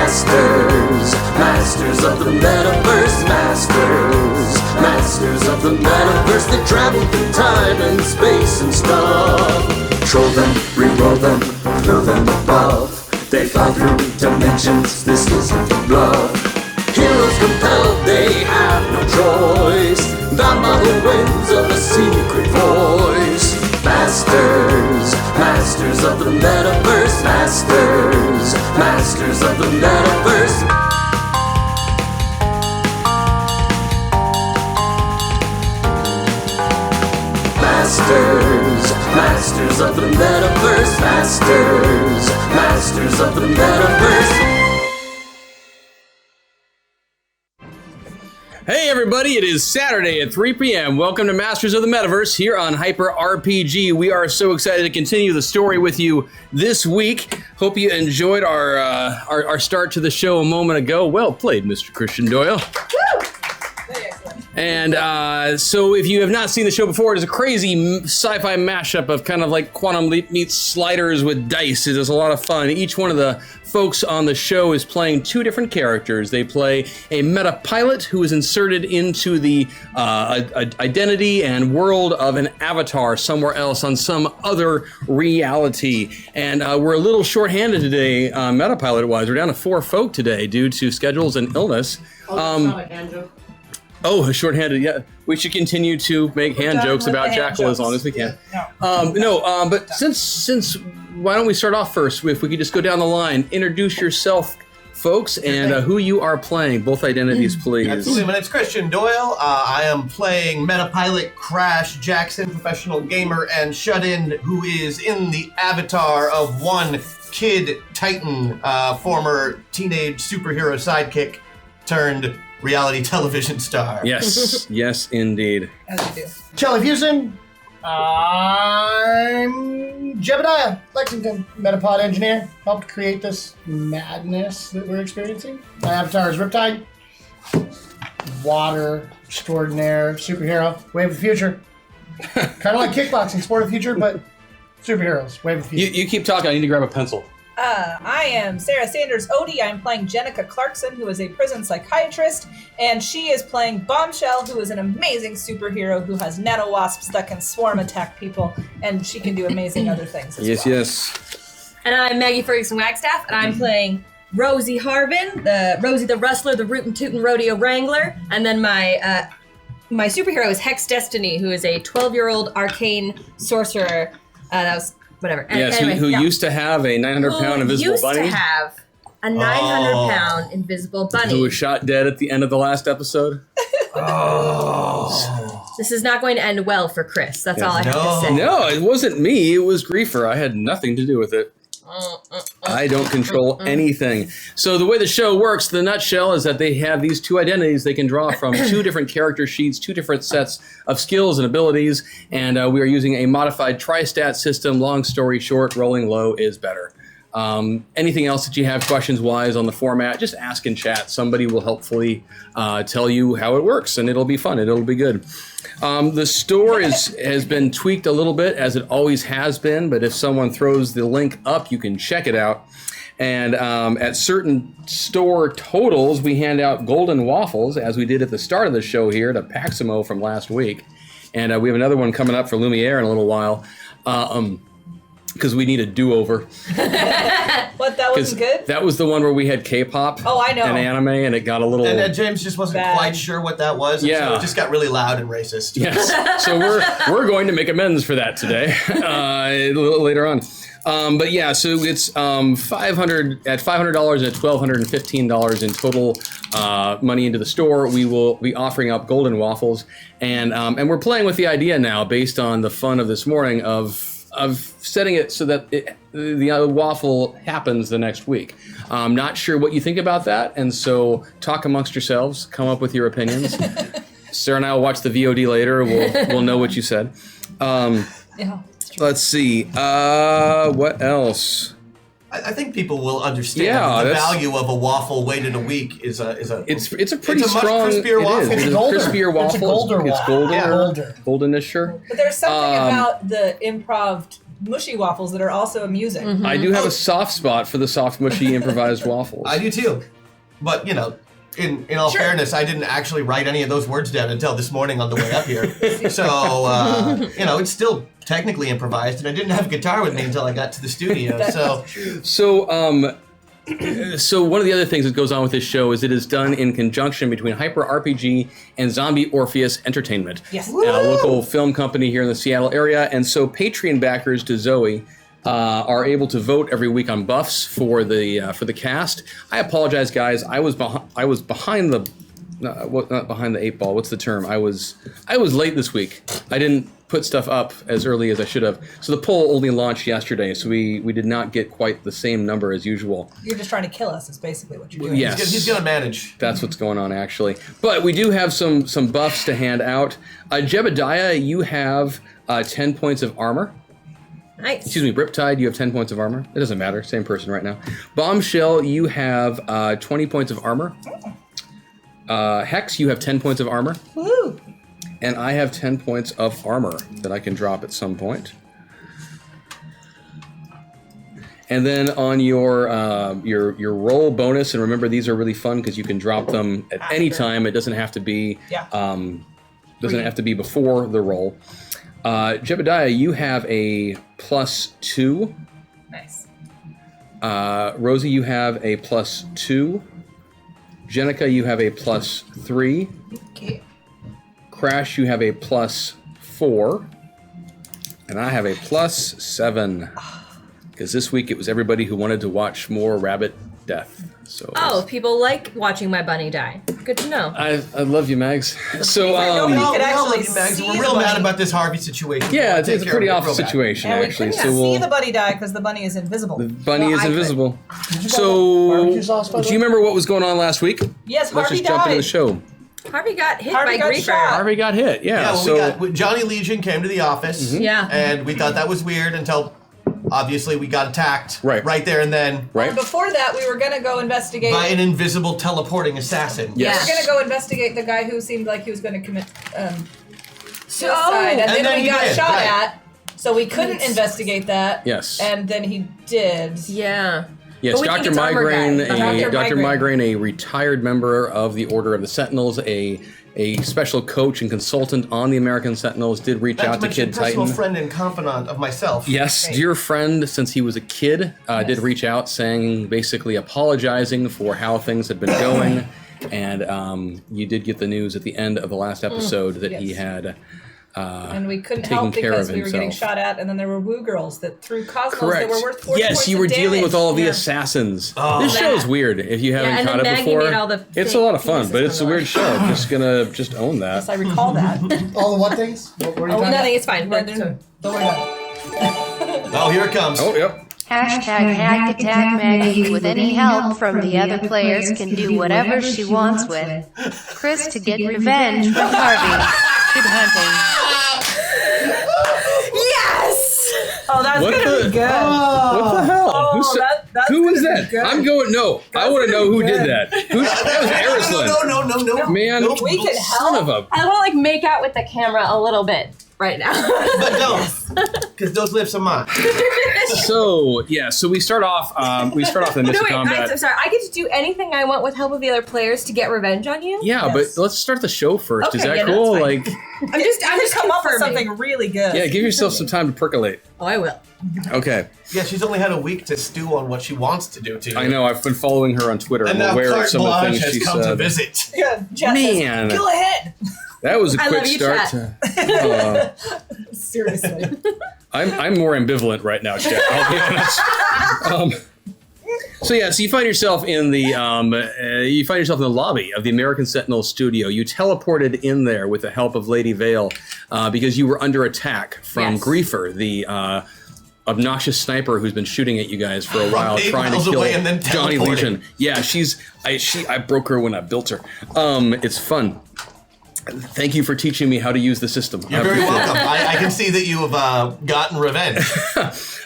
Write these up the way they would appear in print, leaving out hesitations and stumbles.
Masters of the Metaverse, Masters of the Metaverse. They travel through time and space and stuff. Troll them, re-roll them, throw them above. They fly through dimensions, this isn't a bluff. Heroes compelled, they have no choice. Bound by the winds of a secret voice. Masters of the Metaverse, Masters of the Metaverse. Masters of the Metaverse, Masters of the Metaverse. Hey everybody, it is Saturday at 3 p.m. Welcome to Masters of the Metaverse here on Hyper RPG. We are so excited to continue the story with you this week. Hope you enjoyed our start to the show a moment ago. Well played, Mr. Christian Doyle. And so if you have not seen the show before, it is a crazy sci-fi mashup of kind of like Quantum Leap meets Sliders with dice. It is a lot of fun. Each one of the folks on the show is playing two different characters. They play a meta pilot who is inserted into the identity and world of an avatar somewhere else on some other reality. And we're a little shorthanded today, meta pilot-wise. We're down to 4 folk today due to schedules and illness. Oh, shorthanded, yeah. We should continue to make hand jokes about Jackal as long as we can. But since why don't we start off first? If we could just go down the line, introduce yourself, folks, and who you are playing. Both identities, please. Absolutely. My name's Christian Doyle. I am playing Metapilot Crash Jackson, professional gamer and shut-in, who is in the avatar of one Kid Titan, former teenage superhero sidekick turned reality television star. Yes, yes, indeed. As you do. Charlie Fuson. I'm Jebediah Lexington, Metapod engineer. Helped create this madness that we're experiencing. My avatar is Riptide. Water, extraordinaire, superhero, wave of the future. Kind of like kickboxing, sport of the future, but superheroes, wave of the future. You keep talking, I need to grab a pencil. I am Sarah Sanders Odie. I'm playing Jenica Clarkson, who is a prison psychiatrist, and she is playing Bombshell, who is an amazing superhero who has nanowasps that can swarm attack people, and she can do amazing other things as well. Yes. And I'm Maggie Ferguson Wagstaff, and I'm playing Rosie Harbin, Rosie the Rustler, the Rootin' Tootin' Rodeo Wrangler, and then my superhero is Hex Destiny, who is a 12-year-old arcane sorcerer. That was... Whatever. Yes, anyway, who used to have a 900-pound invisible bunny. Used to have a 900-pound invisible bunny. Who was shot dead at the end of the last episode. This is not going to end well for Chris. That's all I have to say. No, it wasn't me. It was Griefer. I had nothing to do with it. I don't control anything. So the way the show works, the nutshell, is that they have these two identities they can draw from, 2 different character sheets, 2 different sets of skills and abilities, and we are using a modified tri-stat system. Long story short, rolling low is better. Anything else that you have questions-wise on the format, just ask in chat. Somebody will helpfully tell you how it works, and it'll be fun. It'll be good. The store has been tweaked a little bit, as it always has been, but if someone throws the link up, you can check it out. And at certain store totals, we hand out golden waffles, as we did at the start of the show here to Paximo from last week. And we have another one coming up for Lumiere in a little while. Because we need a do-over. What, that wasn't good? That was the one where we had K-pop and anime, and it got a little... And James just wasn't quite sure what that was, and so it just got really loud and racist. Yes, so we're going to make amends for that today, a little later on. But yeah, so it's $500 and $1,215 in total money into the store. We will be offering up golden waffles, and we're playing with the idea now, based on the fun of this morning, of setting it so that the waffle happens the next week. I'm not sure what you think about that, and so talk amongst yourselves, come up with your opinions. Sarah and I will watch the VOD later. We'll know what you said. Let's see. What else? I think people will understand the value of a waffle waited a week is a it's a pretty much strong crispier waffle. It's a crispier waffle. It's a golder waffle. It's golden. Yeah. Goldenish. But there's something about the improv mushy waffles that are also amusing. I do have a soft spot for the soft, mushy, improvised waffles. I do too. But, you know, in all fairness, I didn't actually write any of those words down until this morning on the way up here. So, you know, it's still technically improvised, and I didn't have a guitar with me until I got to the studio. So one of the other things that goes on with this show is it is done in conjunction between Hyper RPG and Zombie Orpheus Entertainment, Yes. a local film company here in the Seattle area. And so Patreon backers to Zoe are able to vote every week on buffs for the cast. I apologize, guys. I was behind the not behind the eight ball. What's the term? I was late this week. I didn't put stuff up as early as I should have. So the poll only launched yesterday, so we did not get quite the same number as usual. You're just trying to kill us, is basically what you're doing. Yes. He's going to manage. That's what's going on, actually. But we do have some buffs to hand out. Jebediah, you have 10 points of armor. Nice. Excuse me, Riptide, you have 10 points of armor. It doesn't matter, same person right now. Bombshell, you have 20 points of armor. Hex, you have 10 points of armor. Woo! And I have 10 points of armor that I can drop at some point. And then on your roll bonus, and remember these are really fun because you can drop them at any time. It doesn't have to be before the roll. Jebediah, you have a +2. Nice. Rosie, you have a +2. Jenica, you have a +3. Okay. Crash, you have a +4. And I have a +7. Because this week it was everybody who wanted to watch more rabbit death. So people like watching my bunny die. Good to know. I love you, Mags. So Nobody We all could love actually you, Mags. see We're the real mad bunny. about this Harvey situation. yeah, it's Take a care pretty of it awful real bad. situation And we actually. couldn't So see we'll the bunny die because the bunny is invisible. the bunny is I could. invisible. Did you So barbecue sauce, by the do you way? remember what was going on last week? Yes, Let's Harvey just jump into died. the show. Harvey got hit Harvey by got Griefer. shot. Harvey got hit. Yeah. Yeah, well, so Johnny Legion came to the office. Yeah. And we thought that was weird until obviously we got attacked Right. there and then right. Before that, we were gonna go investigate. by an invisible teleporting assassin. Yes. We were gonna go investigate the guy who seemed like he was gonna commit suicide, Oh. and And then then we he got did, shot right. at. So we couldn't investigate that. Yes. And then he did. Yeah. Yes, But we think Dr. it's Armor Migraine, Guy. Dr. Migraine, a retired member of the Order of the Sentinels, a special coach and consultant on the American Sentinels, did reach Not out to to mention Kid personal Titan. friend and confidant of myself. Yes, dear friend, since he was a kid, did reach out saying, basically apologizing for how things had been going. And you did get the news at the end of the last episode that he Yes. had And we couldn't taking help care because of we were getting himself. shot at, and then there were woo girls that threw cosmos correct. that were worth 40 Yes, points you were of dealing with all of the damage. assassins. Oh. This show is weird if you haven't and caught then it Maggie before. made all the It's a fake lot of fun, pieces but it's a from weird show. I'm just gonna own that. Yes, I recall that. All the what things? What were you Oh, talking nothing. It's fine. But We're- then- about? Don't worry about it. Oh, here it comes. Oh, yep. Hashtag hacked attack Maggie with any help from the other players can do whatever she wants with Chris to get revenge from Harvey. Good hunting. Yes! Oh, that's What gonna the- be good. What the hell? Oh, that's who was gonna that? be good. I'm going. No, I want to know who did that. Who? That was Arislyn. No. Man, We can son help. of a. I want to make out with the camera a little bit right now. But don't. Because those lips are mine. So yeah, so we start off. In the midst No, of wait, combat. I'm sorry. I get to do anything I want with help of the other players to get revenge on you? Yeah, Yes. but let's start the show first. Is Okay, that yeah, cool? that's Like, I'm just come up with confirming. something really good. yeah, give yourself some time to percolate. Oh, I will. Okay, Yeah, she's only had a week to stew on what she wants to do to you. I know. I've been following her on Twitter. And I'm now aware of Carte some of the Blanche things she has come to said. visit. Yeah, Jess Man. says, go ahead. That was a I quick love you, start. chat. Seriously. I'm more ambivalent right now, Chet. I'll be honest. So you find yourself in the lobby of the American Sentinel studio. You teleported in there with the help of Lady Vale because you were under attack from Yes. Griefer, the obnoxious sniper who's been shooting at you guys for a while, 8 trying to miles kill away and then Johnny teleporting. Legion. Yeah, I broke her when I built her. It's fun. Thank you for teaching me how to use the system. You're very welcome. I can see that you have gotten revenge.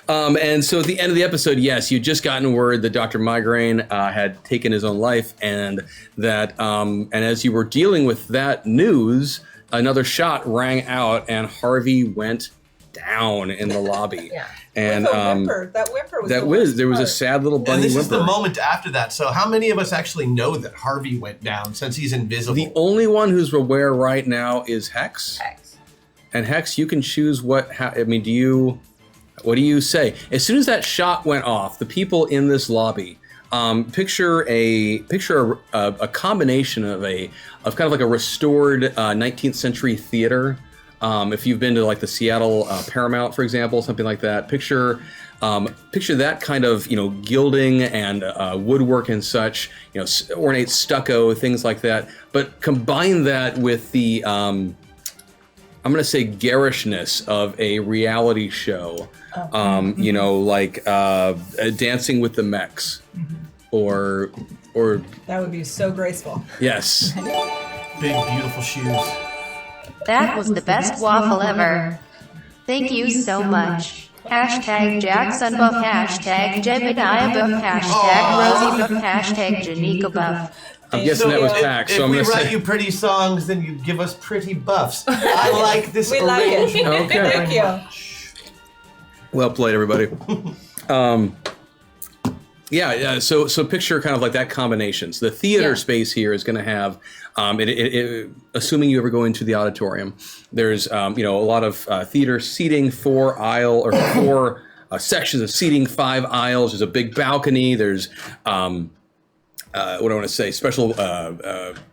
And so at the end of the episode, yes, you'd just gotten word that Dr. Migraine had taken his own life, and that, and as you were dealing with that news, another shot rang out, and Harvey went down in the lobby. Yeah. And With a whimper. That whimper was that the was worst there was a part. sad little bunny And this whimper. is the moment after that. So how many of us actually know that Harvey went down since he's invisible? The only one who's aware right now is Hex. And Hex, you can choose what. I mean, what do you say? As soon as that shot went off, the people in this lobby. Picture a combination of kind of like a restored 19th century theater. If you've been to like the Seattle Paramount, for example, something like that. Picture that kind of gilding and woodwork and such, ornate stucco, things like that. But combine that with the I'm going to say garishness of a reality show. Like Dancing with the Mechs, or That would be so graceful. yes. Big, beautiful shoes. That was the best waffle ever. Thank you so much. Hashtag Jackson Buff, hashtag Jebediah Buff, hashtag Rosie Buff, hashtag Janika Buff. I'm guessing that was if, Pax. if So I'm we going to write say. you pretty songs, then you give us pretty buffs. I like this We like it. arrangement. Okay. Thank you. Well played, everybody. So picture kind of like that combination. So the theater space here is going to have, assuming you ever go into the auditorium, there's a lot of theater seating, 4 sections of seating, 5 aisles. There's a big balcony. There's what do I want to say? Special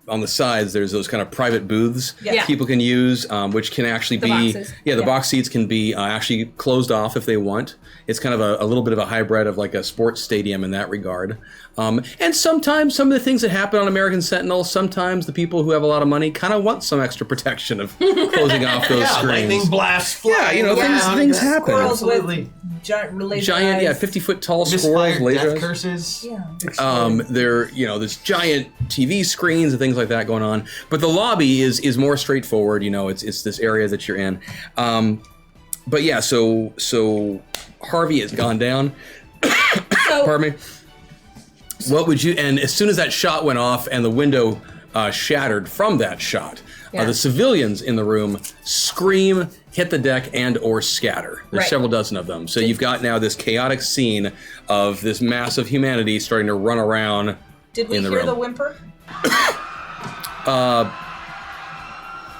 on the sides. There's those kind of private booths Yeah. people can use, which can actually The be boxes. the Yeah. box seats can be actually closed off if they want. It's kind of a little bit of a hybrid of like a sports stadium in that regard. And sometimes some of the things that happen on American Sentinel, sometimes the people who have a lot of money kind of want some extra protection of closing off those Yeah, lightning screens. blasts flying things happen. Squirrels Absolutely. with giant laser Giant, eyes. 50-foot tall squirrels, Misfired death lasers. curses. Yeah. There's giant TV screens and things like that going on. But the lobby is more straightforward. It's this area that you're in. But yeah, so Harvey has gone down. Pardon me. What would you? And as soon as that shot went off and the window shattered from that shot, the civilians in the room scream, hit the deck, and/or scatter. There's Right. several dozen of them. So you've got now this chaotic scene of this mass of humanity starting to run around. Did we in the hear room. the whimper?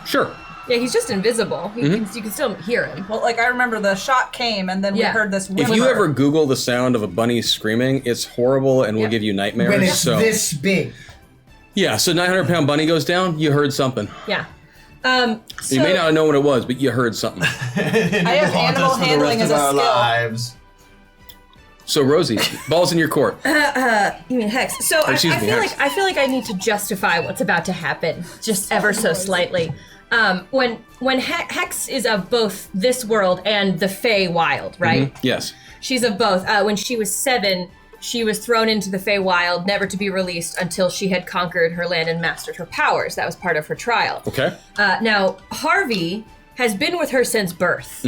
Sure. Yeah, he's just invisible. You can still hear him. Well, I remember the shot came, and then we Yeah. heard this whimper. If you ever Google the sound of a bunny screaming, it's horrible and will Yeah. give you nightmares. When it's so this big. yeah, so 900-pound bunny goes down. You heard something. Yeah. You may not know what it was, but you heard something. I have Haunt animal us for the handling rest as of a our skill. lives. So Rosie, balls in your court. You mean Hex? So I Excuse me, feel Hex. like I need to justify what's about to happen, just ever so slightly. When Hex is of both this world and the Fey Wild, right? Yes. She's of both. When she was 7, she was thrown into the Fey Wild, never to be released until she had conquered her land and mastered her powers. That was part of her trial. Okay. Now, Harvey has been with her since birth.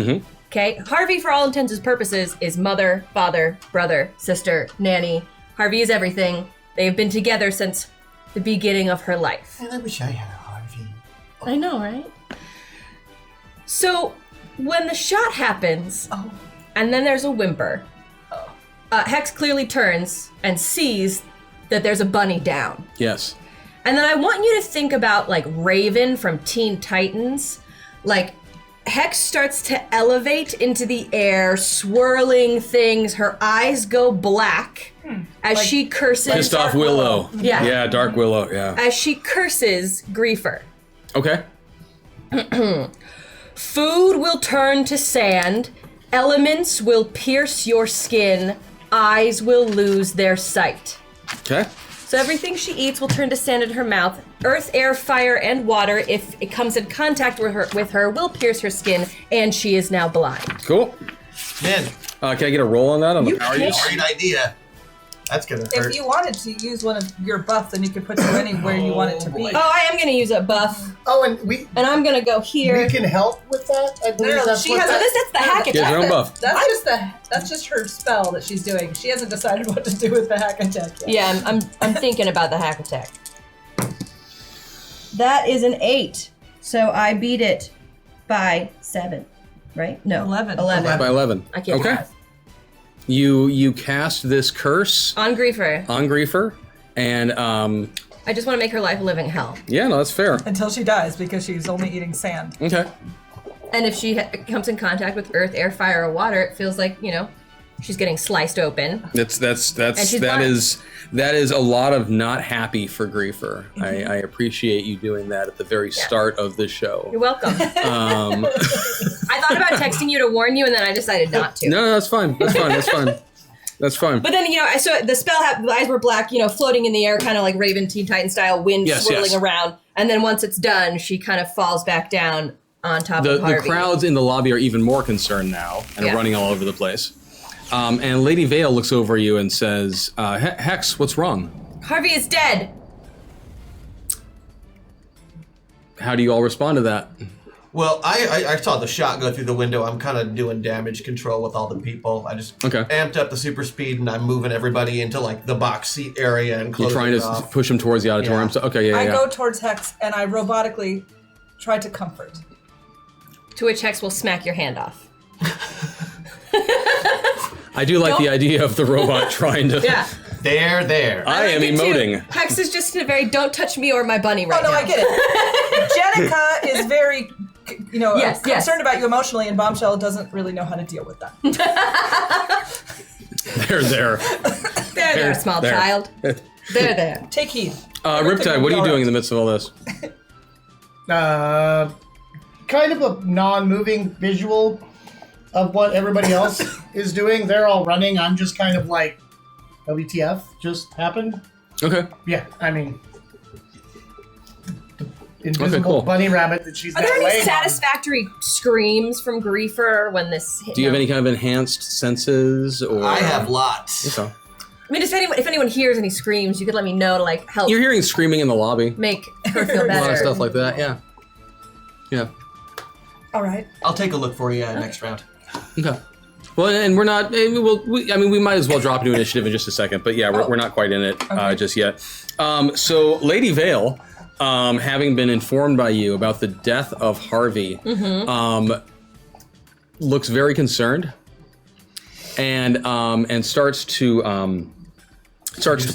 Okay? Harvey, for all intents and purposes, is mother, father, brother, sister, nanny. Harvey is everything. They've been together since the beginning of her life. Man, I wish I had a Harvey. I know, right? So, when the shot happens, and then there's a whimper, Hex clearly turns and sees that there's a bunny down. Yes. And then I want you to think about like Raven from Teen Titans. Like Hex starts to elevate into the air, swirling things. Her eyes go black as she curses. Pissed off Willow. Yeah. Yeah, Dark Willow. Yeah. As she curses Griefer. Okay. Food will turn to sand. Elements will pierce your skin. Eyes will lose their sight. Okay. So everything she eats will turn to sand in her mouth. Earth, air, fire, and water, if it comes in contact with her, will pierce her skin, and she is now blind. Cool. Man, Can I get a roll on that on the power can. use? great idea. That's gonna hurt. If you wanted to use one of your buffs, then you could put you anywhere you want it to be. boy. Oh, I am going to use a buff, Oh, and we and I'm going to go here. can help with that. I believe No, that's she what has that- That's the hack Get your attack. own buff. That's just her spell that she's doing. She hasn't decided what to do with the hack attack yet. Yeah, I'm thinking about the hack attack. That is an 8, so I beat it by 7, right? No, 11. 11. By 11. I can't Okay. pass. You cast this curse On Griefer. And I just want to make her life a living hell. yeah, no, that's fair. Until she dies because she's only eating sand. Okay. And if she comes in contact with earth, air, fire, or water, it feels like, she's getting sliced open. That blind. is a lot of not happy for Griefer. I appreciate you doing that at the very start of the show. You're welcome. I thought about texting you to warn you, and then I decided not to. No, that's fine. That's fine. But then, I saw the spell, the eyes were black, floating in the air, kind of like Raven Teen Titan style, wind swirling around. And then once it's done, she kind of falls back down on top of Harvey. The crowds in the lobby are even more concerned now and running all over the place. And Lady Vale looks over you and says, Hex, what's wrong? Harvey is dead. How do you all respond to that? Well, I saw the shot go through the window. I'm kind of doing damage control with all the people. I just amped up the super speed, and I'm moving everybody into like the box seat area and closing You're trying to push them towards the auditorium. Yeah. So, okay, I go towards Hex and I robotically try to comfort. To which Hex will smack your hand off. I do like the idea of the robot trying to... Yeah. There. I am emoting. Hex is just in a very don't touch me or my bunny right now. Oh, no, I get it. Jenica is very, concerned about you emotionally, and Bombshell doesn't really know how to deal with that. There, small child. There. Take heed. Riptide, what are you doing in the midst of all this? Kind of a non-moving visual of what everybody else is doing. They're all running. I'm just kind of like, WTF just happened? Okay. Yeah, I mean, the invisible bunny rabbit that she's Are there any satisfactory screams from Griefer when this hit? Do you have any kind of enhanced senses? Or I have lots. Okay. I mean, if anyone hears any screams, you could let me know to help. You're hearing screaming in the lobby. Make her feel better. A lot of stuff like that, yeah. Yeah. All right. I'll take a look for you next round. Okay. Well, and we're not. We might as well drop into initiative in just a second. But yeah, we're not quite in it just yet. So, Lady Vale, having been informed by you about the death of Harvey, looks very concerned, and starts to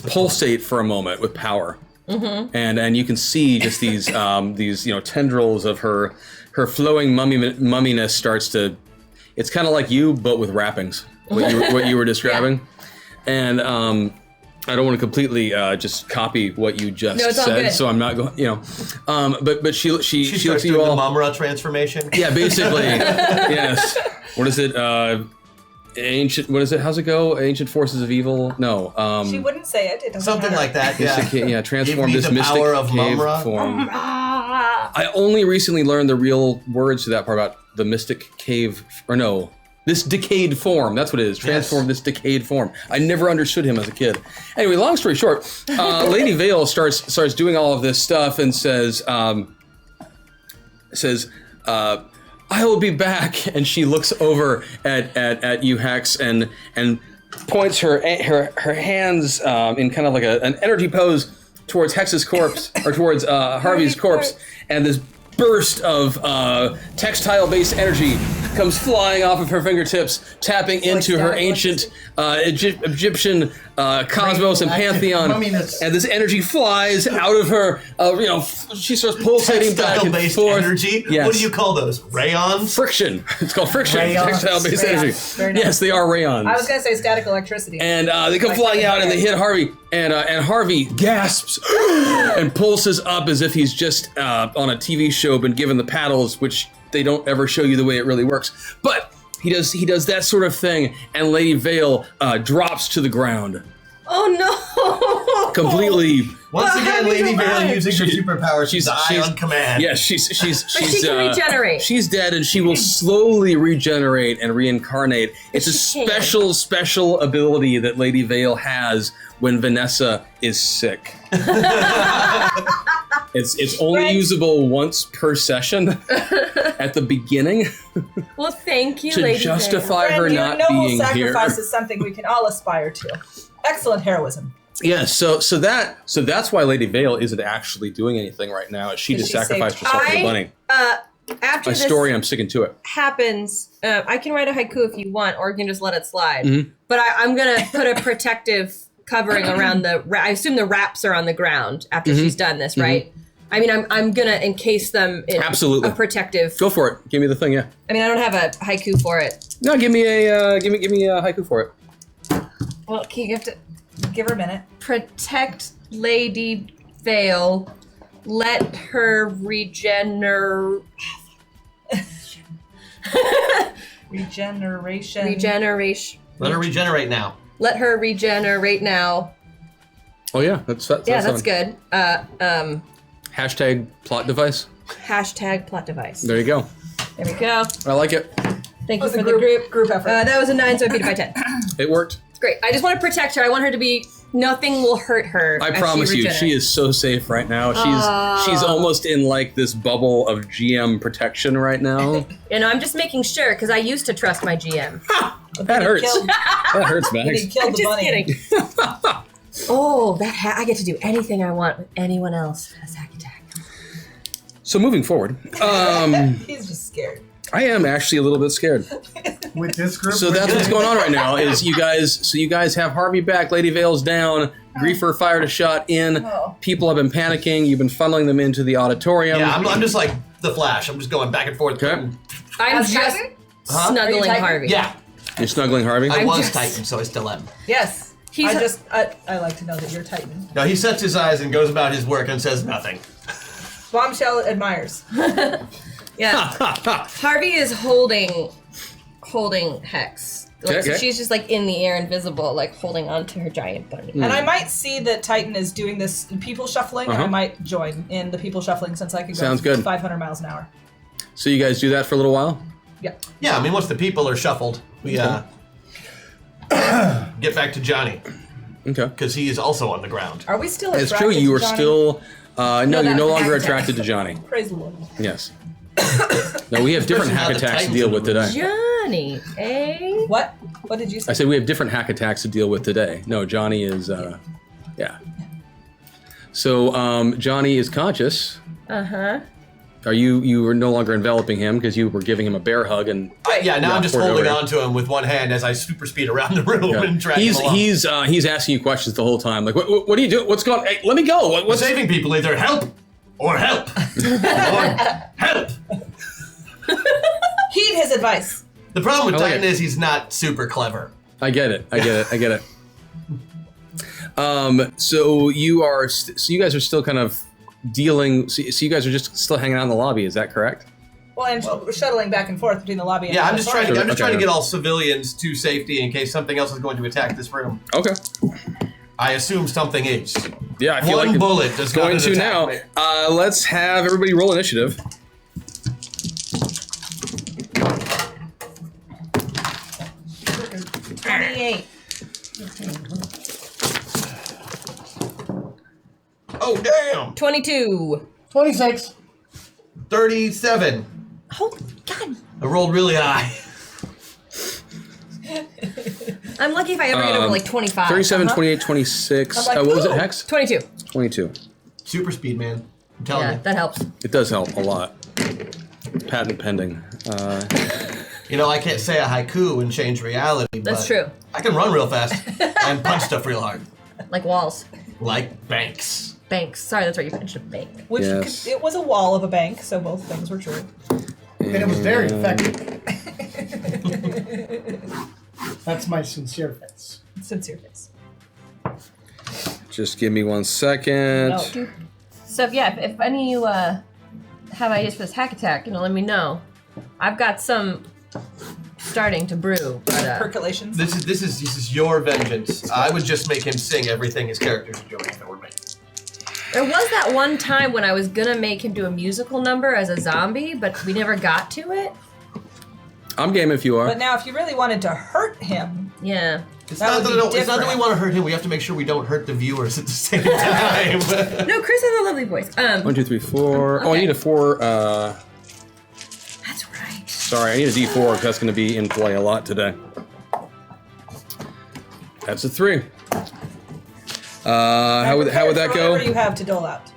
pulsate for a moment with power. And you can see just these tendrils of her flowing mumminess starts to. It's kind of like you, but with wrappings. What you were describing, and I don't want to completely just copy what you just said, so I'm not going. But she looks at you all. The Mumra transformation. Yeah, basically. Yes. What is it? Ancient. What is it? How's it go? Ancient forces of evil. No. She wouldn't say it. It doesn't Something matter. like that. Yeah. Transform Give me this the mystic power of cave Mumra. form. I only recently learned the real words to that part about the mystic cave, or no, this decayed form. That's what it is. Transform this decayed form. I never understood him as a kid. Anyway, long story short, Lady Vale starts doing all of this stuff and says, "I will be back." And she looks over at you, Hex, and points her hands in kind of like an energy pose towards Hex's corpse, or towards Harvey's corpse, and this burst of textile-based energy comes flying off of her fingertips, tapping into her ancient Egyptian cosmos and pantheon. And this energy flies out of her. She starts pulsating back and forth. Energy? Yes. What do you call those? Rayons? Friction. It's called friction. Rayons. Textile-based energy. Very nice. Yes, they are rayons. I was going to say static electricity. And they come flying out and they hit Harvey, and Harvey gasps and pulses up as if he's just on a TV show been given the paddles, which they don't ever show you the way it really works. But he does that sort of thing, and Lady Vale drops to the ground. Oh no! Completely. Once again, Lady Vale using her She- superpower. She's on command. Yes, she's But she can regenerate. She's dead, and she will slowly regenerate and reincarnate. It's a she can. special ability that Lady Vale has when Vanessa is sick. It's only Right. usable once per session at the beginning Well, thank you, to Lady justify Friend, her your not noble being here. sacrifice is something we can all aspire to. Excellent heroism. Yeah, so that's why Lady Vale isn't actually doing anything right now. She Did just she sacrificed save- herself to the bunny. after My this story, I'm sticking to it. happens, I can write a haiku if you want, or you can just let it slide. Mm-hmm. But I'm gonna put a protective covering around the. I assume the wraps are on the ground after Mm-hmm. she's done this, right? I mean, I'm gonna encase them in Absolutely. a protective. Go for it. Give me the thing. Yeah. I mean, I don't have a haiku for it. No, give me a haiku for it. Well, can you have to Give her a minute. protect Lady Vale? Let her Regeneration. regeneration. Let her regenerate now. Let her regenerate now. Oh yeah, that's That's good. Hashtag plot device. Hashtag plot device. There you go. There we go. I like it. Thank you was for a the group effort. That was a 9, so I beat it by 10. It worked. It's great. I just want to protect her. I want her to be. Nothing will hurt her. I as promise you, regenerates. she is so safe right now. She's almost in like this bubble of GM protection right now. You know, I'm just making sure because I used to trust my GM. That hurts. Killed, That hurts, he Max. killed the Just bunny. kidding. Oh, I get to do anything I want with anyone else. That's hack attack. So moving forward, He's just scared. I am actually a little bit scared. With this group. So that's what's going on right now. Is you guys have Harvey back, Lady Vale's down, Griefer fired a shot in. Oh. People have been panicking. You've been funneling them into the auditorium. Yeah, I'm just like the Flash. I'm just going back and forth. Okay. I'm As just Titan? Huh? Are you snuggling Titan? Harvey. Yeah, You're snuggling Harvey. I was just- Titan, so I still am. Yes. He's I like to know that you're Titan. No, he sets his eyes and goes about his work and says nothing. Bombshell admires. Yeah. Harvey is holding Hex. Like, Okay. So she's just like in the air, invisible, like holding on to her giant bunny. And I might see that Titan is doing this people shuffling, and I might join in the people shuffling since I can go Sounds good. 500 miles an hour. So you guys do that for a little while? Yeah. Yeah, I mean, once the people are shuffled, we get back to Johnny Okay. because he is also on the ground. Are we still It's attracted true. You to are Johnny? still. No, that you're no was longer hack attack. attracted to Johnny. Praise the Lord. Yes. No, we have different Especially hack now the attacks to Titans deal are with the today. Johnny, eh? What? What did you I say? said we have different hack attacks to deal with today. No, Johnny is. Yeah. So Johnny is conscious. Uh-huh. Are you were no longer enveloping him because you were giving him a bear hug and Yeah, now Yeah, I'm just poured holding over. on to him with one hand as I super speed around the room and drag him along. he's asking you questions the whole time. Like, what do you do? What's going on? Hey, let me go. We're What's saving people either help or help or help. Heed his advice. The problem with I like Titan it. is he's not super clever. I get it. So you are. So you guys are still kind of dealing. So you guys are just still hanging out in the lobby. Is that correct? Well, and we're shuttling back and forth between the lobby and Yeah, the I'm just trying to auditorium. get all civilians to safety in case something else is going to attack this room. Okay. I assume something is. Yeah, I feel One like bullet does going not to attack now. me. Let's have everybody roll initiative. $28. Oh damn! 22. 26. 37. Oh, God. I rolled really high. I'm lucky if I ever get over like 25. 37, 28, 26. I'm like, What was it, ooh. Hex? 22. 22. Super speed, man. I'm telling Yeah, you. that helps. It does help a lot. Patent pending. You know, I can't say a haiku and change reality. That's but true. I can run real fast and punch stuff real hard, Like walls. like banks. Banks. Sorry, that's right. You mentioned a bank. Which Yes. it was a wall of a bank, so both things were true. And it was very effective. That's my sincere face. Sincere face. Just give me 1 second. No. So, yeah, if any of you have ideas for this hack attack, let me know. I've got some starting to brew, but Percolations. This is your vengeance. I would just make him sing everything his characters are doing if it were me. there was that one time when I was gonna make him do a musical number as a zombie, but we never got to it. I'm game if you are. But now, if you really wanted to hurt him, Yeah. It's That not would that be it's not that we different. want to hurt him. We have to make sure we don't hurt the viewers at the same time. No, Chris has a lovely voice. 1, 2, 3, 4. Oh, I Okay. need a 4. That's right. Sorry, I need a D4 because that's going to be in play a lot today. That's a 3. How would that go? Whatever you have to dole out.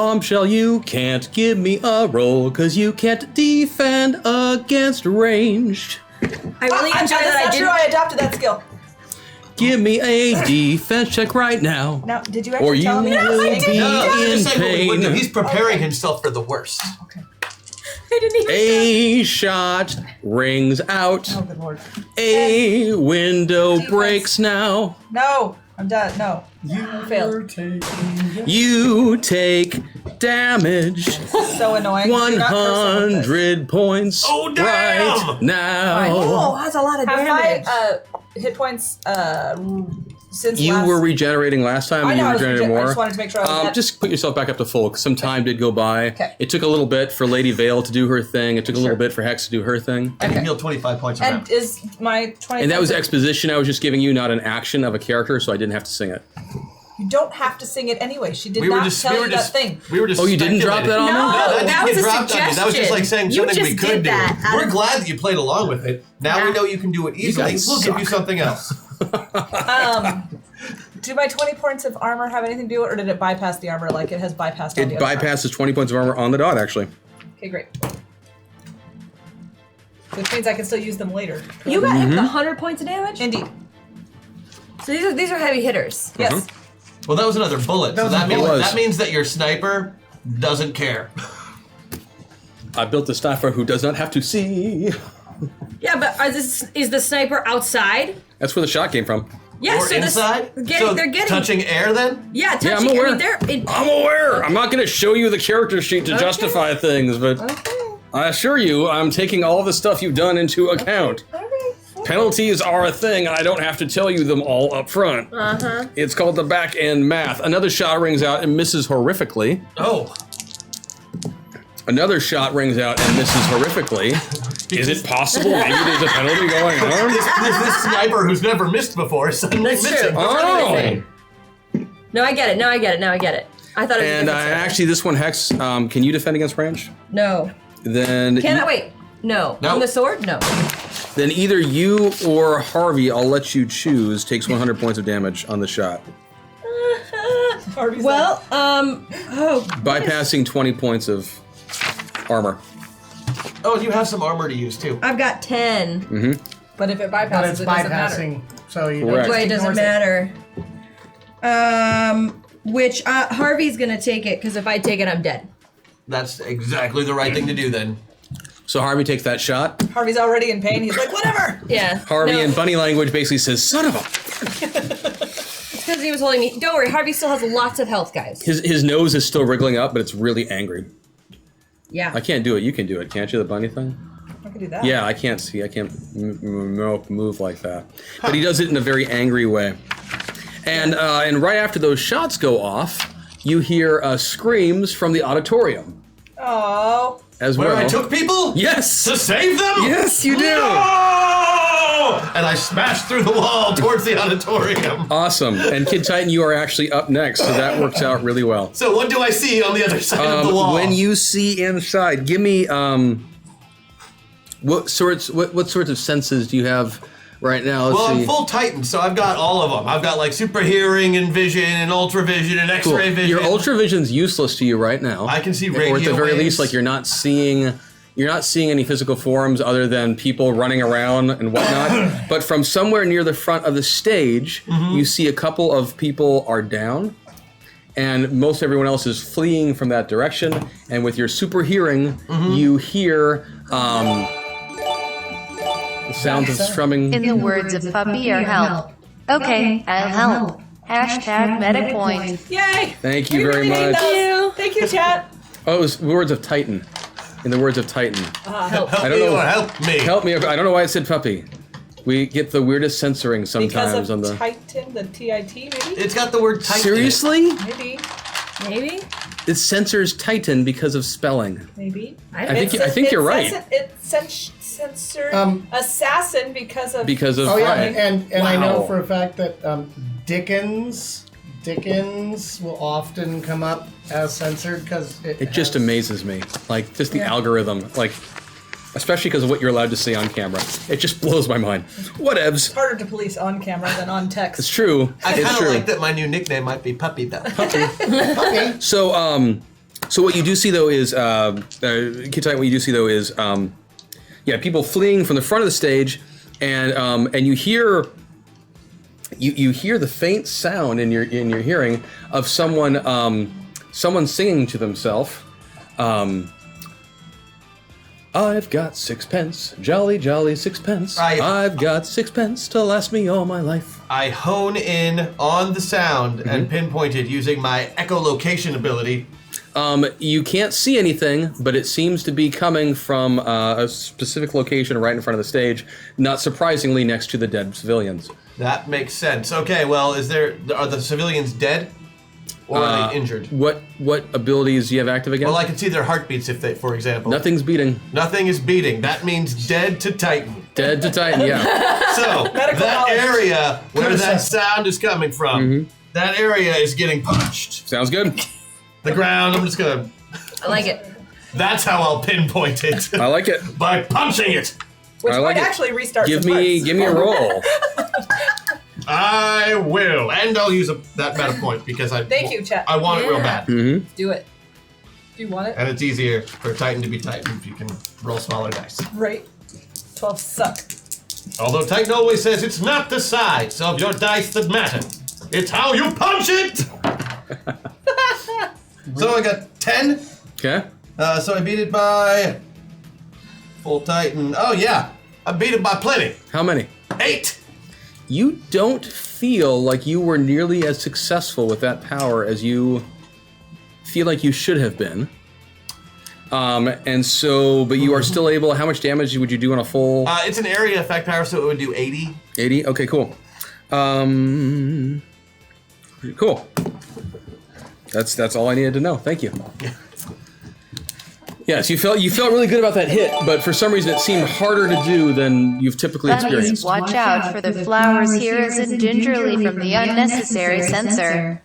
Bombshell, you can't give me a roll because you can't defend against ranged. I really enjoy that. That's not true. I adopted that skill. Give me a defense check right now. Now, did you Or actually you tell me? will be in Just like what we would do. pain. He's preparing himself for the worst. Okay. I didn't even. A shot rings out. Oh, good lord. A window Defense. breaks now. No, I'm done. No. I failed. You take damage. So annoying. Do not curse on this. 100 points Oh, damn! right now. Oh, that's a lot of Have damage. my hit points since You last... were regenerating last time, I and know, you I was regenerated more. I just wanted to make sure I was Just put yourself back up to full, because some time did go by. Okay. It took a little bit for Lady Vale to do her thing. It took a little bit for Hex to do her thing. I can Okay. heal 25 points And around. is my 20... And that was exposition. I was just giving you, not an action of a character, so I didn't have to sing it. You don't have to sing it anyway. She did We were not just, tell we were you just, that thing. we were just. Oh, you didn't drop that on No, me? that was didn't a get dropped on you. That was just like saying You something we just could did do. that out We're of- glad that you played along with it. Now we know you can do it easily. guys We'll give you suck. something else. Do my 20 points of armor have anything to do with it, or did it bypass the armor like it has bypassed all It the other armor? bypasses 20 points of armor on the dot, actually. Okay, great. Which means I can still use them later. You got hit with 100 points of damage? Indeed. So these are heavy hitters. Yes. Well, that was another bullet. So was that a means, bullet. that means that your sniper doesn't care. I built a sniper who does not have to see. Yeah, but is the sniper outside? That's where the shot came from. Yeah, Or so inside. So they're getting touching air then. Yeah, Yeah, I'm touching. aware. I mean, they're I'm aware. I'm not going to show you the character sheet to justify things, but I assure you, I'm taking all the stuff you've done into account. Penalties are a thing, and I don't have to tell you them all up front. It's called the back end math. Another shot rings out and misses horrifically. Oh. Another shot rings out and misses horrifically. Is it possible maybe there's a penalty going on? This sniper who's never missed before is suddenly That's missing. true. Oh! No, I get it. Now I get it. I thought it was. And a different sniper. actually, this one, Hex, can you defend against range? No. Then Can I wait? No. No. On the sword? No. Then either you or Harvey, I'll let you choose, takes 100 points of damage on the shot, Harvey's Well, like, bypassing 20 points of armor. Oh, and you have some armor to use too. I've got 10. but if it bypasses, But it's it doesn't matter. bypassing, so you Correct. don't Wait, it doesn't ignores matter. Which Harvey's gonna take it because if I take it, I'm dead. That's exactly the right thing to do then. So Harvey takes that shot. Harvey's already in pain. He's like, whatever. Yeah. Harvey no, in bunny language basically says, son of a... it's because he was holding me. Don't worry, Harvey still has lots of health, guys. His nose is still wriggling up, but it's really angry. Yeah. I can't do it. You can do it, can't you, the bunny thing? I can do that. Yeah, I can't see. I can't move like that. But he does it in a very angry way. And right after those shots go off, you hear screams from the auditorium Oh. as Where well. I took people Yes! to save them. Yes, you do! No! And I smashed through the wall towards the auditorium. Awesome. And Kid Titan, you are actually up next, so that works out really well. So what do I see on the other side of the wall? When you see inside, give me what sorts of senses do you have right now? Let's Well, see. I'm full Titan, so I've got all of them. I've got like super hearing and vision and ultra vision and Cool. X-ray vision. Your ultra vision's useless to you right now. I can see or at radio the very waves. least, like you're not seeing any physical forms other than people running around and whatnot. But from somewhere near the front of the stage, you see a couple of people are down, and most everyone else is fleeing from that direction. And with your super hearing, you hear the sounds of strumming. In the words of Puppy or help. Okay, I'll help. Hashtag meta point. Yay. Thank you We very really need much. those. Thank you, chat. Oh, it was words of Titan. In the words of Titan. help I don't me know. or help me. Help me. I don't know why it said puppy. We get the weirdest censoring Because sometimes of on the. Titan, the TIT, maybe? It's got the word Titan. Seriously? Maybe. Maybe? It censors Titan because of spelling. Maybe. I think you're right. It censored assassin because of... Because of Oh yeah, right. and I know Wow. for a fact that Dickens will often come up as censored because It just amazes me. Like just the algorithm. Like especially because of what you're allowed to say on camera. It just blows my mind. Whatevs. It's harder to police on camera than on It's text. true. I It's kind of true. like that my new nickname might be Puppy though. Okay. So So what you do see though is, Kid Titan, what you do see though is, people fleeing from the front of the stage, and you hear. You hear the faint sound in your hearing of someone singing to themselves. I've got sixpence, jolly jolly sixpence. I've got sixpence to last me all my life. I hone in on the sound and pinpoint it using my echolocation ability. You can't see anything, but it seems to be coming from a specific location right in front of the stage, not surprisingly next to the dead civilians. That makes sense. Okay, well, are the civilians dead? Or are they injured? What abilities do you have active again? Well, I can see their heartbeats if they, for example. Nothing's beating. Nothing is beating. That means dead to Titan. Dead to Titan, yeah. So, that area where that sound is coming from, that area is getting punched. Sounds good. The ground, I'm just gonna... I like it. That's how I'll pinpoint it. I like it. By punching it. Which I like might it. actually restart Give some me parts. a roll. I will. And I'll use that meta point because Thank you, chat. I want it real bad. Do it. Do you want it? And it's easier for Titan to be Titan if you can roll smaller dice. Right. 12 suck. Although Titan always says it's not the size of your dice that matter. It's how you punch it! So I got 10. Okay. So I beat it by... Full Titan. Oh, yeah. I beat it by plenty. How many? 8. You don't feel like you were nearly as successful with that power as you feel like you should have been. And so, but you are still able, how much damage would you do on a full? It's an area effect power, so it would do 80. 80? Okay, cool. Cool. That's all I needed to know. Thank you. Yes, you felt really good about that hit, but for some reason it seemed harder to do than you've typically Buddies, experienced. watch out for the flowers here as in gingerly from the unnecessary censor.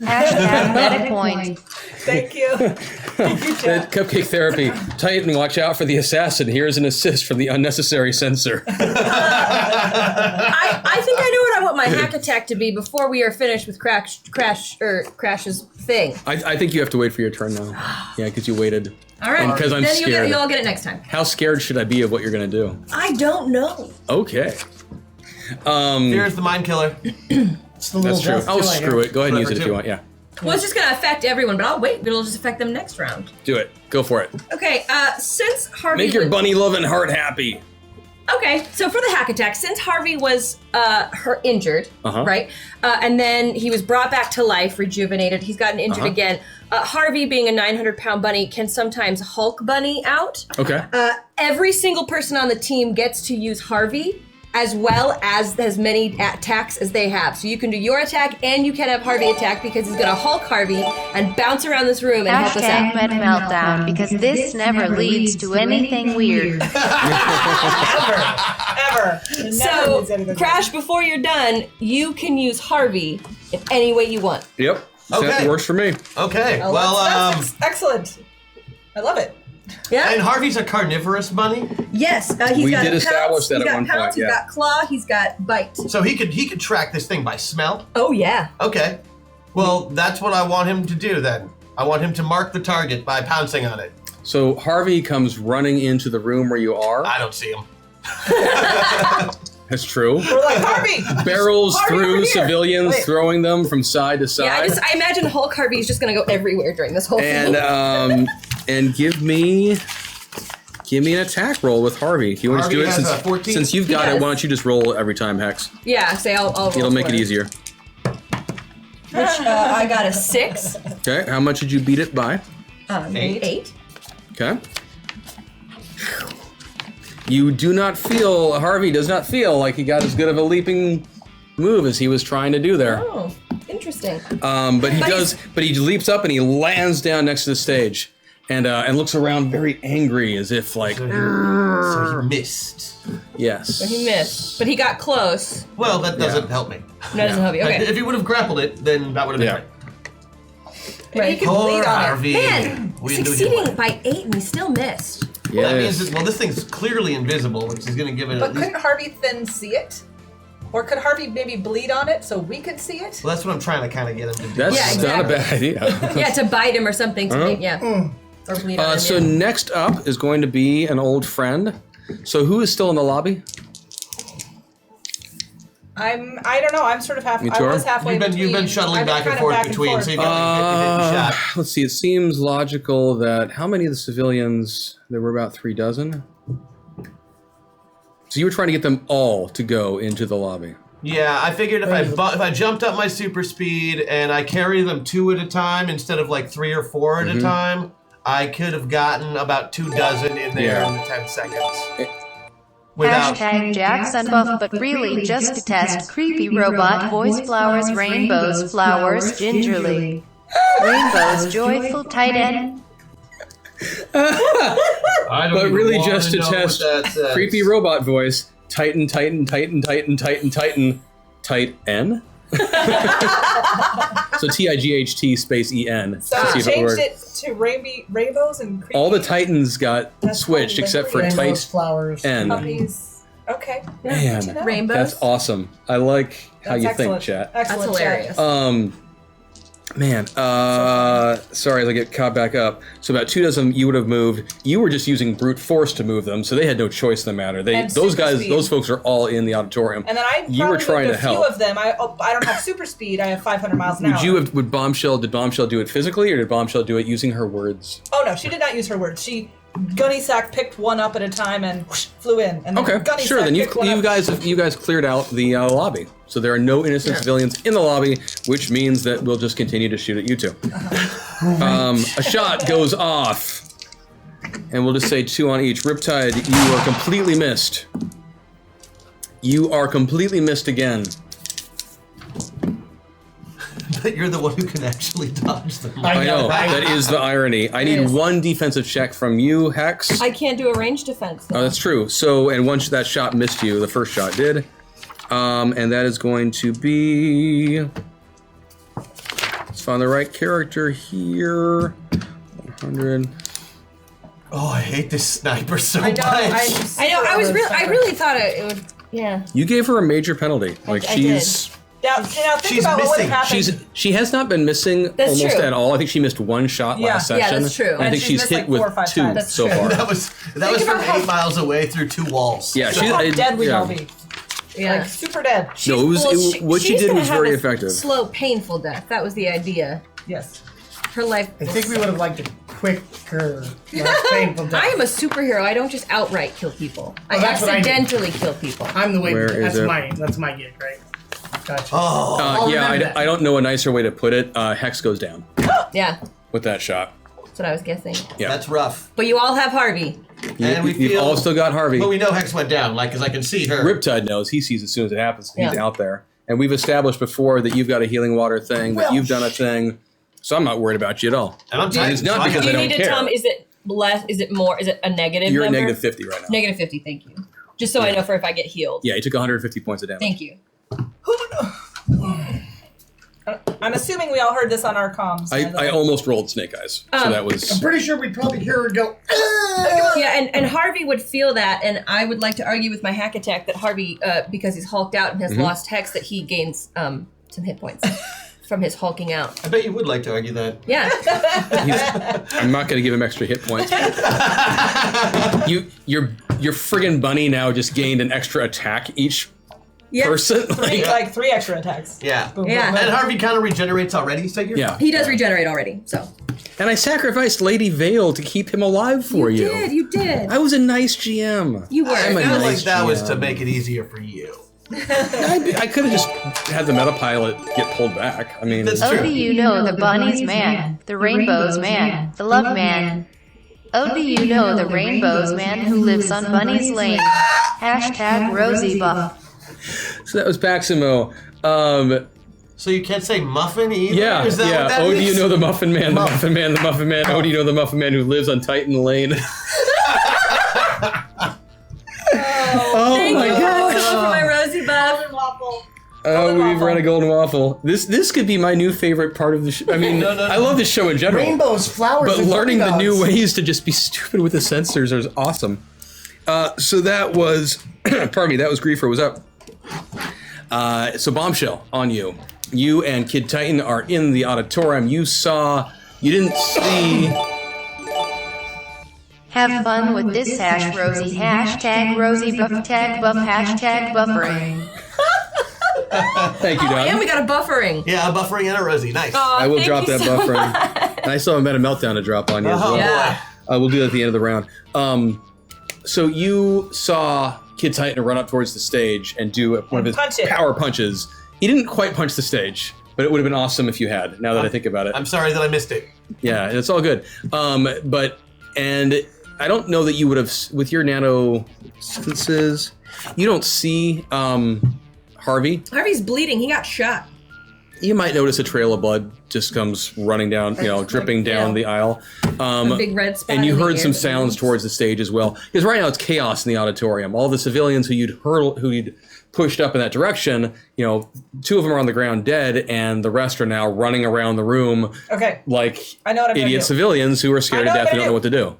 Hashtag meta point. Thank you. Thank you, chat. Cupcake therapy. Titan, watch out for the assassin. Here's an assist from the unnecessary censor. I think I know what I want my hack attack to be before we are finished with Crash's thing. I think you have to wait for your turn now. Yeah, because you waited. All right. And because I'm then scared. you'll get it next time. How scared should I be of what you're going to do? I don't know. Okay. Here's the Mind Killer. It's the little That's true. death Oh, killer. screw it. Go ahead and use it if Clever you want. Yeah. Well, it's just going to affect everyone, but I'll wait. It'll just affect them next round. Do it. Go for it. Okay, since Harvey... Make your bunny loving heart happy. Okay, so for the hack attack, since Harvey was injured, right, and then he was brought back to life, rejuvenated, he's gotten injured again. Harvey, being a 900-pound bunny, can sometimes Hulk bunny out. Okay. Every single person on the team gets to use Harvey as well as many attacks as they have. So you can do your attack and you can have Harvey attack because he's gonna Hulk Harvey and bounce around this room and help us Hashtag out. med meltdown because this never leads to anything weird. Ever. It never So, means anything. Crash, before you're done, you can use Harvey in any way you want. Yep. Okay. That works for me. Okay, Oh, well, that's excellent. I love it. Yeah. and Harvey's a carnivorous bunny, Yes, he's We got did pounce, establish that he's at got one pounce, point, he's yeah. got claw, he's got bite. so he could track this thing by smell. Oh yeah. Okay, well, that's what I want him to do then. I want him to mark the target by pouncing on it. So Harvey comes running into the room where you are. I don't see him. That's true. We're like, Harvey! Barrels Harvey, over through here. civilians, Wait. throwing them from side to side. Yeah, I imagine Hulk Harvey is just gonna go everywhere during this whole thing. And give me an attack roll with Harvey. If you want to Harvey do it, has a 14. since you've got Yes. it, why don't you just roll every time, Hex? Yeah, say I'll roll It'll make for it easier. Which I got a 6. Okay, how much did you beat it by? 8. Okay. You do not feel, Harvey does not feel like he got as good of a leaping move as he was trying to do there. Oh, interesting. But he leaps up and he lands down next to the stage and looks around very angry as if like, So he missed. yes. So he missed, but he got close. Well, that doesn't help me. No, it doesn't help you. Like, Okay. if he would have grappled it, then that would have been Yeah. right. Maybe he could Poor bleed on it. Harvey. Man, We didn't do succeeding it. by 8 and we still missed. Well, that Yes. means this thing's clearly invisible, which is going to give it But at least... couldn't Harvey then see it? Or could Harvey maybe bleed on it so we could see it? Well, that's what I'm trying to kind of get him to do. That's Yeah, not a exactly. bad idea. Yeah, to bite him or something to make, or bleed on him. So next up is going to be an old friend. So who is still in the lobby? I don't know. I'm sort of half. You I too? was halfway between. You've been shuttling back and forth between, so you got a 50-50 shot. Let's see. It seems logical that how many of the civilians? There were about 3 dozen. So you were trying to get them all to go into the lobby. Yeah, I figured if I jumped up my super speed and I carry them 2 at a time instead of like 3 or 4 at a time, I could have gotten about 2 dozen in there in the 10 seconds. Without Hashtag Jackson buff, but really just to test creepy robot voice flowers, rainbows, flowers, gingerly. Rainbows, joyful tight end. I don't But even really wanna just to know what test that says. creepy robot voice. Titan, Titan, Titan, Titan, Titan, Titan, Tight N. So TIGHT space EN. So to I see if it changed worked. it to rainbows and creepy All the Titans got That's switched probably except for hilarious. Rainbows, Tight flowers. N. puppies. Okay. Man, Good to know. Rainbows. that's awesome. I like how That's you excellent. think, chat. Excellent, That's hilarious. Chat. Man, sorry, as I get caught back up. So about 2 dozen you would have moved. You were just using brute force to move them, so they had no choice in the matter. And Those super guys, speed. those folks are all in the auditorium. And then I you were probably trying moved to a few help. of them. I don't have super speed. I have 500 miles an hour. Did Bombshell do it physically, or did Bombshell do it using her words? Oh no, she did not use her words. She gunny sack picked one up at a time and whoosh, flew in. And then Okay, gunny sure. sack Then you picked one up. guys cleared out the lobby, so there are no innocent civilians in the lobby, which means that we'll just continue to shoot at you two. A shot goes off, and we'll just say 2 on each. Riptide, you are completely missed. You are completely missed again. But you're the one who can actually dodge them. I know, that is the irony. I need 1 defensive check from you, Hex. I can't do a range defense. Oh, that's true. So, and once that shot missed you, the first shot did. And that is going to be... Let's find the right character here. 100. Oh, I hate this sniper so I know. much. I know. I really thought it would. Yeah. You gave her a major penalty. Like I she's... Now think She's about what would missing. have happened. She has not been missing That's almost true. at all. I think she missed 1 shot last Yeah, session. that's true. And I And think she's she's missed, hit like, 4 or with 5 2 times. That's so true. far. That was from about how- 8 miles away through 2 walls. Yeah, So- she- How dead we'd yeah. all be. Yeah. Like super dead. No, it was, what she she's did gonna was have very a effective. Slow, painful death. That was the idea. Yes. Her life. I think we would have liked a quicker, less painful death. I am a superhero. I don't just outright kill people. I that's what I do. accidentally kill people. I'm the way. Where is it? That's my gig, right? Gotcha. Oh, Yeah, remember that. I don't know a nicer way to put it. Hex goes down Yeah, with that shot. that's what I was guessing. Yeah. that's rough. But you all have Harvey. And we You've feel- all still got Harvey. But we know Hex went down, like, because I can see her. Riptide knows. He sees as soon as it happens. He's Yeah. out there. And we've established before that you've got a healing water thing, that Well, you've done a thing. So I'm not worried about you at all. And I'm And tight. it's not so I because Do I you don't need to care. tell me? Is it less? Is it more? Is it a negative? You're at number? negative 50 right now. Negative 50. Thank you. Just so I know for if I get healed. Yeah, you took 150 points of damage. Thank you. I'm assuming we all heard this on our comms. by the I way. almost rolled Snake Eyes. So that I'm was... pretty sure we'd probably hear her go. Yeah, and Harvey would feel that, and I would like to argue with my hack attack that Harvey, because he's hulked out and has lost Hex, that he gains some hit points from his hulking out. I bet you would like to argue that. Yeah. I'm not going to give him extra hit points. Your friggin' bunny now just gained an extra attack each person. Like 3 extra attacks. Yeah. Boom, Yeah. boom, boom. And Harvey kind of regenerates already, so you're Yeah. fine. He does regenerate already, so. And I sacrificed Lady Vale to keep him alive for you. You did. I was a nice GM. You were. I'm a I feel like nice that was GM. to make it easier for you. I could have just had the meta pilot get pulled back. I mean, That's Oh, true. do you know the bunny's man, the rainbow's man, the love man? Oh, do you know the rainbow's man who lives on Bunny's Lane? Hashtag Rosie Buff. so that was Baximo. So you can't say muffin either? Yeah, Is that yeah. what that Oh, do you is? know the Muffin Man, the Muffin Man, the Muffin Man? Oh, do you know the Muffin Man who lives on Titan Lane? Oh my god! For my Rosie buff. Golden waffle. Oh, we've waffle. run a golden waffle. This could be my new favorite part of the show. I mean, I love this show in general. Rainbows, flowers, But and learning the polka new dots. ways to just be stupid with the sensors is awesome. So that was, pardon me, that was Griefer was up. So Bombshell on you. You and Kid Titan are in the auditorium. You didn't see. Have fun with this hash Rosie. Hashtag Rosie buff tag buff hashtag buffering. Thank you, Doug. And we got a buffering. Yeah, a buffering and a Rosie. Nice. I will drop that buffering. And I still haven't had a meltdown to drop on you as well. Yeah. We'll do that at the end of the round. So you saw Kid Titan run up towards the stage and do one of his power punches. He didn't quite punch the stage, but it would have been awesome if you had, now that I think about it. I'm sorry that I missed it. Yeah, it's all good. And I don't know that you would have, with your nano senses, you don't see Harvey. Harvey's bleeding. He got shot. You might notice a trail of blood just comes running down, dripping down the aisle. A big red spot. And you in the heard air some that sounds moves. towards the stage as well. Because right now it's chaos in the auditorium. All the civilians who you'd pushed up in that direction, 2 of them are on the ground dead, and the rest are now running around the room like I know what I'm gonna idiot do. civilians who are scared to death and don't know what to do.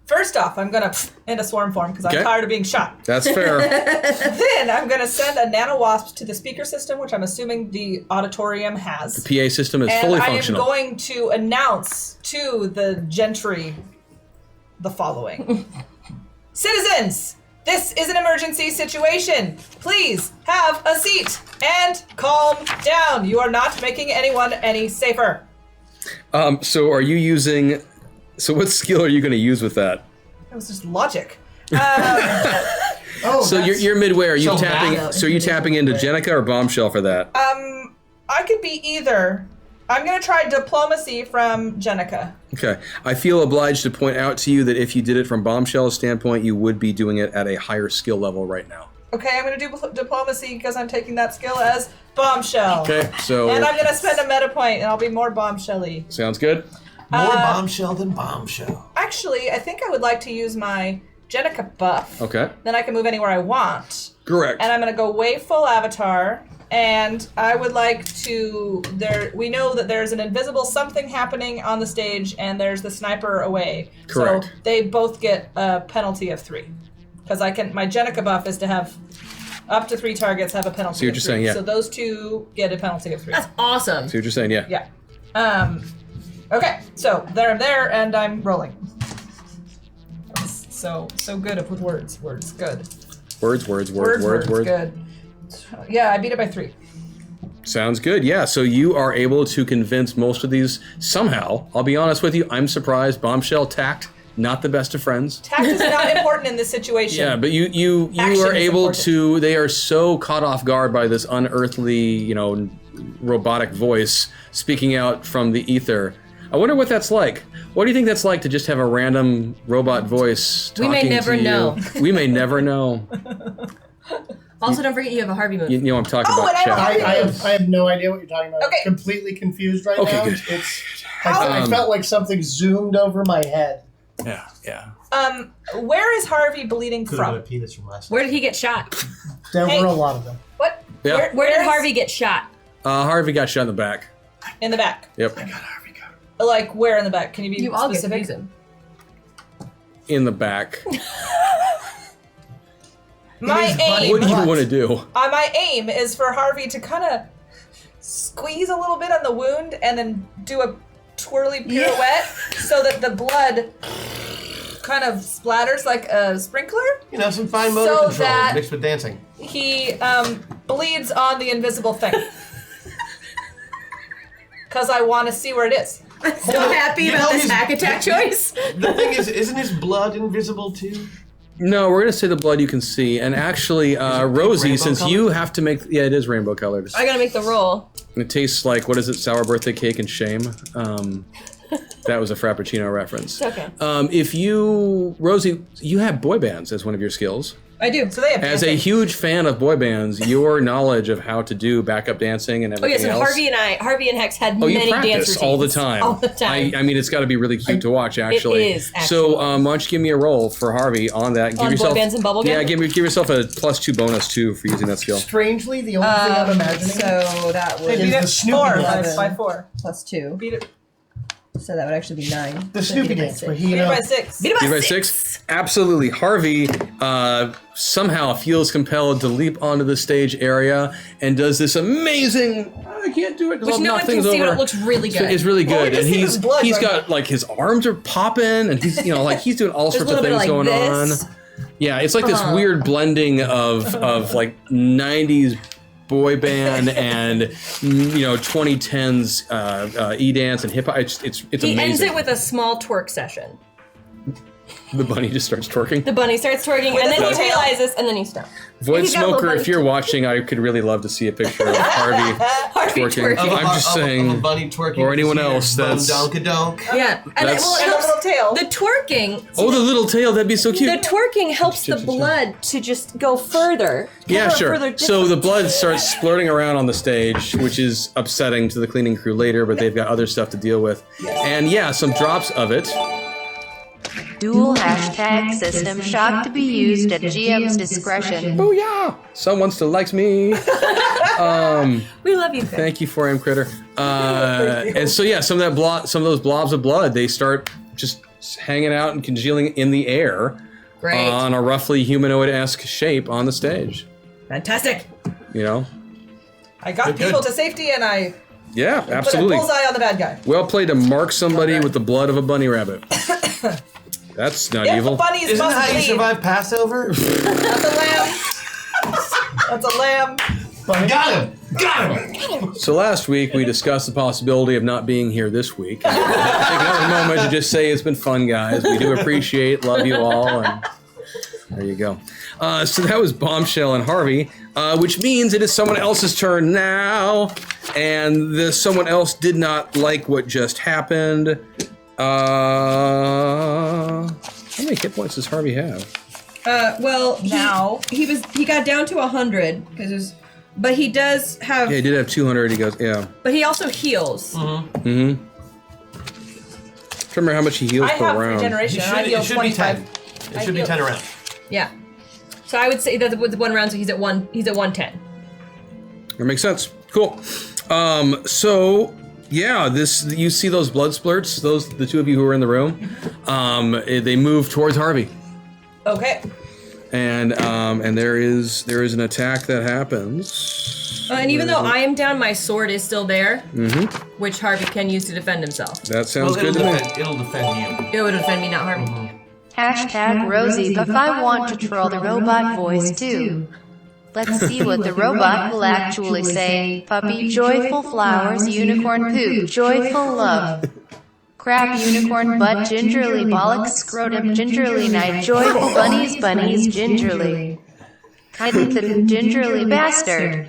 First off, I'm gonna into swarm form because I'm tired of being shot. That's fair. Then I'm gonna send a nano wasp to the speaker system, which I'm assuming the auditorium has. The PA system is fully functional. I am going to announce to the gentry the following. Citizens, this is an emergency situation. Please have a seat and calm down. You are not making anyone any safer. So are you using... So what skill are you going to use with that? It was just logic. So you're midway. Are you tapping? So are you tapping into Jenica or Bombshell for that? I could be either. I'm going to try diplomacy from Jenica. Okay. I feel obliged to point out to you that if you did it from Bombshell's standpoint, you would be doing it at a higher skill level right now. Okay, I'm going to do diplomacy because I'm taking that skill as Bombshell. Okay, so... And I'm going to spend a meta point, and I'll be more Bombshelly. Sounds good. More Bombshell than Bombshell. Actually, I think I would like to use my Jenica buff. Okay. Then I can move anywhere I want. Correct. And I'm going to go way full avatar. And I would like to... We know that there's an invisible something happening on the stage, and there's the sniper away. Correct. So they both get a penalty of 3. Because my Jenica buff is to have up to 3 targets have a penalty. See what you're saying, yeah. So those 2 get a penalty of 3. That's awesome. See what you're saying, yeah. Yeah. Okay, so I'm there, and I'm rolling. So good with words. Words, good. Words. Good. Yeah, I beat it by 3. Sounds good, yeah. So you are able to convince most of these somehow. I'll be honest with you, I'm surprised. Bombshell, tact, not the best of friends. Tact is not important in this situation. Yeah, but you Action are is able important. to, they are so caught off guard by this unearthly, robotic voice speaking out from the ether. I wonder what that's like. What do you think that's like to just have a random robot voice talking We may never to you? know. We may never know. Also, don't forget you have a Harvey move. You know what I'm talking about, and I chat. I have no idea what you're talking about. Okay. I'm completely confused right now. good. I felt like something zoomed over my head. Yeah. Where is Harvey bleeding Could have been a from? penis from last Where did he get shot? There Hey. were a lot of them. What? Yeah. Where did is- Harvey get shot? Harvey got shot in the back. In the back. Yep. Like, where in the back? Can you be You all get specific? Fuson. In the back. My his buddy. aim... What do you want to do? My aim is for Harvey to kind of squeeze a little bit on the wound and then do a twirly pirouette so that the blood kind of splatters like a sprinkler. Some fine motor So control that- mixed with dancing. He bleeds on the invisible thing. Because I want to see where it is. I'm so happy You about know this his- hack attack choice. The thing is, isn't his blood invisible too? No, we're going to say the blood you can see. And actually, Rosie, rainbow since colored? you have to make... Yeah, it is rainbow colored. I gotta make the roll. It tastes like, what is it, sour birthday cake and shame? That was a Frappuccino reference. Okay. Rosie, you have boy bands as one of your skills. I do. So they have As a dancing. huge fan of boy bands, your knowledge of how to do backup dancing and Oh everything yes, and else. Harvey and Hex had Oh, you many dance practice routines. all the time. All the time. I mean, it's got to be really cute to watch, actually. is, So, why don't you give me a roll for Harvey on that? On boy bands and bubblegum? Yeah, give yourself a +2 bonus, too, for using that skill. Strangely, the only thing I'm imagining So that They would is beat the it Snoopy 4 dance. by 4. +2. Beat it. so that would actually be 9. The So Snoopy beat it by dance, 6. but he Beat it by 6. Beat it Beat by by 6? Absolutely. Harvey somehow feels compelled to leap onto the stage area and does this amazing. I can't do it because Which I'll no knock one can things see, over. but it looks really good. It's really Well, we good, can and see his blood he's right got like his arms are popping, and he's like he's doing all There's a sorts of little things bit like going this. on. Yeah, it's like this weird blending of like 90s boy band and 2010s e-dance and hip hop. It's He amazing. ends it with a small twerk session. The bunny just starts twerking. The bunny starts twerking, and then he realizes, and then he stops. Void He's got a little Smoker, bunny if you're watching, I could really love to see a picture of Harvey twerking. I'm just saying, of a bunny twerking, or anyone else that's. donkadonk. Yeah, and it, That's- well, it And a helps. little tail. The twerking. Oh, the little tail, that'd be so cute. The twerking helps the blood to just go further. Yeah, cover sure. further So the distance. blood starts splurting around on the stage, which is upsetting to the cleaning crew later, but they've got other stuff to deal with. And yeah, some drops of it. Dual hashtag system shock to be used at GM's discretion. Oh yeah, someone still likes me. We love you, Chris. Thank you for Critter. And so yeah, some of those blobs of blood, they start just hanging out and congealing in the air Great. on a roughly humanoid-esque shape on the stage. Fantastic. You know? I got Good, people good. to safety and I Yeah, put a absolutely. bullseye on the bad guy. Well played to mark somebody with the blood of a bunny rabbit. That's not If the evil. bunnies Isn't that must how you bleed. survive Passover? That's a lamb. That's a lamb. Got him! So last week we discussed the possibility of not being here this week. Take another moment to just say it's been fun, guys. We do appreciate, love you all, and there you go. So that was Bombshell and Harvey, which means it is someone else's turn now, and someone else did not like what just happened. How many hit points does Harvey have? Well, Now. he got down to 100 because but he does have. Yeah, he did have 200. He goes, yeah. But he also heals. Mm-hmm. Remember how much he heals I per have round. regeneration. I It heal should be 10. 25. It should be 10 around. Yeah. So I would say that with 1 round, so he's at 110. That makes sense. Cool. So yeah, you see those blood splurts, the two of you who are in the room, they move towards Harvey. Okay. And there is an attack that happens. And even though I am down, my sword is still there, which Harvey can use to defend himself. That sounds Well, good to me. it'll defend you. It would defend me, not Harvey. Hashtag Rosie, but I want to troll the robot voice too. Let's see what the robot will actually say. Puppy, joyful flowers, unicorn poop, joyful love. Crap, unicorn butt, gingerly bollocks, scrotum, gingerly night, joyful bunnies, gingerly. Hiding the gingerly bastard.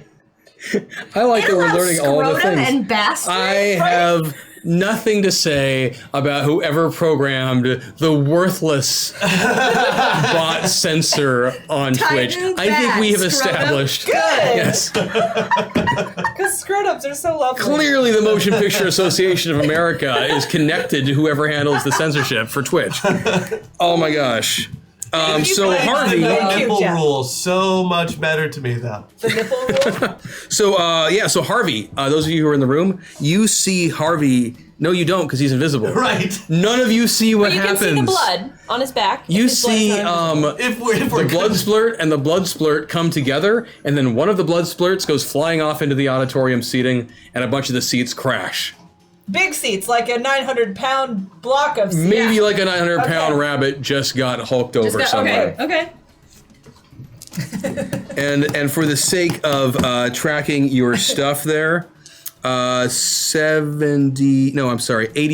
I like that we're learning all the Scrotum things. and bastard. I have nothing to say about whoever programmed the worthless bot censor on Twitch. Titan I think we have bat, scrotum. established. Good. Yes. Because scrotums are so lovely. Clearly, the Motion Picture Association of America is connected to whoever handles the censorship for Twitch. Oh my gosh. So Harvey. The Thank you, nipple Jeff. rule so much better to me, though. The nipple rule. So Harvey, those of you who are in the room, you see Harvey. No, you don't, because he's invisible. Right. None of you see what You happens. can see the blood on his back. You His blood is see not invisible. If we're the blood splurt and the blood splurt come together, and then one of the blood splurts goes flying off into the auditorium seating, and a bunch of the seats crash. Big seats, like a 900-pound block of seats. Maybe like a 900-pound Okay. rabbit just got hulked over somewhere. Okay. And for the sake of tracking your stuff there, 80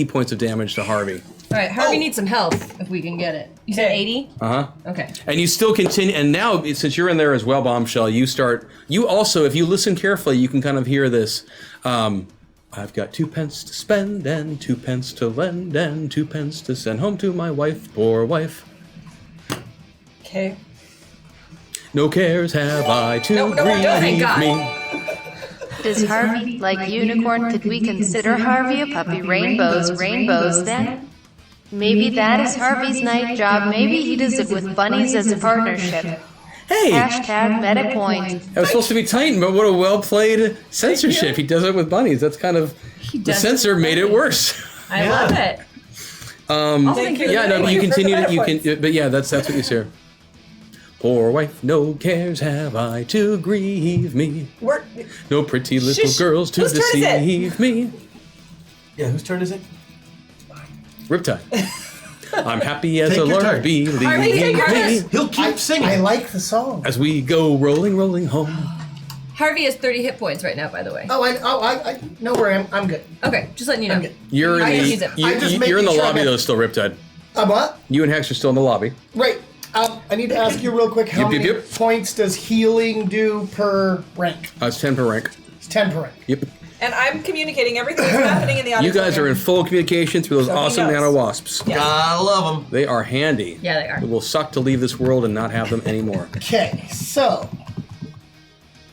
points of damage to Harvey. All right, Harvey needs some help if we can get it. You said 80? Uh-huh. Okay. And you still continue, and now, since you're in there as well, Bombshell, you also, if you listen carefully, you can kind of hear this. I've got 2 pence to spend, and 2 pence to lend, and 2 pence to send home to my wife, poor wife. Okay. No cares have I to No, grieve thank God. me. Does Harvey like unicorn? Could we consider Harvey a puppy? Rainbows then? Maybe that is Harvey's night job. Maybe he does it with bunnies as a partnership. Hey, Hashtag MetaPoint. that was supposed to be Titan, but what a well-played censorship. He does it with bunnies. That's kind of... The does it censor with made it bunnies. worse. I love it. Thank you. Yeah, no, Thank you for the continue to, meta you points. can, but yeah, that's what you say. Poor wife, no cares have I to grieve me. We're, No pretty little Shush. girls to Whose turn is it? deceive me. Yeah, whose turn is it? Riptide. I'm happy as Take a your lark, turn. believe Harvey, take your me. turn. He'll keep singing. I like the song. As we go rolling, rolling home. Harvey has 30 hit points right now, by the way. I know where I am. I'm good. Okay, just letting you know. I'm good. You're in I can the, use it. you, I'm just you're in the making sure lobby that- though, still Riptide. What? You and Hex are still in the lobby. Right. I need to ask you real quick, how Yep, yep, many yep. points does healing do per rank? It's 10 per rank. It's 10 per rank. Yep. and I'm communicating everything that's happening in the You auditorium. guys are in full communication through those So he awesome knows. nano wasps. Yeah. Gotta love him. They are handy. Yeah, they are. It will suck to leave this world and not have them anymore. Okay, so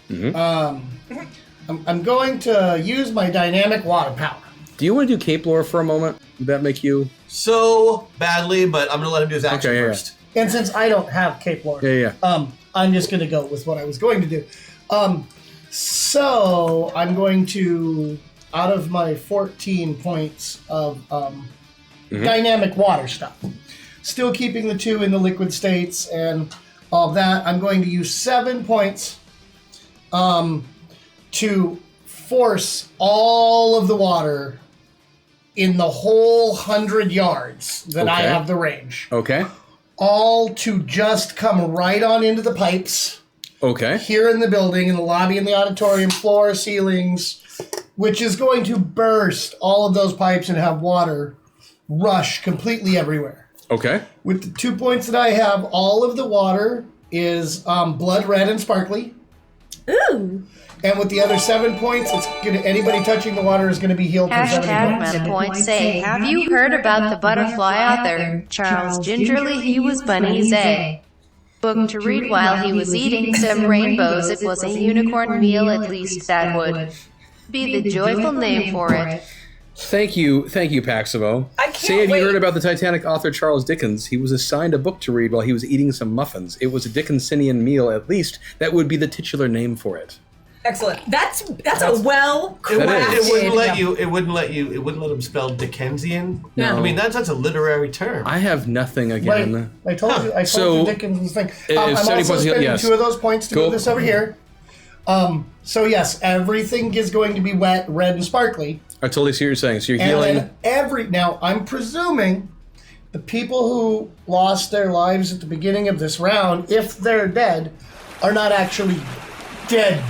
I'm going to use my dynamic water power. Do you want to do Cape Lore for a moment? Would that make you? So badly, but I'm gonna let him do his action Okay, yeah, first. And since I don't have Cape Lore, Yeah. I'm just going to go with what I was going to do. So I'm going to, out of my 14 points of dynamic water stuff, still keeping the 2 in the liquid states and all that, I'm going to use 7 points to force all of the water in the whole 100 yards that I Okay. have the range. Okay. All to just come right on into the pipes Okay. here in the building, in the lobby, in the auditorium, floor, ceilings, which is going to burst all of those pipes and have water rush completely everywhere. Okay. With the 2 points that I have, all of the water is blood red and sparkly. Ooh. And with the other 7 points, it's gonna, anybody touching the water is going to be healed for 7 points. Hashtag my point say, have you heard about the butterfly author, Charles Gingerly? He was Bunny's A. Book to read while he was eating some rainbows. It was a unicorn meal, at least that would be the joyful name for it. Thank you, Paximo. I can't Say, have wait. you heard about the Titanic author Charles Dickens? He was assigned a book to read while he was eating some muffins. It was a Dickensinian meal, at least. That would be the titular name for it. Excellent. That's a well It, would, That it is. wouldn't let you. It wouldn't let him spell Dickensian. No. I mean that's a literary term. I have nothing again. I told you. I told So, you Dickens' thing. if I'm 70 also points, spending yes. 2 of those points to Cool. move this over here. So yes, everything is going to be wet, red, and sparkly. I totally see what you're saying. So you're healing. And now I'm presuming the people who lost their lives at the beginning of this round, if they're dead, are not actually dead.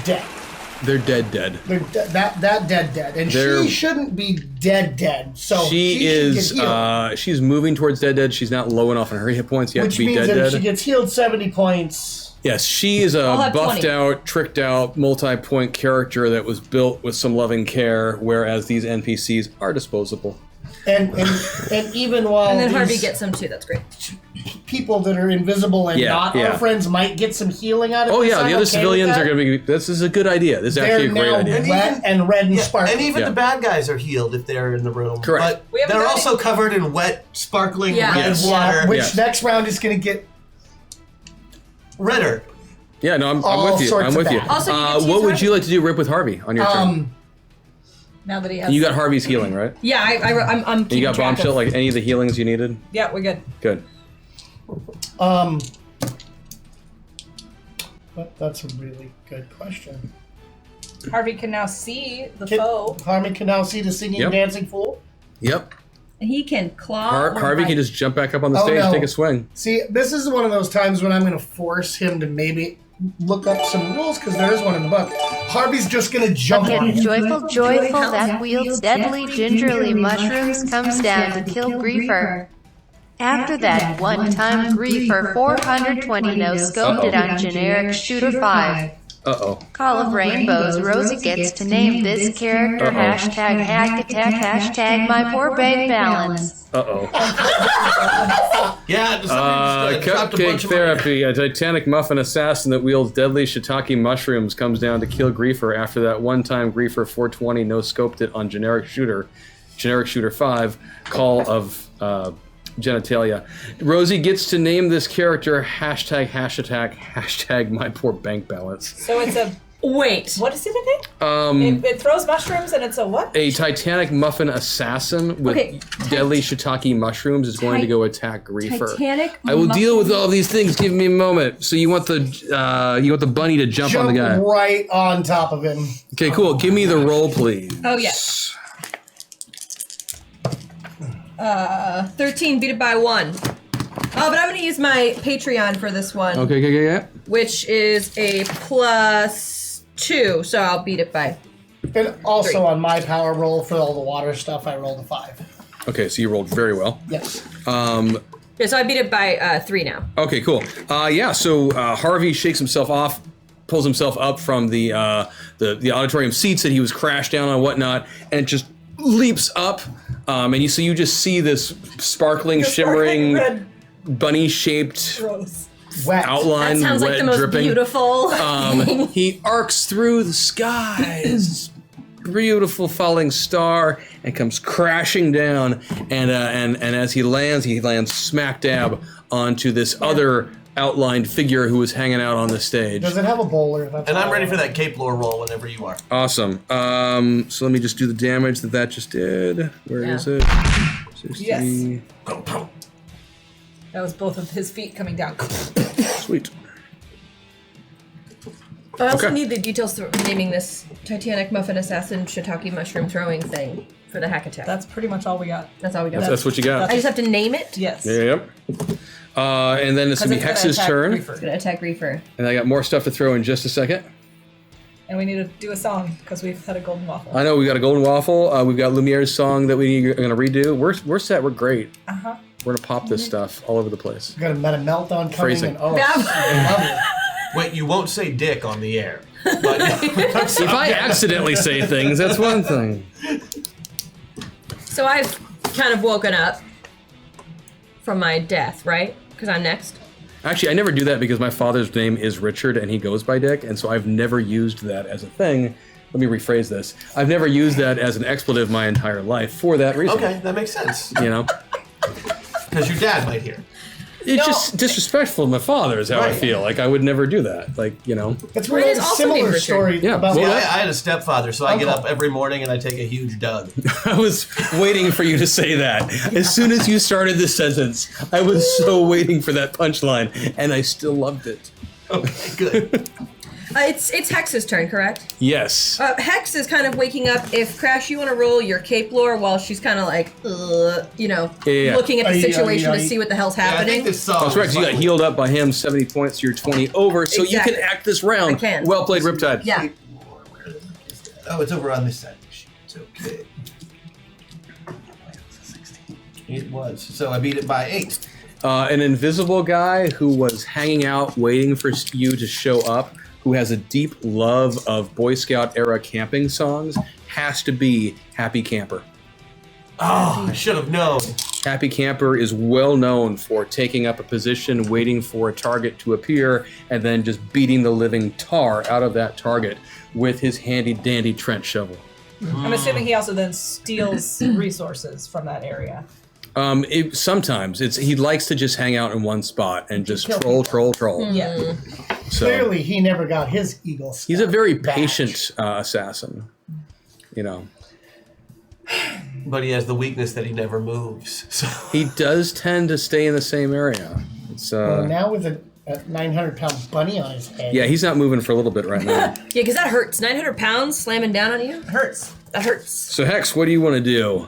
They're dead. They're that dead, and They're- she shouldn't be dead. So She should is. get healed, She's moving towards dead. She's not low enough on her hit points yet which to be means that if she dead. gets healed 70 points. Yes, she is a I'll have buffed 20. out, tricked out, multi-point character that was built with some loving care, whereas these NPCs are disposable. And even while And then Harvey these gets some too. That's great. people that are invisible and Yeah, not yeah. our friends might get some healing out of Oh this, yeah, I'm the other okay with civilians that. are going to be. This is a good idea. This is actually a They're great now idea. wet and red and Yeah, sparkly. and even Yeah. the bad guys are healed if they're in the room. Correct. We But haven't they're done also covered in wet, sparkling Yeah. red Yes. water. Which Yes. next round is going to get Redder. Yeah, no, I'm all with you. sorts I'm of with you. bad. Also, you can What choose would Harvey. you like to do, Rip, with Harvey on your turn? Now that he has. You got Harvey's healing, right? Yeah, I'm And you keeping got track Bombshell, of. like any of the healings you needed? Yeah, we're good. Good. That's a really good question. Harvey can now see the foe. Harvey can now see the singing, Yep. dancing fool. Yep. He can claw. or Harvey bite. can just jump back up on the Oh, stage, no. take a swing. See, this is one of those times when I'm going to force him to maybe look up some rules because there is one in the book. Harvey's just going to jump on Again, him. joyful that wields deadly gingerly mushrooms comes down to kill Griefer. After that one-time Griefer 420 no scoped it on generic shooter 5. Uh-oh. Call of Rainbows, Rosie gets to name this character Uh-oh. hashtag hack attack hashtag my poor bank balance. Uh-oh. Yeah, somebody just, dropped a Cupcake bunch of money. therapy. A Titanic muffin assassin that wields deadly shiitake mushrooms comes down to kill Griefer after that one-time Griefer 420 no-scoped it on generic shooter 5, Call of genitalia. Rosie gets to name this character hashtag my poor bank balance. So it's a Wait. What is it again? It throws mushrooms and it's a what? A Titanic muffin assassin with deadly shiitake mushrooms is going to go attack Griefer. Titanic I will deal with all these things. Give me a moment. So you want the bunny to jump on the guy? Right on top of him. Okay, cool. Give me the roll, please. Oh, yes. 13 beat it by 1. Oh, but I'm going to use my Patreon for this one. Okay. Which is a +2, so I'll beat it by. And also 3. on my power roll for all the water stuff, I rolled a 5. Okay, so you rolled very well. Yes. Yeah, so I beat it by 3 now. Okay, cool. So Harvey shakes himself off, pulls himself up from the auditorium seats that he was crashed down on and whatnot, and just leaps up. And you just see this sparkling, shimmering, red bunny-shaped rose. Wet. outline, That sounds wet, like the most dripping. beautiful. He arcs through the skies, beautiful falling star, and comes crashing down. And as he lands smack dab onto this other outlined figure who was hanging out on the stage. Does it have a bowler? That's And I'm all ready I for want. that cape lore roll whenever you are. Awesome. So let me just do the damage that just did. Where is it? 60. Yes. That was both of his feet coming down. Sweet. I also Okay. need the details for naming this Titanic Muffin Assassin Shiitake Mushroom Throwing thing for the hack attack. That's pretty much all we got. That's all we got. That's what you got. I just have to name it. Yes. Yep. And then it's going to be Hex's turn. It's gonna attack Reefer. And I got more stuff to throw in just a second. And we need to do a song because we've had a golden waffle. I know we got a golden waffle. We've got Lumiere's song that we're going to redo. We're set. We're great. Uh-huh. We're going to pop this stuff all over the place. Got a meta meltdown coming. Phrasing. And, lovely. Wait, you won't say dick on the air. But If I accidentally say things, that's one thing. So I've kind of woken up from my death, right? Because I'm next. Actually, I never do that because my father's name is Richard and he goes by Dick, and so I've never used that as a thing. Let me rephrase this. I've never used that as an expletive my entire life for that reason. okay, that makes sense. You know? Because your dad might hear. It's just disrespectful to my father is how I Right. feel. Like I would never do that. Like, you know. It's Mine really is a also similar named Richard. story Yeah, about well, Yeah, I that- had a stepfather, so I get Uncle. up every morning and I take a huge dug. I was waiting for you to say that. As soon as you started this sentence, I was so waiting for that punchline, and I still loved it. Okay, good. It's Hex's turn, correct? Yes. Hex is kind of waking up. If Crash, you want to roll your cape lore while she's kind of like, Yeah. looking at the Aye, situation aye, to aye. see what the hell's Yeah, I happening. think this song. That's right, 'cause you got healed up by him 70 points, you're 20 over, so Exactly. you can act this round. I can. Well played, Riptide. Yeah. Oh, it's over on this side. It's okay. It was. So I beat it by 8. An invisible guy who was hanging out waiting for you to show up, who has a deep love of Boy Scout era camping songs, has to be Happy Camper. Oh, I should have known. Happy Camper is well known for taking up a position, waiting for a target to appear, and then just beating the living tar out of that target with his handy-dandy trench shovel. I'm assuming he also then steals resources from that area. Sometimes he likes to just hang out in one spot and just troll. Yeah. So Clearly, he never got his Eagle Scout he's a very badge. patient assassin. You know, But he has the weakness that he never moves. So he does tend to stay in the same area. It's Well, now with a 900-pound bunny on his head. yeah, he's not moving for a little bit right now. Yeah, because that hurts. 900 pounds slamming down on you? Hurts. That hurts. So Hex, what do you want to do?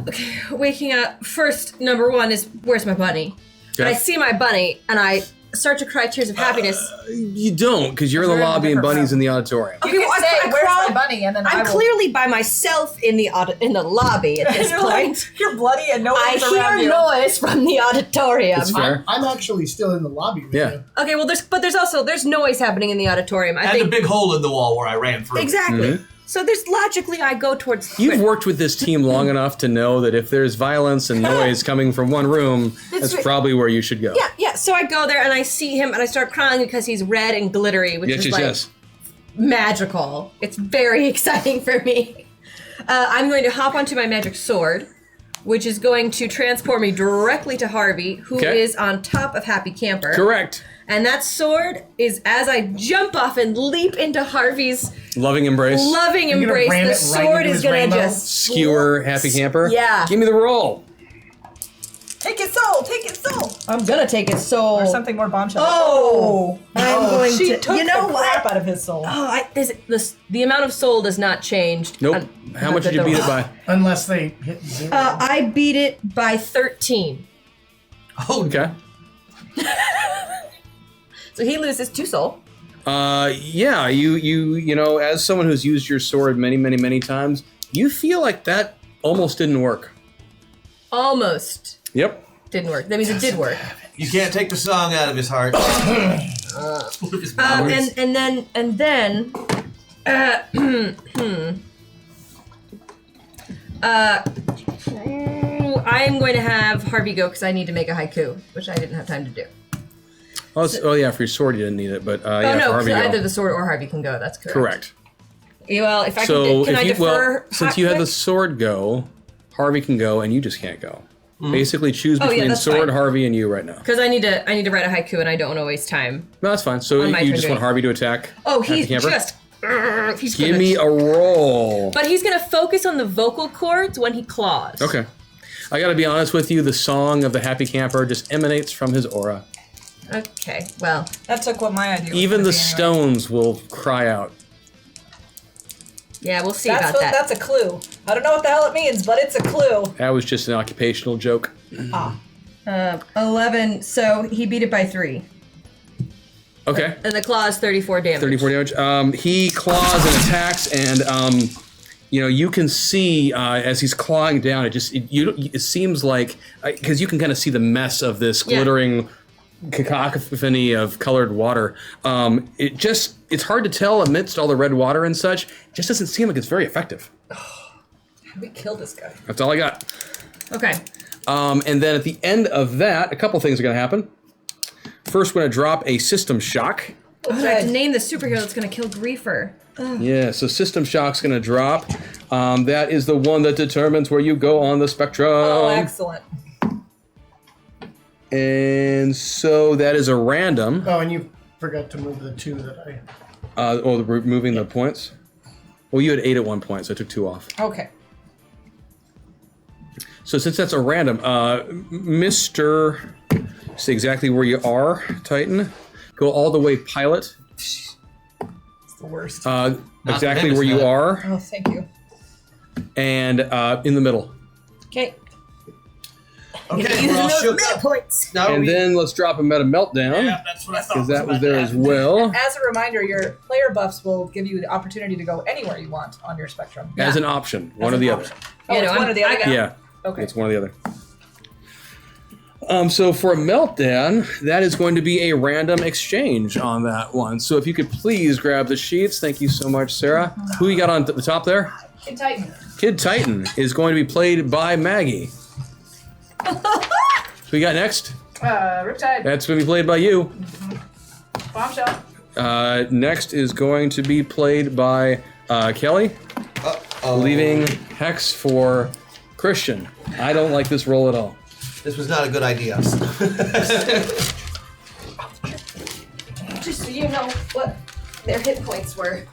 Okay, waking up. First, number one is, where's my bunny? And I Okay. see my bunny, and I start to cry tears of happiness. You don't, because you're in the You're in a lobby and different Bunny's room. in the auditorium. You can say, where's my bunny? And then I I'm will... clearly by myself in the lobby at this You're point. like, you're bloody and no I one's around hear you. noise from the auditorium. It's fair. I'm actually still in the lobby with Yeah. you. Okay, well, there's noise happening in the auditorium. I and a think big hole in the wall where I ran through. exactly. So there's logically I go towards. You've worked with this team long enough to know that if there's violence and noise coming from one room, that's right. probably where you should go. Yeah. So I go there and I see him and I start crying because he's red and glittery, which is like magical. It's very exciting for me. I'm going to hop onto my magic sword, which is going to transport me directly to Harvey, who Okay. is on top of Happy Camper. Correct. And that sword is as I jump off and leap into Harvey's Loving embrace. loving You're gonna embrace, ram the it right sword into is his gonna rainbow? just Skewer Happy Camper. Yeah. Give me the roll. Take his soul. Take his soul. I'm gonna take his soul. Or something more bombshell. Oh, I'm going She to. took You know the what? crap out of his soul. Oh, the amount of soul does not change. Nope. How much did you beat it by? Unless they hit 0. I beat it by 13. Oh, Okay. So he loses 2 soul. Yeah, you know, as someone who's used your sword many times, you feel like that almost didn't work. Almost Yep. didn't work. That means it did work. you can't take the song out of his heart. It's one of his powers. And then I'm going to have Harvey go because I need to make a haiku, which I didn't have time to do. Oh, yeah, for your sword you didn't need it, but Oh yeah, no, for Harvey, either go. the sword or Harvey can go. That's correct. Correct. Well, if I So can if I you defer? since you had the quick? sword go, Harvey can go, and you just can't go. Basically, choose Oh, yeah, between that's sword, fine. Harvey, and you right now. Because I need to write a haiku and I don't want to waste time. No, that's fine. So On my you turn just doing want Harvey to attack? Oh, Happy he's Camper? just. He's Give gonna- me a roll. But he's gonna focus on the vocal cords when he claws. Okay. I got to be honest with you. The song of the Happy Camper just emanates from his aura. Okay. Well, That took what my idea was Even gonna the be anyway. stones will cry out. yeah, we'll see That's about what, that. That's a clue. I don't know what the hell it means, but it's a clue. That was just an occupational joke. 11. So he beat it by 3, Okay. and the claw is 34 damage. 34 damage. He claws and attacks, and you know, you can see as he's clawing down. It seems like because you can kind of see the mess of this Yeah. glittering cacophony of colored water. It's hard to tell amidst all the red water and such. It just doesn't seem like it's very effective. We killed this guy. That's all I got. Okay. And then at the end of that, a couple things are going to happen. First, we're going to drop a system shock. Oh, I have to name the superhero that's gonna kill Griefer. Yeah, so System Shock's going to drop. That is the one that determines where you go on the spectrum. Oh, excellent. And so that is a random. Oh, and you forgot to move the 2 that I... Removing the points? Well, you had 8 at one point, so I took 2 off. Okay. So since that's a random, Mr. Say exactly where you are, Titan. Go all the way pilot. It's the worst. Exactly the where you Metaverse. are. Oh, thank you. And in the middle. Okay. Okay, we're all shook up. points. Now And we- then let's drop a meta meltdown. Yeah, that's what I thought. Because that was about there to as happen. well. As a reminder, your player buffs will give you the opportunity to go anywhere you want on your spectrum. As an option. One or an the option. other. Oh, Yeah, it's no, one or the other. I got- Yeah. Okay. It's one or the other. So for a meltdown, that is going to be a random exchange on that one. So if you could please grab the sheets. Thank you so much, Sarah. Who you got on the top there? Kid Titan. Kid Titan is going to be played by Maggie. Who you got next? Riptide. That's going to be played by you. Bombshell. Next is going to be played by Kelly, leaving Hex for Christian. I don't like this role at all. This was not a good idea. Just so you know what their hit points were.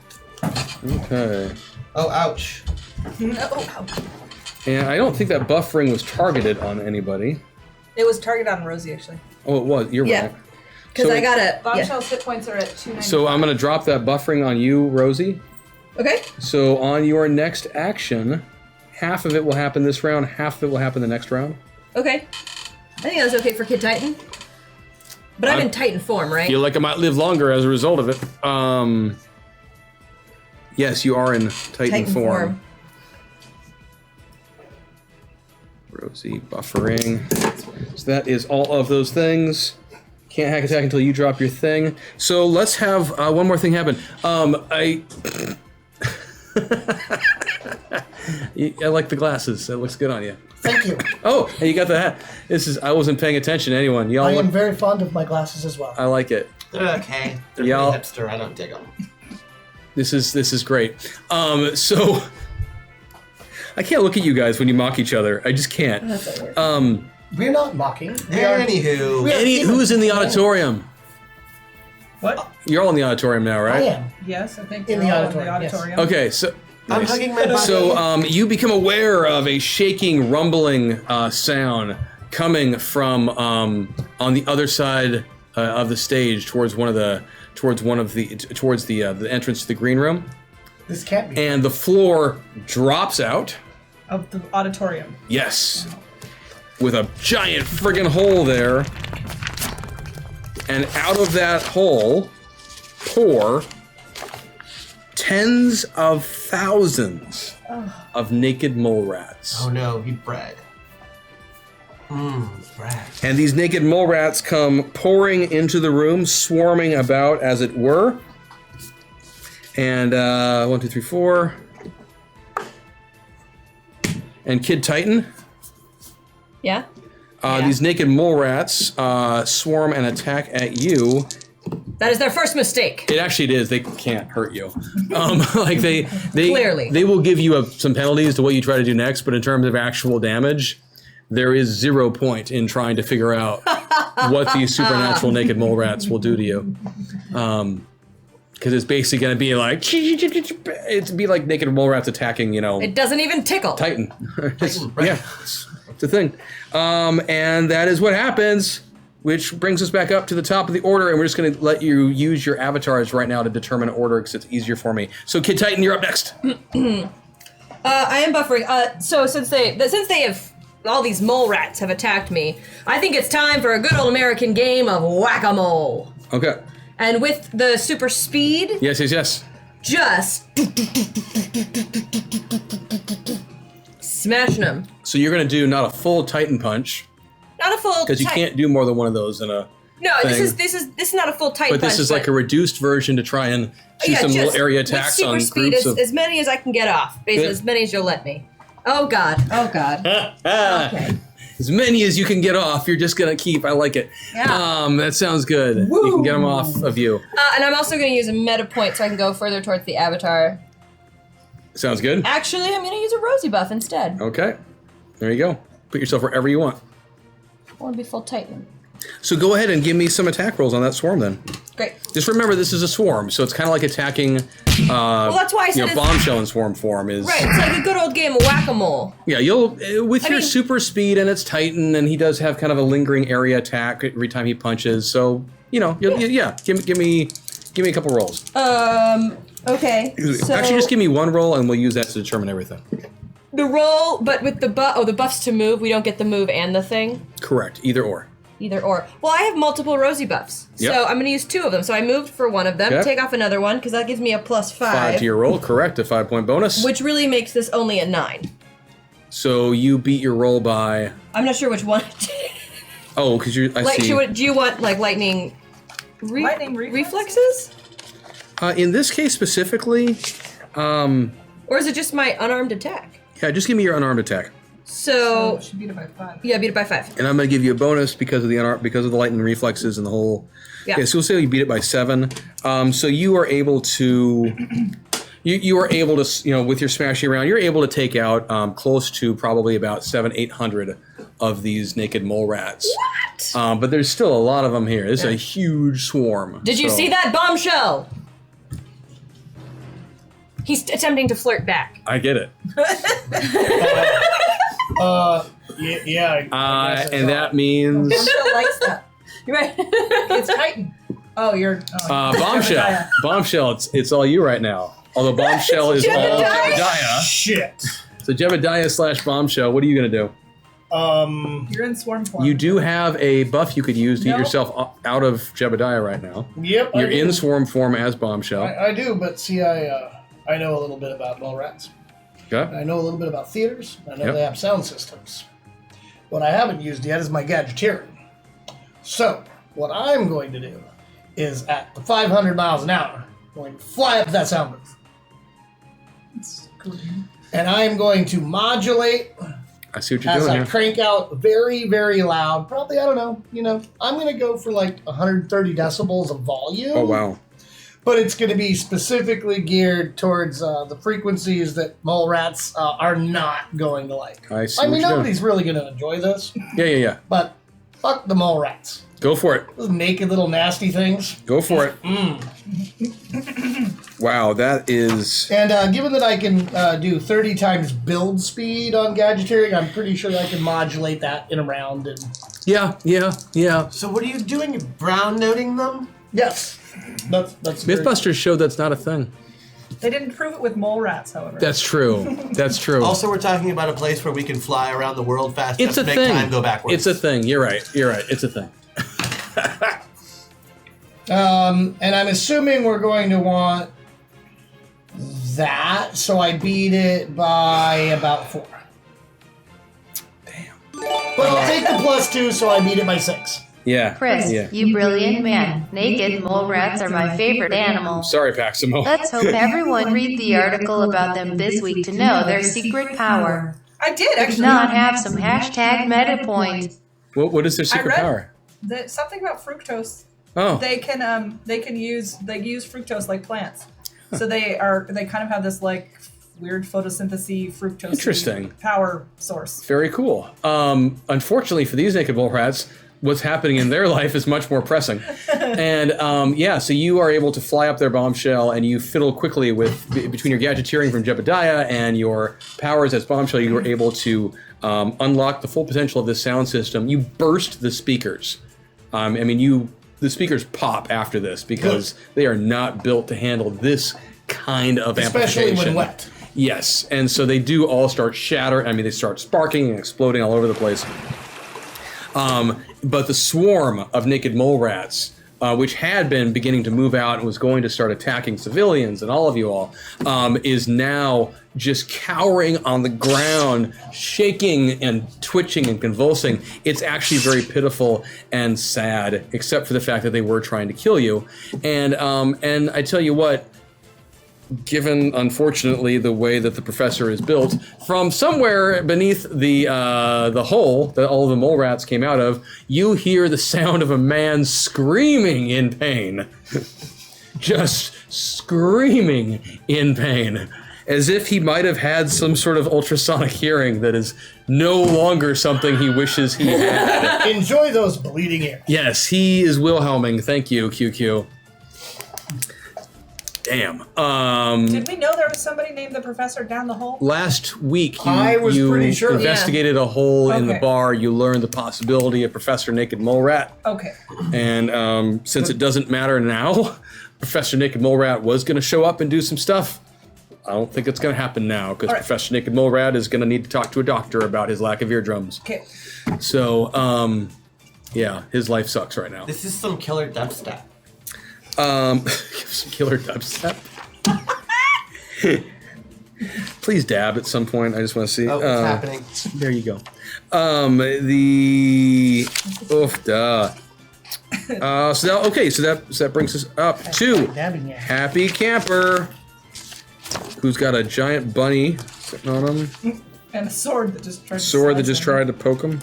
Okay. Oh, ouch. And I don't think that buffering was targeted on anybody. It was targeted on Rosie, actually. Oh, it was. You're Yeah. right. Because So- I got a. Bombshell's hit points are at 290. So I'm going to drop that buffering on you, Rosie. Okay. So on your next action, half of it will happen this round, half of it will happen the next round. Okay. I think that's okay for Kid Titan. But I'm I'm- in Titan form, right? Feel like I might live longer as a result of it. Yes, you are in Titan form. Rosie buffering. So that is all of those things. Can't hack attack until you drop your thing. So let's have one more thing happen. I like the glasses. That looks good on you. Thank you. Oh, and you got the hat. I wasn't paying attention to anyone. Y'all I look. am very fond of my glasses as well. I like it. They're okay. They're Y'all- pretty hipster. I don't dig them. This is great. So I can't look at you guys when you mock each other. I just can't. We're not mocking. We are, Anywho, we are humans. Who's in the auditorium? What? You're all in the auditorium now, I right? am. Yes, I think In we're the all auditorium, yes. Okay, so I'm nice. hugging my body. So you become aware of a shaking, rumbling sound coming from on the other side of the stage towards the entrance to the green room, This can't be. and the floor drops out. Of the auditorium. Yes, with a giant friggin' hole there, and out of that hole pour tens of thousands of naked mole rats. Oh no, he brag. Brag. And these naked mole rats come pouring into the room, swarming about, as it were. And 1, 2, 3, 4. And Kid Titan. Yeah? These naked mole rats swarm and attack at you. That is their first mistake. It is. They can't hurt you. Like they Clearly. they will give you some penalties to what you try to do next. But in terms of actual damage, there is 0 point in trying to figure out what these supernatural naked mole rats will do to you. Because it's basically going to be like it'd be like naked mole rats attacking, It doesn't even tickle. Titan. Titan, right. Yeah, it's a thing. And that is what happens. Which brings us back up to the top of the order, and we're just going to let you use your avatars right now to determine order because it's easier for me. So, Kid Titan, you're up next. I am buffering. So since they have all these mole rats have attacked me, I think it's time for a good old American game of whack-a-mole. Okay. And with the super speed, Yes. just smashing them. So you're going to do not a full Titan punch Not a full. because you can't do more than one of those in a. No, thing. this is not a full Titan But this punch, is like a reduced version to try and do some little area attacks with super on speed, groups of. as many as I can get off. Basically, Good. as many as you'll let me. Oh God. Okay. As many as you can get off, you're just gonna keep. I like it. Yeah. That sounds good. You can get them off of you. And I'm also going to use a meta point so I can go further towards the avatar. Sounds good. Actually, I'm going to use a rosy buff instead. Okay. There you go. Put yourself wherever you want. I want to be full Titan. So go ahead and give me some attack rolls on that swarm then. Great. Just remember this is a swarm, so it's kind of like attacking. Well, that's why I said it's bombshell in swarm form is. right. It's like a good old game of whack-a-mole. Yeah, you'll with your mean- super speed and it's Titan, and he does have kind of a lingering area attack every time he punches. So Give me a couple rolls. Okay. So Actually, just give me one roll, and we'll use that to determine everything. the roll, but with the the buffs to move, we don't get the move and the thing. Correct. Either or. Either or. Well, I have multiple rosy buffs, Yep. so I'm going to use 2 of them. So I moved for one of them, Okay. take off another one because that gives me a +5, 5 to your roll. Correct. A 5-point bonus. which really makes this only a 9. So you beat your roll by. I'm not sure which one. Oh, because you. I Like, see. do you want like lightning? Lightning reflexes? In this case specifically, Or is it just my unarmed attack? yeah, just give me your unarmed attack, So She beat it by 5. yeah, beat it by 5. and I'm going to give you a bonus because of the lightning reflexes and the whole. Yeah. Okay, so we'll say you beat it by 7. So you are able to. You are able to, with your smashing around, you're able to take out close to probably about 800 of these naked mole rats. What? But there's still a lot of them here. This is a huge swarm. Did you see that bombshell? He's attempting to flirt back. I get it. Yeah. I guess And that means Still likes that. You're right. It's Titan. Oh, you're. bombshell. Bombshell. It's all you right now. Although bombshell is all Jebediah. Jebediah. Shit. So Jebediah / bombshell. What are you gonna do? You're in swarm form. You do have a buff you could use to get Nope. yourself out of Jebediah right now. Yep. You're I do. in swarm form as bombshell. I do, but see, I know a little bit about mole rats. Okay. I know a little bit about theaters. I know Yep. they have sound systems. What I haven't used yet is my gadgeteering. So, what I'm going to do is at the 500 miles an hour, going to fly up to that sound booth. It's cool. And I am going to modulate I see what you're as doing I here. crank out very, very loud. Probably, I don't know, I'm going to go for like 130 decibels of volume. Oh wow. But it's going to be specifically geared towards the frequencies that mole rats are not going to like. I see I what mean, you're doing. nobody's really going to enjoy this, Yeah. but Fuck the mole rats. Go for it. Those naked little nasty things. Go for it. Wow, that is... And given that I can do 30 times build speed on gadgeteering, I'm pretty sure that I can modulate that in a round. And Yeah. So what are you doing? You're brown noting them? yes, that's Mythbusters showed that's not a thing. They didn't prove it with mole rats, however. That's true. That's true. Also, we're talking about a place where we can fly around the world fast enough It's a to make thing. time go backwards. It's a thing. You're right. It's a thing. And I'm assuming we're going to want that, so I beat it by about 4. Damn. But I'll take the +2, so I beat it by 6. Yeah. Chris, Yeah. you brilliant man. Naked mole rats are my favorite animal. Sorry, Paximo. Let's hope everyone read the article about them this week to know their secret power. I did, If actually. not, have some hashtag meta point. What is their secret read- power? Something about fructose. Oh. They use fructose like plants. So they kind of have this like weird photosynthesis fructose Interesting. power source. Very cool. Unfortunately for these naked mole rats, what's happening in their life is much more pressing. And so you are able to fly up their bombshell, and you fiddle quickly with between your gadgeteering from Jebediah and your powers as bombshell. You were able to unlock the full potential of this sound system. You burst the speakers. The speakers pop after this because they are not built to handle this kind of Especially amplification. when wet. Yes, and so they do all start shattering. They start sparking and exploding all over the place. But the swarm of naked mole rats, which had been beginning to move out and was going to start attacking civilians and all of you all, is now just cowering on the ground, shaking and twitching and convulsing. It's actually very pitiful and sad, except for the fact that they were trying to kill you. And I tell you what, given, unfortunately, the way that the professor is built, from somewhere beneath the hole that all of the mole rats came out of, you hear the sound of a man screaming in pain. Just screaming in pain. As if he might have had some sort of ultrasonic hearing that is no longer something he wishes he had. Enjoy those bleeding ears. Yes, he is Wilhelming. Thank you, QQ. Damn. Did we know there was somebody named the professor down the hole? Last week, I was you pretty sure. investigated a hole in the Okay. bar. You learned the possibility of Professor Naked Mole Rat. Okay. And since it doesn't matter now, Professor Naked Mole Rat was going to show up and do some stuff. I don't think it's going to happen now because All right. Professor Naked Mole Rat is going to need to talk to a doctor about his lack of eardrums. Okay. So, yeah, his life sucks right now. This is some killer dubstep. Some killer dubstep. Please dab at some point. I just want to see. Oh, it's happening. There you go. So that brings us up to Dabbing you. Happy Camper, who's got a giant bunny sitting on him. And a sword that just tried To poke him.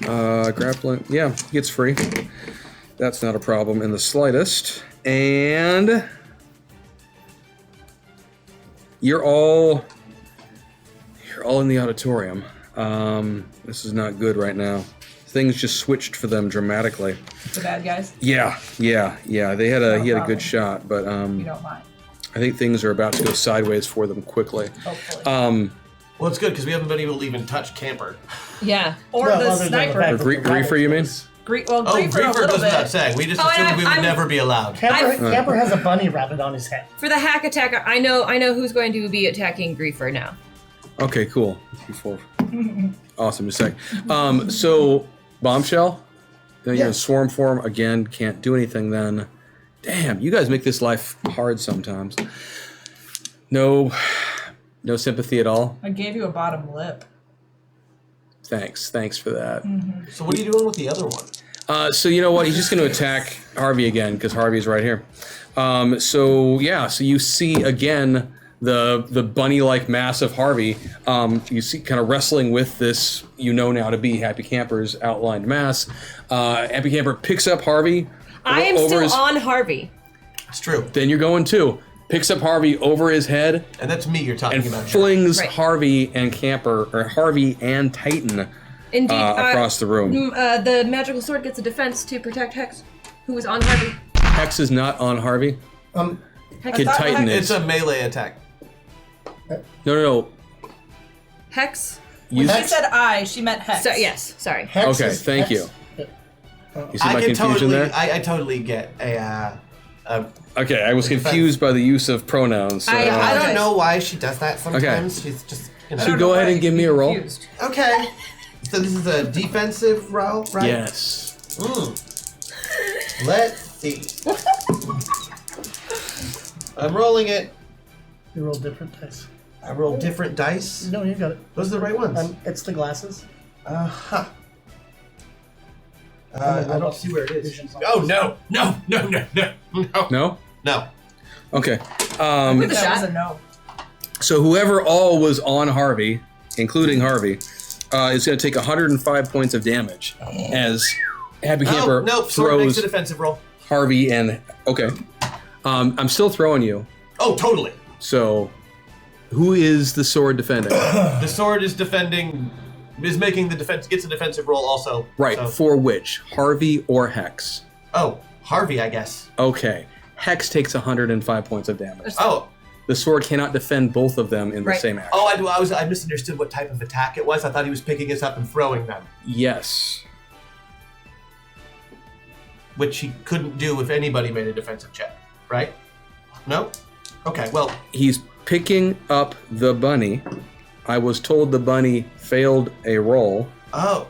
Grappling. Yeah, he gets free. That's not a problem in the slightest. And you're all in the auditorium. This is not good right now. Things just switched for them dramatically. the bad guys. Yeah. He had a good shot, but You don't mind. I think things are about to go sideways for them quickly. Hopefully. Well, it's good because we haven't been able to even touch Camper. Yeah. Or Well, the other than the sniper. fact Or that Griefer, the rabbit you mean? was- Griefer Oh, a Griefer little goes without bit. saying. We just Oh, assumed and we would I'm- never be allowed. Camper has a bunny rabbit on his head. For the hack attack, I know who's going to be attacking Griefer now. Okay, cool. Awesome. Just a sec. So, Bombshell? You're in swarm form again. Can't do anything then. Damn, you guys make this life hard sometimes. No sympathy at all. I gave you a bottom lip. Thanks for that. So what are you doing with the other one? So you know what? He's just going to attack Harvey again because Harvey's right here. So you see again the bunny-like mass of Harvey. You see kind of wrestling with this now to be Happy Camper's outlined mass. Happy Camper picks up Harvey. I am over still his, on Harvey. It's true. Then you're going too. Picks up Harvey over his head And that's me you're talking and about. flings Right. Harvey and Camper, or Harvey and Titan Indeed. across the room. The magical sword gets a defense to protect Hex, who is on Harvey. Hex is not on Harvey. Kid Titan It's is. a melee attack. No. Hex? You, She said I, she meant Hex. So, yes, sorry. Hex okay, is- thank Hex- you. You see I my can confusion totally, there? I totally get a. Okay, I was confused by the use of pronouns. So, I don't know why she does that sometimes. She's just, you know. So go ahead and give me a roll. Confused. Okay. So this is a defensive roll, right? Yes. Let's see. I'm rolling it. You roll different dice. I roll different dice. No, you got it. Those are the right ones. It's the glasses. Uh-huh. I'm I gonna roll don't see where it is. visions on Oh, this. no. No? No. Okay. With a That was shot. a no. So whoever all was on Harvey, including Harvey, is going to take 105 points of damage as Happy Camper Oh, nope. Sword makes throws a defensive roll. Harvey and... Okay. I'm still throwing you. Oh, totally. So who is the sword defending? The sword is defending, is making the defense, gets a defensive roll also. Right, So. for which? Harvey or Hex? Oh, Harvey, I guess. Okay. Hex takes 105 points of damage. Oh. The sword cannot defend both of them in the Right. same action. Oh, I misunderstood what type of attack it was. I thought he was picking us up and throwing them, Yes. which he couldn't do if anybody made a defensive check, right? No? Okay, well, He's picking up the bunny. I was told the bunny failed a roll. oh.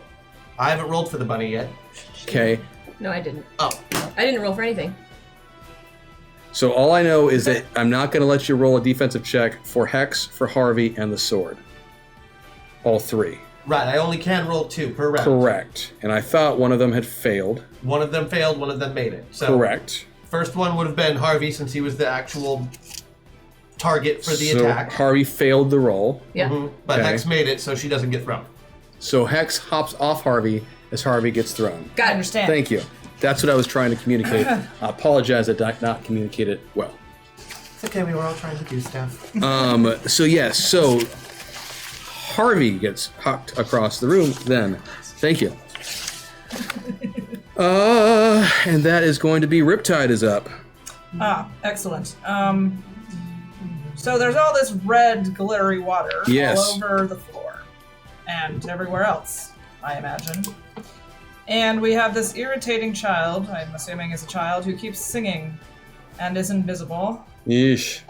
I haven't rolled for the bunny yet. Okay. No, I didn't. Oh. I didn't roll for anything. So all I know is that I'm not going to let you roll a defensive check for Hex, for Harvey, and the sword. All three. Right, I only can roll 2 per round. Correct. And I thought one of them had failed. One of them failed, one of them made it. So Correct. First one would have been Harvey since he was the actual target for the So attack. Harvey failed the roll. Yeah. But Okay. Hex made it, so she doesn't get thrown. So Hex hops off Harvey as Harvey gets thrown. Got I it. understand. Thank you. That's what I was trying to communicate. I apologize that I did not communicate it well. It's okay, we were all trying to do stuff. So yes, so Harvey gets hucked across the room then. Thank you. And that is going to be Riptide is up. Ah, excellent. So there's all this red glittery water Yes. all over the floor and everywhere else, I imagine. And we have this irritating child, I'm assuming is a child, who keeps singing and is invisible, Yeesh.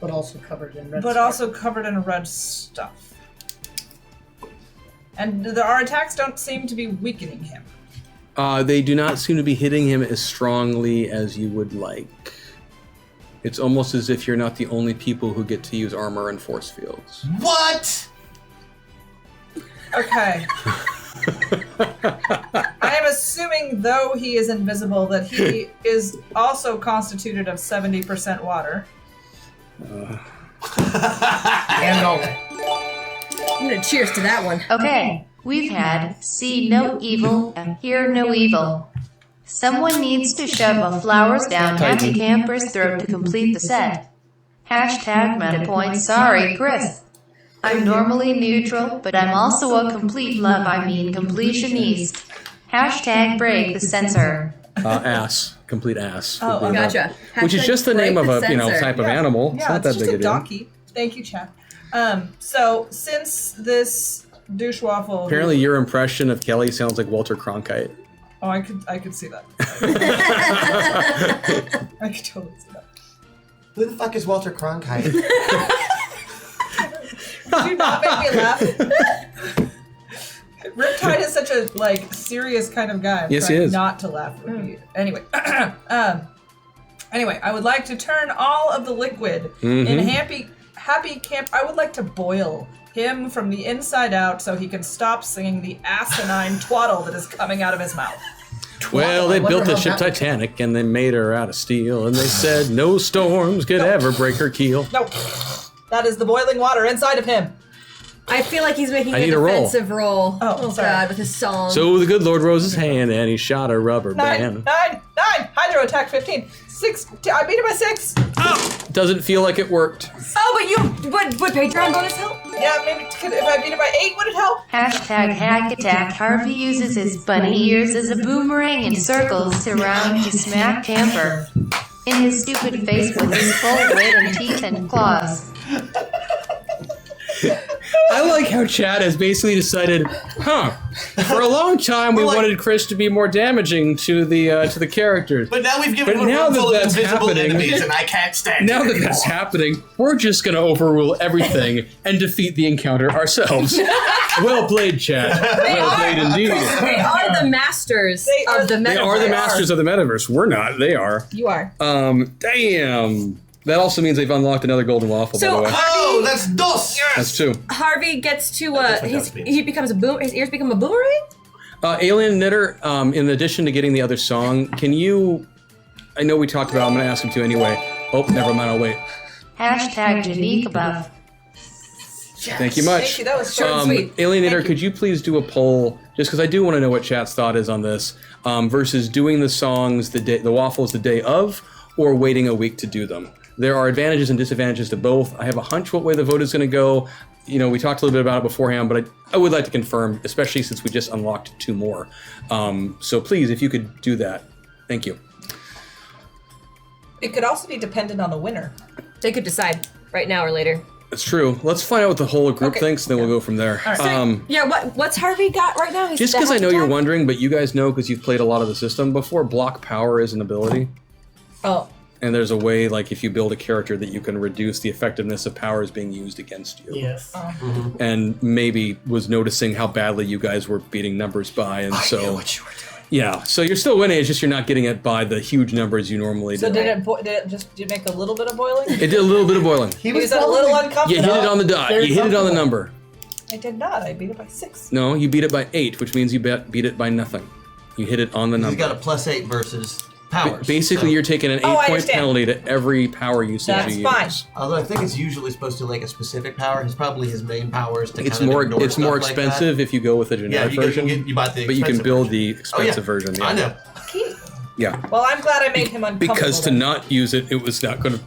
But also covered in red. but stuff. also covered in red stuff. And our attacks don't seem to be weakening him. They do not seem to be hitting him as strongly as you would like. It's almost as if you're not the only people who get to use armor and force fields. What? Okay. I am assuming, though he is invisible, that he is also constituted of 70% water. And all. I'm gonna cheers to that one. Okay, we've had see no evil and hear no evil. Someone needs to shove a flowers down Happy Camper's throat to complete the set. Hashtag meta points. Sorry, Chris. I'm normally neutral, but I'm also a complete love. I mean completionist. Hashtag break the censor. Ass. Complete ass. would Oh, be Gotcha. Which is Hashtag just the name break of the a censor. type of animal. It's Yeah, not it's that just big a a deal. donkey. Thank you, Chad. So since this douche waffle, Apparently, your impression of Kelly sounds like Walter Cronkite. oh, I could see that. I could totally see that. Who the fuck is Walter Cronkite? Did you not make me laugh? Riptide is such a serious kind of guy. I'm Yes, he trying is. not to laugh with you. Anyway, anyway, I would like to turn all of the liquid in Happy Camp. I would like to boil him from the inside out so he can stop singing the asinine twaddle that is coming out of his mouth. Well, they I wonder built the how ship that would Titanic and they made her out of steel, and they said no storms could ever break her keel. No, that is the boiling water inside of him. I feel like he's making I a need a roll. defensive roll. Oh, sorry. God, with his song. So the good Lord rose his hand and he shot a rubber band. 9. Hydro attack 15. 6. I beat it by 6. Doesn't feel like it worked. Oh, but would Patreon bonus help? Yeah, maybe if I beat it by 8, would it help? Hashtag hack attack. Harvey uses his bunny ears as a boomerang and circles around to smack Camper in his stupid face with his full weight and teeth and claws. I like how Chad has basically decided, for a long time we wanted Chris to be more damaging to the characters. But now we've given But him a now room that full of that's invisible happening- enemies, and I can't stand Now it that that's happening, we're just going to overrule everything and defeat the encounter ourselves. Well played, Chad. Well played indeed. They are the masters of the metaverse. They are the masters of the metaverse. We're not. They are. You are. Damn. That also means they've unlocked another golden waffle, by the way. Oh, that's dos! That's two. Harvey gets to That's what that means. he becomes a boom. His ears become a boomerang. Alien Knitter, in addition to getting the other song, can you... I know we talked about it, I'm going to ask him to anyway. Oh, never mind, I'll wait. Hashtag Janika buff. Thank you much. Thank you, that was short and sweet. Alien Knitter, Thank you. could you please do a poll, just because I do want to know what chat's thought is on this, versus doing the songs, the waffles the day of, or waiting a week to do them? There are advantages and disadvantages to both. I have a hunch what way the vote is going to go. You know, we talked a little bit about it beforehand, but I would like to confirm, especially since we just unlocked 2 more. So please, if you could do that. Thank you. It could also be dependent on the winner. They could decide right now or later. That's true. Let's find out what the whole group Okay. thinks, and then we'll go from there. So, yeah, what's Harvey got right now? He's Just the because I know hack you're attack? wondering, but you guys know because you've played a lot of the system before, block power is an ability. Oh. And there's a way, like, if you build a character that you can reduce the effectiveness of powers being used against you. Yes. And maybe was noticing how badly you guys were beating numbers by, and so... you were doing. Yeah, so you're still winning, it's just you're not getting it by the huge numbers you normally So do. did it make a little bit of boiling? It did a little bit of boiling. He Was that a little uncomfortable? You hit it on the dot. Very You hit it on the comfortable. number. I did not. I beat it by 6. No, you beat it by 8, which means you beat it by nothing. You hit it on the He's number. got a +8 versus powers. Basically, so- you're taking an 8 Oh, I point understand. penalty to every power usage That's you fine. use. Although I think it's usually supposed to like a specific power. It's probably his main power is to It's kind of more ignore it's stuff more like expensive that. if you go with the Yeah, generic you version. you buy the but you can expensive build version. the expensive version. Yeah. I know. Yeah. Well, I'm glad I made him uncomfortable. Because to then. not use it, it was not going to.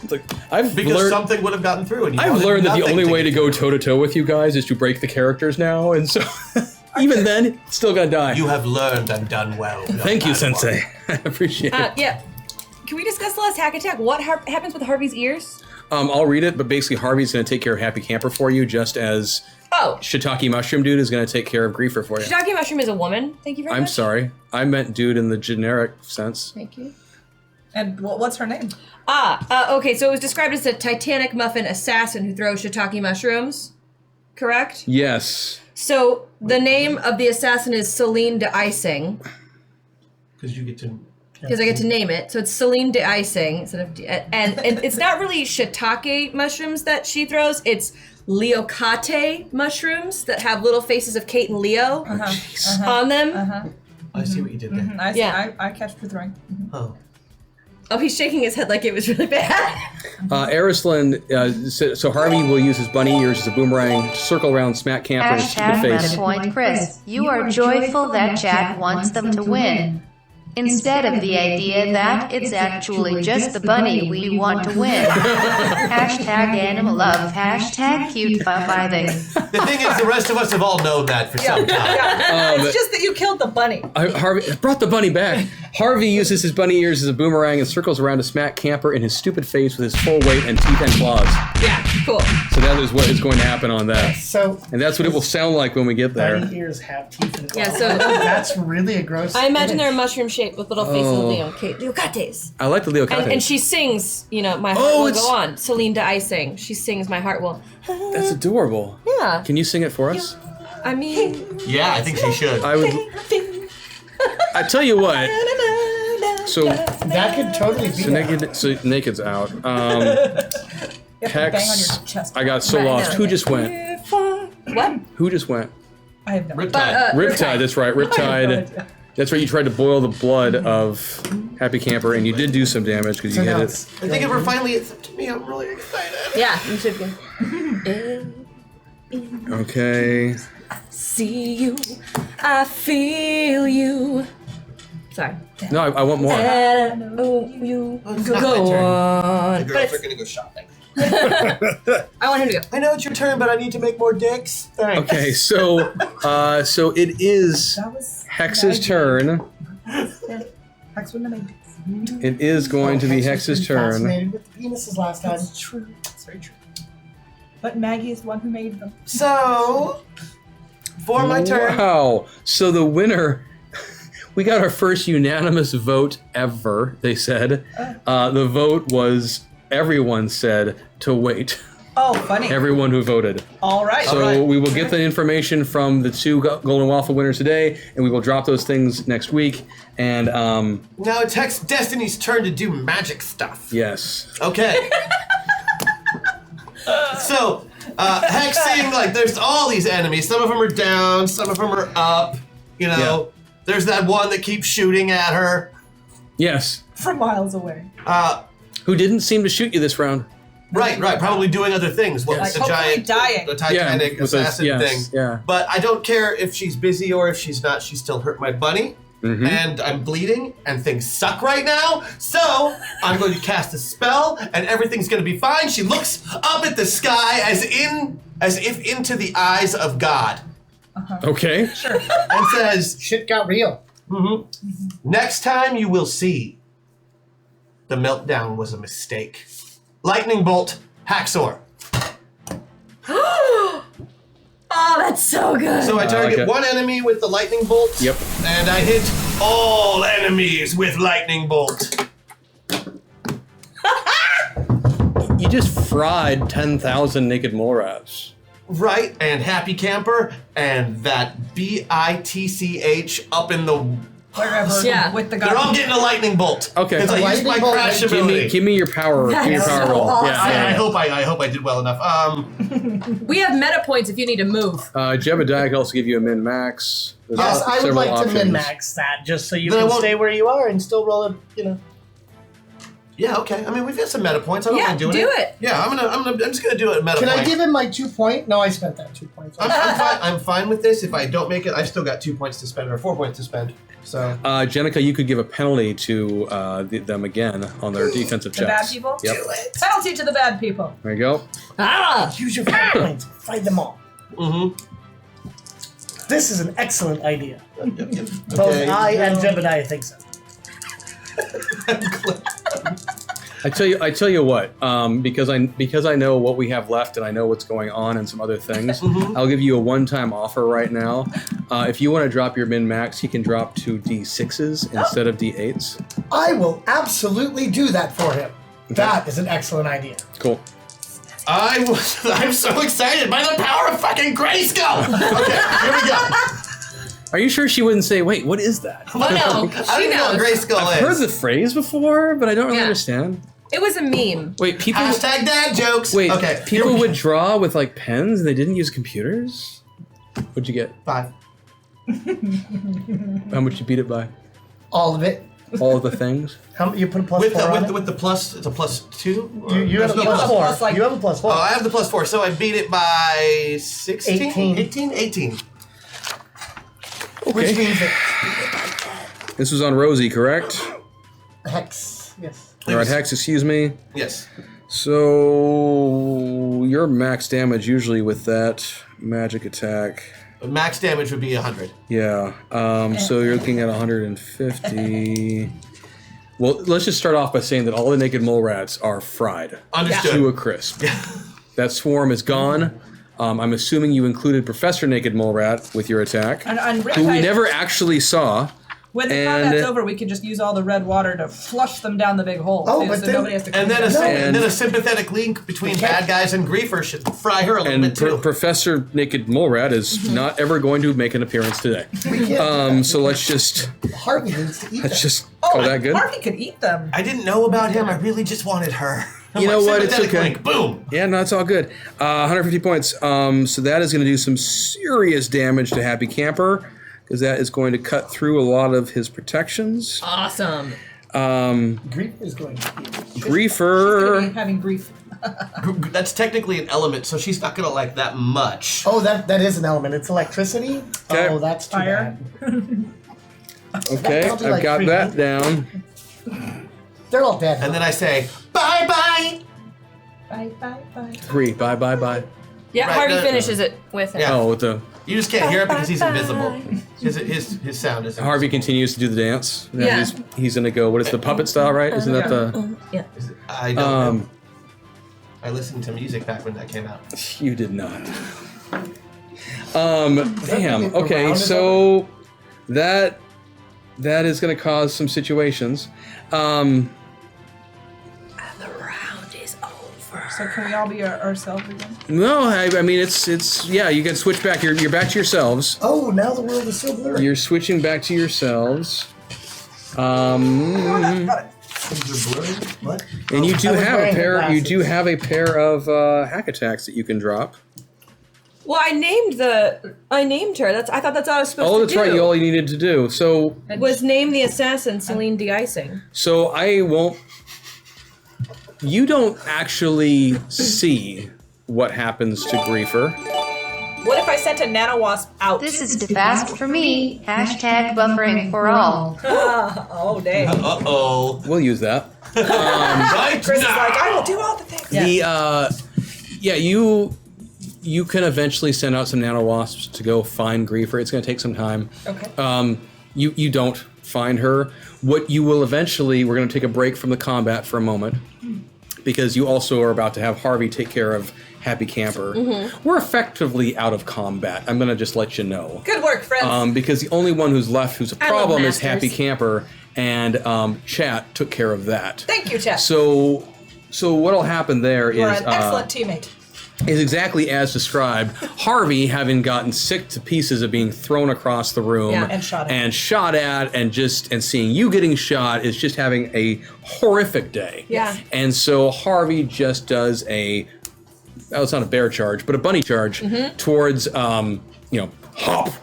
Like I've Because learned. something would have gotten through, and you I've wanted learned that the nothing only way to get go through. toe to toe with you guys is to break the characters now, and so even then, it's still gonna die. You have learned and done well. Thank you, Sensei. I appreciate it. Yeah. Can we discuss the last hack attack? What happens with Harvey's ears? I'll read it, but basically, Harvey's gonna take care of Happy Camper for you, just as Oh, Shiitake Mushroom Dude is gonna take care of Griefer for you. Shiitake Mushroom is a woman. Thank you very I'm much. sorry, I meant dude in the generic sense. Thank you. And what's her name? Okay, so it was described as a Titanic muffin assassin who throws shiitake mushrooms, correct? Yes. So the name of the assassin is Celine de Icing, Because you get to. because I get to name it. So it's Celine de Icing instead of and it's not really shiitake mushrooms that she throws. It's leocate mushrooms that have little faces of Kate and Leo on them. I see what you did there. I see. Yeah. I catch the throwing. Oh. Oh, he's shaking his head like it was really bad. Arislin, so Harvey will use his bunny ears as a boomerang to circle around, smack Camper in his stupid Hashtag face. meta point Chris. You are joyful that chat wants them to win. Instead of the idea that it's actually just the bunny we want to win. Hashtag animal love. Hashtag cute vibing. The thing is, the rest of us have all known that for some time. It's just that you killed the bunny. Harvey brought the bunny back. Harvey uses his bunny ears as a boomerang and circles around to smack Camper in his stupid face with his full weight and teeth and claws. Yeah, cool. So that is what is going to happen on that. So And that's what it will sound like when we get there. bunny ears have teeth and claws. Yeah, so- that's really a gross. I imagine they're image. mushroom shaped with little faces of Leocates. I like the Leocate. And she sings, you know, my heart Oh, will it's- go on. Celine de Icing. She sings my heart will. That's adorable. Yeah. Can you sing it for us? I mean, Yeah, I think she should. I would. I tell you what. So, That could totally be. that. Naked's out. You have to bang on Hex. your chest. I got so Right, lost. no. Who just went? what? Who just went? I have no idea. Riptide. Riptide. That's right. I have no Riptide. idea. That's right. You tried to boil the blood of Happy Camper, and you did do some damage because you So hit now it. it's- I think if we're finally it's up to me, I'm really excited. Yeah, you should be. Okay. See you, I feel you. Sorry. No, I want more. And I know you. It's not my Go turn. on. The girls are gonna go shopping. I want him to go. I know it's your turn, but I need to make more dicks. Thanks. Okay, so it is That was Hex's turn. Hex wouldn't have made it. It is going to be Hex Hex's was pretty turn. fascinated with the penises last time. That's true. That's very true. But Maggie is the one who made them. So, for my turn. Wow. So the winner, we got our first unanimous vote ever, they said. The vote was, everyone said to wait. Oh, funny. Everyone who voted. All right. So we will get the information from the two Golden Waffle winners today, and we will drop those things next week. And Now it's Hex Destiny's turn to do magic stuff. yes. Okay. So, hexing, like, there's all these enemies. Some of them are down, some of them are up. You know, there's that one that keeps shooting at her. Yes. From miles away. Who didn't seem to shoot you this round? Right, probably doing other things. What Like, the hopefully giant, dying. the Titanic with those- assassin yes, thing. yeah. But I don't care if she's busy or if she's not. She still hurt my bunny, and I'm bleeding, and things suck right now. So I'm going to cast a spell, and everything's going to be fine. She looks up at the sky as if into the eyes of God, Okay. and says, Shit got real. "Next time you will see, the meltdown was a mistake. Lightning bolt, Haxor." Oh, that's so good. So I target one enemy with the lightning bolt. Yep. And I hit all enemies with lightning bolt. You just fried 10,000 naked mole rats. Right, and Happy Camper, and that BITCH up in the... Wherever. Yeah. With the They're all gun. getting a lightning bolt. Okay. Because I used Lightning my bolt, crash give ability. Give me your power. Give me your That's power so roll. awesome. Yeah. I hope I did well enough. We have meta points if you need to move. Jebediah can also give you a min max. There's Yes, I would several like options. to min-max that just so you Then I can won't- stay where you are and still roll a, Yeah, okay. I mean, we've got some meta points. I don't Yeah, mind doing do it. Yeah, I'm just gonna do it meta Can point. I give him my 2 point? No, I spent that 2 points. I'm fine with this. If I don't make it, I've still got 2 points to spend, or 4 points to spend. So Jenica, you could give a penalty to them again on their defensive The bad checks. people? Yep. Penalty to the bad people. There you go. Ah! Use your 4 points. Fight them all. This is an excellent idea. Both Okay. I and Jebediah think so. I tell you what, because I know what we have left and I know what's going on and some other things. I'll give you a one-time offer right now. If you want to drop your min max, you can drop to D6s instead of D8s. I will absolutely do that for him. That is an excellent idea. Cool. I'm so excited by the power of fucking Grayskull. Okay, here we go. Are you sure she wouldn't say, "Wait, what is that"? Oh, no. I don't She even know what knows. Grayskull I've is. heard the phrase before, but I don't really Yeah. understand. It was a meme. Wait, people. Hashtag dad jokes. Wait, Okay. people would draw with like pens and they didn't use computers? What'd you get? 5. How much you beat it by? All of it. All of the things? How you put a plus With 4 on it? the plus, it's a +2. You have a There's no plus plus 4. plus, like- You have a plus 4. Oh, I have the +4, so I beat it by 16? 18. 18. Which means that This was on Rosie, correct? Hex. Yes. All right, Hex, excuse me. Yes. So your max damage usually with that magic attack. Max damage would be 100. Yeah. So you're looking at 150. Well, let's just start off by saying that all the naked mole rats are fried Understood. to a crisp. That swarm is gone. I'm assuming you included Professor Naked Mole Rat with your attack, And who we never actually saw. When the and- combat's over, we can just use all the red water to flush them down the big hole. Oh, too, but so then- nobody has to. And then, clean them. and then a sympathetic link between bad guys and griefers should fry her a little And bit too. Professor Naked Mole Rat is not ever going to make an appearance today. So let's just Harvey needs to eat let's them. just call that good. Harvey could eat them. I didn't know about him. I really just wanted her. I'm You know what? It's sympathetic okay. link. Boom. Yeah, no, it's all good. 150 points. So that is going to do some serious damage to Happy Camper, because that is going to cut through a lot of his protections. Awesome. Grief is going to eat. Griefer. Having grief. That's technically an element, so she's not gonna like that much. Oh, that is an element. It's electricity? Okay. Oh, that's too Fire. bad. Okay, That'll be I've like got 3 that minutes. down. They're all dead. And then I say, bye-bye! Bye, bye, bye. 3. Bye, bye, bye. Yeah, Right, Harvey no. finishes it with him. Yeah. Oh, with the You just can't hear it because he's invisible. His sound is Harvey invisible. continues to do the dance. Now Yeah. He's gonna go. What is the puppet style? Right? Isn't that the? Yeah. I don't know. I listened to music back when that came out. You did not. Damn. the Okay, round is so that is going to cause some situations. The round is over. So can we all be ourselves again? No, I mean it's yeah. You can switch back. You're back to yourselves. Oh, now the world is so blurry. You're switching back to yourselves. Got it. Things are blurry? What? And you do I was have a wearing pair. You glasses. do have a pair of hack attacks that you can drop. Well, I named her. I thought that's all I was supposed Oh, to that's do. right. All you needed to do. So Was name the assassin Celine de-icing. I won't. You don't actually see what happens to Griefer. What if I sent a nanowasp out? This is too fast for me. Hashtag buffering for all. Oh, dang. Uh-oh. We'll use that. Right Chris is now. like, I will do all the things. You can eventually send out some nanowasps to go find Griefer. It's going to take some time. Okay. You don't find her. What you will eventually, we're going to take a break from the combat for a moment, because you also are about to have Harvey take care of Happy Camper. We're effectively out of combat. I'm going to just let you know. Good work, friends. Because the only one who's left who's a I love problem is masters. Happy Camper, and Chat took care of that. Thank you, Chad. So what'll happen there You're is an excellent teammate. is exactly as described. Harvey, having gotten sick to pieces of being thrown across the room Yeah. And shot at. and seeing you getting shot, is just having a horrific day. Yeah. And so Harvey just does it's not a bear charge, but a bunny charge towards hop, hop,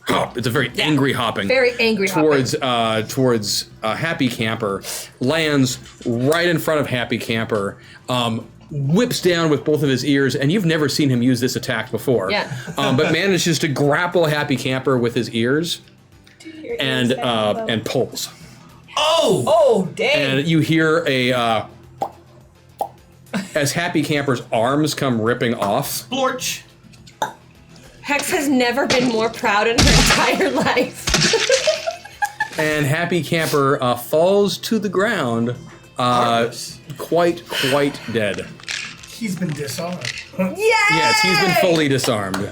hop. It's a very angry hopping. Very angry towards Happy Camper, lands right in front of Happy Camper, whips down with both of his ears, and you've never seen him use this attack before. Yeah. But manages to grapple Happy Camper with his ears and pulls. Oh! Oh, dang. And you hear as Happy Camper's arms come ripping off. Splorch! Hex has never been more proud in her entire life. And Happy Camper falls to the ground, Heartless. quite dead. He's been disarmed. Yes, he's been fully disarmed.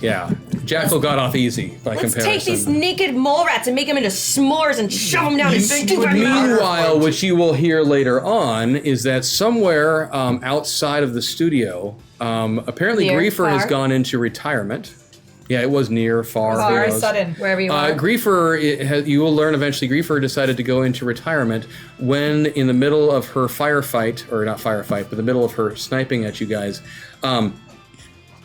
Yeah, Jackal got off easy by Let's comparison. take these naked mole rats and make them into s'mores and shove them down his stupid mouth. Meanwhile, what you will hear later on is that somewhere outside of the studio, apparently Near, Griefer has far? gone into retirement. Yeah, it was near, far. who Sorry, knows? sudden. Wherever you are. Griefer, you will learn eventually, Griefer decided to go into retirement when, in the middle of her firefight, or not firefight, but the middle of her sniping at you guys,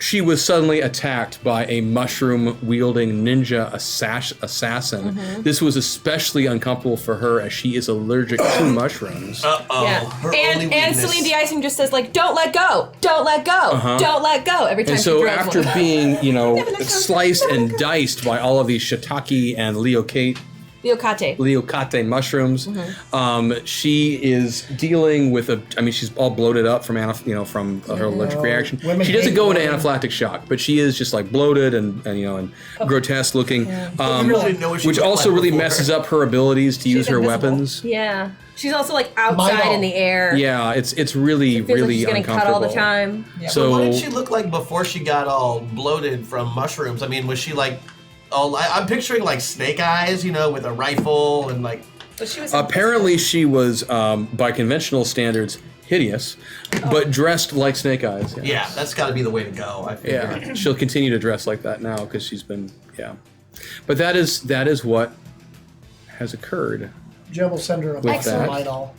she was suddenly attacked by a mushroom-wielding ninja assassin. This was especially uncomfortable for her, as she is allergic to mushrooms. Uh-oh. Yeah. Her only And weakness. Celine de-icing just says, like, don't let go, don't let go, don't let go, every time And she so throws after one. being, sliced and diced by all of these shiitake and leocate mushrooms, she is dealing with she's all bloated up from from her allergic reaction. Women She doesn't hate go into women. anaphylactic shock, but she is just like bloated and grotesque looking, You really know what she which looked also like really before. messes up her abilities to use her invisible. weapons. Yeah. She's also, like, outside in the air. Yeah, it's really Feels like really she's getting cut all the time. So What did she look like before she got all bloated from mushrooms? I mean, was she like, I'm picturing like Snake Eyes, with a rifle and like. But she was apparently she was, by conventional standards, hideous, but dressed like Snake Eyes. Yeah, that's got to be the way to go. I figure. Yeah, she'll continue to dress like that now because she's been, But that is what has occurred. Jeb will send her a With box of that. Midol.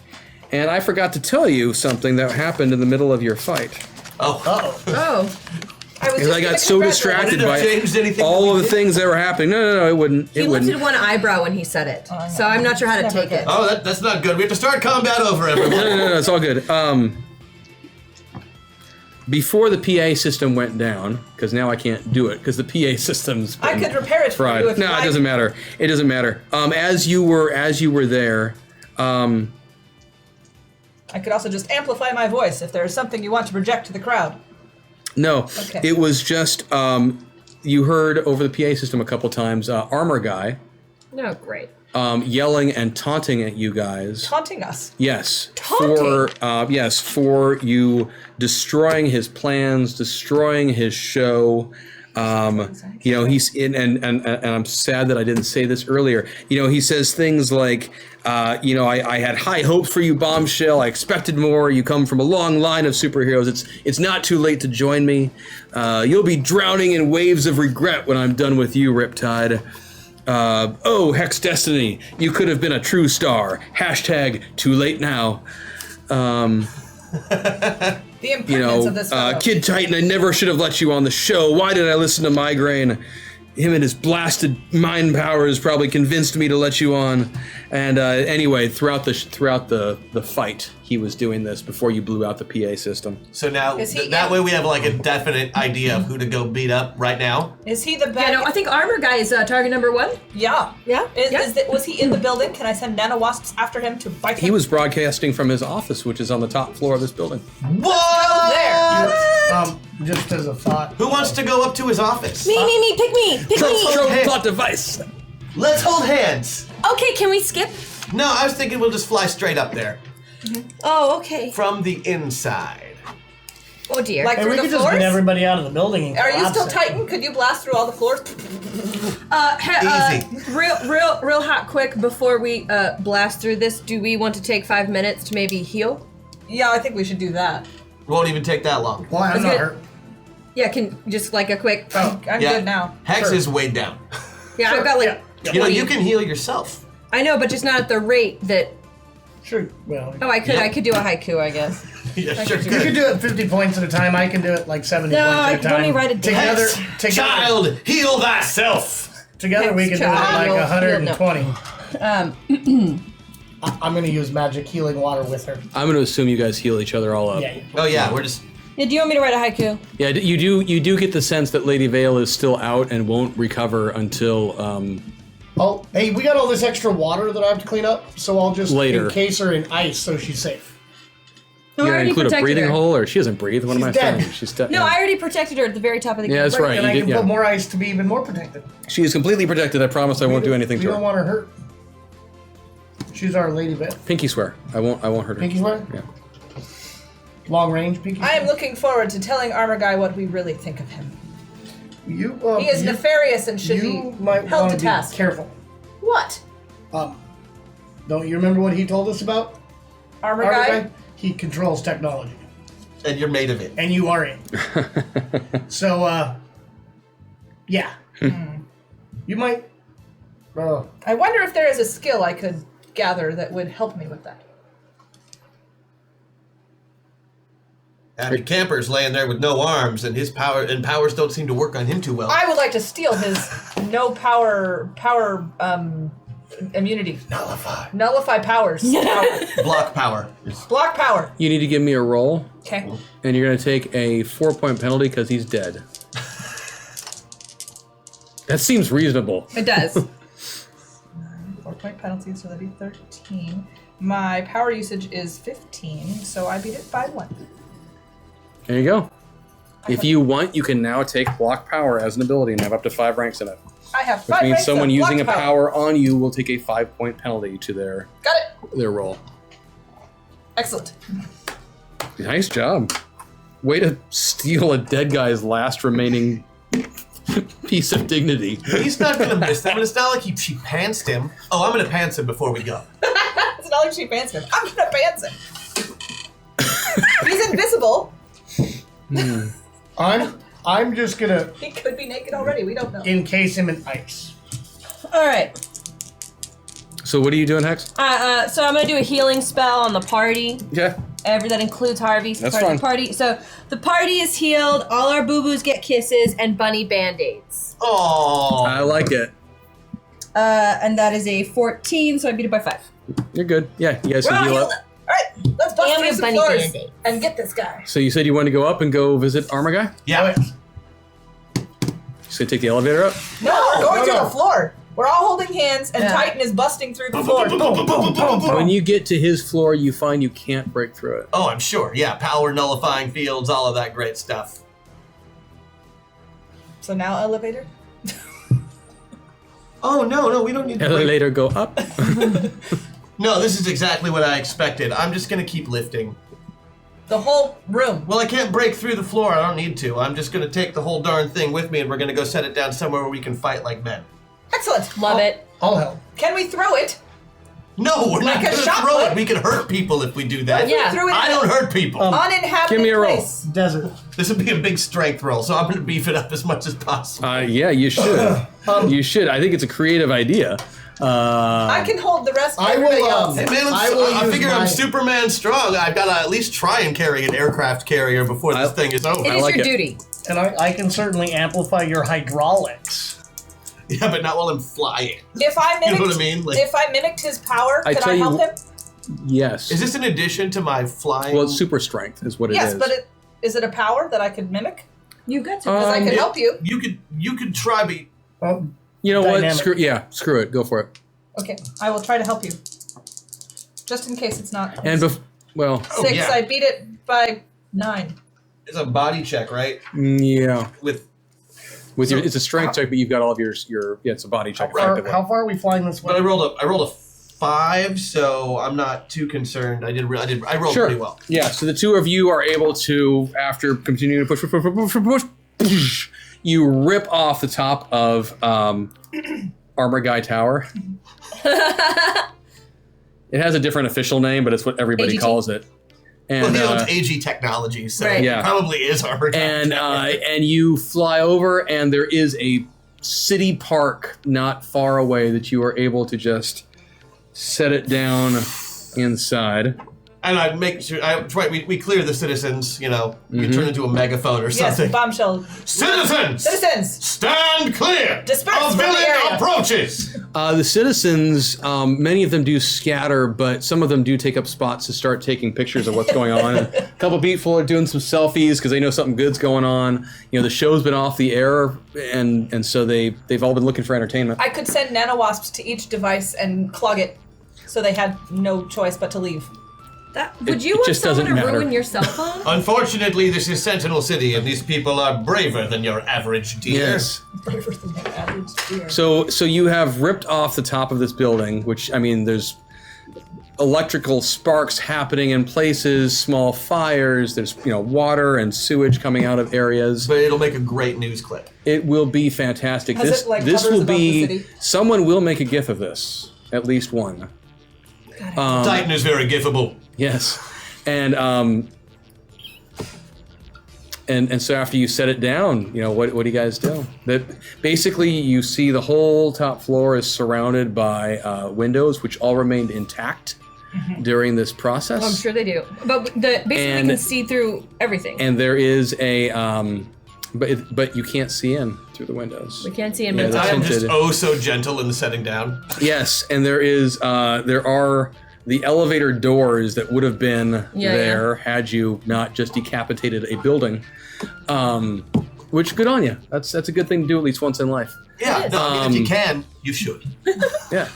And I forgot to tell you something that happened in the middle of your fight. Oh. Oh. Because I got so distracted Would it have by changed anything all that of we the did? things that were happening. No, it wouldn't. He It lifted wouldn't. one eyebrow when he said it, so I'm not sure how to Never take it. Oh, that's not good. We have to start combat over, everyone. No, it's all good. Before the PA system went down, because now I can't do it, because the PA system's been I could repair it for fried. you if No, you it like. doesn't matter. It doesn't matter. As you were there, I could also just amplify my voice if there's something you want to project to the crowd. no, Okay. it was just you heard over the PA system a couple times. Armor guy No, great. yelling and taunting at you guys. Taunting us. Yes, Taunting? for you destroying his plans, destroying his show. He's in, and I'm sad that I didn't say this earlier. He says things like, I had high hopes for you, Bombshell. I expected more. You come from a long line of superheroes. It's not too late to join me. You'll be drowning in waves of regret when I'm done with you, Riptide. Hex Destiny, you could have been a true star. Hashtag too late now. The impertinence of this fellow. Kid Titan, I never should have let you on the show. Why did I listen to Migraine? Him and his blasted mind powers probably convinced me to let you on. And anyway, throughout the fight, he was doing this before you blew out the PA system. So now, Is he that in- way we have like a definite idea of who to go beat up right now. Is he the Yeah, bad? no, I think armor guy is target number 1. Yeah. Yeah, yeah. Was he in the building? Can I send nanowasps after him to bite him? He was broadcasting from his office, which is on the top floor of this building. What? there. Just as a thought. Who wants to go up to his office? Me, pick me. Hey. Plot device. Let's hold hands. Okay, can we skip? No, I was thinking we'll just fly straight up there Oh, okay. from the inside. Oh dear. Like Hey, through we the could just floors? get everybody out of the building and Are you collapse still it. Titan? Could you blast through all the floors? Easy. Real hot quick before we blast through this, do we want to take 5 minutes to maybe heal? Yeah, I think we should do that. Won't even take that long. Well, I'm Let's not get- hurt. Yeah, can just like a quick. Oh, I'm Yeah. good now. Hex Sure. is weighed down. Yeah, I've got like. Yeah. You know, 20. you can heal yourself. I know, but just not at the rate that. sure. Well, Oh, I could. Yep. I could do a haiku, I guess. Yeah, sure. you could do it 50 points at a time. I can do it like 70 No, points I at a can time. only write it down. Together, Child, heal thyself. together we can do it Child. like No. 120. Um, I'm going to use magic healing water with her. I'm going to assume you guys heal each other all up. Yeah. Oh yeah, we're just. Yeah, do you want me to write a haiku? Yeah, you do get the sense that Lady Vale is still out and won't recover until Oh, hey, we got all this extra water that I have to clean up, so I'll just Later. encase her in ice so she's safe. No, you're I gonna already include a protected breathing her. hole, or she doesn't breathe. What am I She's dead. saying? She's dead. No, I already protected her at the very top of the game. Yeah, that's right. And You I did, can yeah. put more ice to be even more protected. She is completely protected. I promise I won't do anything We to don't her. want her hurt. She's our lady bit. Pinky swear. I won't hurt her. Pinky swear? Yeah. Long range pinky I am swear? looking forward to telling Armor Guy what we really think of him. You, He is you, nefarious and should you be might held want to to be task. careful. What? Don't you remember what he told us about? Armor Armor Guy? guy? He controls technology. And you're made of it. And you are it. So, yeah. You might. I wonder if there is a skill I could gather that would help me with that. Happy Camper's laying there with no arms, and his powers don't seem to work on him too well. I would like to steal his no power immunity. Nullify powers. Block power. Block power. You need to give me a roll, Okay. and you're going to take a 4-point penalty because he's dead. That seems reasonable. It does. 4-point penalty, so that'd be 13. My power usage is 15, so I beat it by 1. There you go. If you want, you can now take block power as an ability and have up to 5 ranks in it. I have Which 5 means ranks someone of using a block power on you will take a 5-point penalty to their Got it. roll. Excellent. Nice job. Way to steal a dead guy's last remaining piece of dignity. He's not gonna miss that, but it's not like she pantsed him. Oh, I'm gonna pants him before we go. It's not like she pants him. I'm gonna pants him. He's invisible. I'm just gonna He could be naked already. We don't know. encase him in ice. All right. So what are you doing, Hex? So I'm gonna do a healing spell on the party. Yeah. That includes Harvey. So That's part of fine. the party. So the party is healed. All our boo-boos get kisses and bunny band-aids. Oh. I like it. And that is a 14, so I beat it by 5. You're good. Yeah, you guys We're can all heal healed. up. All right, let's bust And through we have some bunny floors band-aids. and get this guy. So you said you wanted to go up and go visit Armor Guy? Yeah. So you take the elevator up? No, we're going no, to no. the floor. We're all holding hands, and Yeah. Titan is busting through the floor. When you get to his floor, you find you can't break through it. Oh, I'm sure. Yeah, power nullifying fields, all of that great stuff. So now elevator. Oh, no, we don't need to break. Elevator go up. No, this is exactly what I expected. I'm just gonna keep lifting. The whole room. Well, I can't break through the floor. I don't need to. I'm just gonna take the whole darn thing with me, and we're gonna go set it down somewhere where we can fight like men. Excellent. Love it. I'll help. Can we throw it? No, we're not Like a gonna shot throw put? it. We can hurt people if we do that. Yeah. Threw it I in don't an hurt people. uninhabited Give me a roll. place. Desert. This would be a big strength roll, so I'm gonna beef it up as much as possible. Yeah, you should. You should. I think it's a creative idea. I can hold the rest of I will, everybody else. Hey man, I figure I'm Superman strong. I've got to at least try and carry an aircraft carrier before this thing is over. It I is like your it. duty. And I can certainly amplify your hydraulics. Yeah, but not while I'm flying. If I You know mimicked, what I mean? Like, if I mimicked his power, I could tell I you help him? Yes. is this in addition to my flying? Well, it's super strength is what it Yes, is. but is it a power that I could mimic? You got to. Because I can help you. You could try me. You know Dynamic. what? Screw it. Go for it. Okay, I will try to help you. Just in case it's not. And well, 6, yeah. I beat it by 9. It's a body check, right? yeah. With With So- it's a strength check, but you've got all of your yeah, it's a body check effectively. How far are we flying this way? but I rolled a 5, so I'm not too concerned. I rolled Sure. pretty well. Yeah, so the two of you are able to, after continuing to push, you rip off the top of Armor Guy Tower. It has a different official name, but it's what everybody AGT. calls it. And Well, he owns AG Technologies, so Right. it Yeah. probably is Armor Guy. and you fly over, and there is a city park not far away that you are able to just set it down inside. And I make sure we clear the citizens. You know, we turn into a megaphone or Yes, something. bombshell. Citizens, Citizens! stand clear. Disperse A from the villain area. approaches. The citizens, many of them do scatter, but some of them do take up spots to start taking pictures of what's going on. And a couple people are doing some selfies because they know something good's going on. You know, the show's been off the air, and so they've all been looking for entertainment. I could send nanowasps to each device and clog it, so they had no choice but to leave. Would you it want just someone doesn't to matter. ruin your cell phone? Unfortunately, this is Sentinel City, and these people are braver than your average deer. Yes. Braver than the average deer. So you have ripped off the top of this building, which, I mean, there's electrical sparks happening in places, small fires, there's, water and sewage coming out of areas. But it'll make a great news clip. It will be fantastic. Has This it, like, this hovers will above the be city? someone will make a gif of this, at least one. Titan is very gifable. Yes, and so after you set it down, what do you guys do? That basically you see the whole top floor is surrounded by windows, which all remained intact during this process. I'm sure they do. But basically And- you can see through everything. And there is a but you can't see in through the windows. We can't see him. Yeah, but that's I am hinted. just so gentle in the setting down. Yes, and there are the elevator doors that would have been there had you not just decapitated a building. Which, good on you. That's a good thing to do at least once in life. Yeah, no, I mean, if you can, you should. Yeah.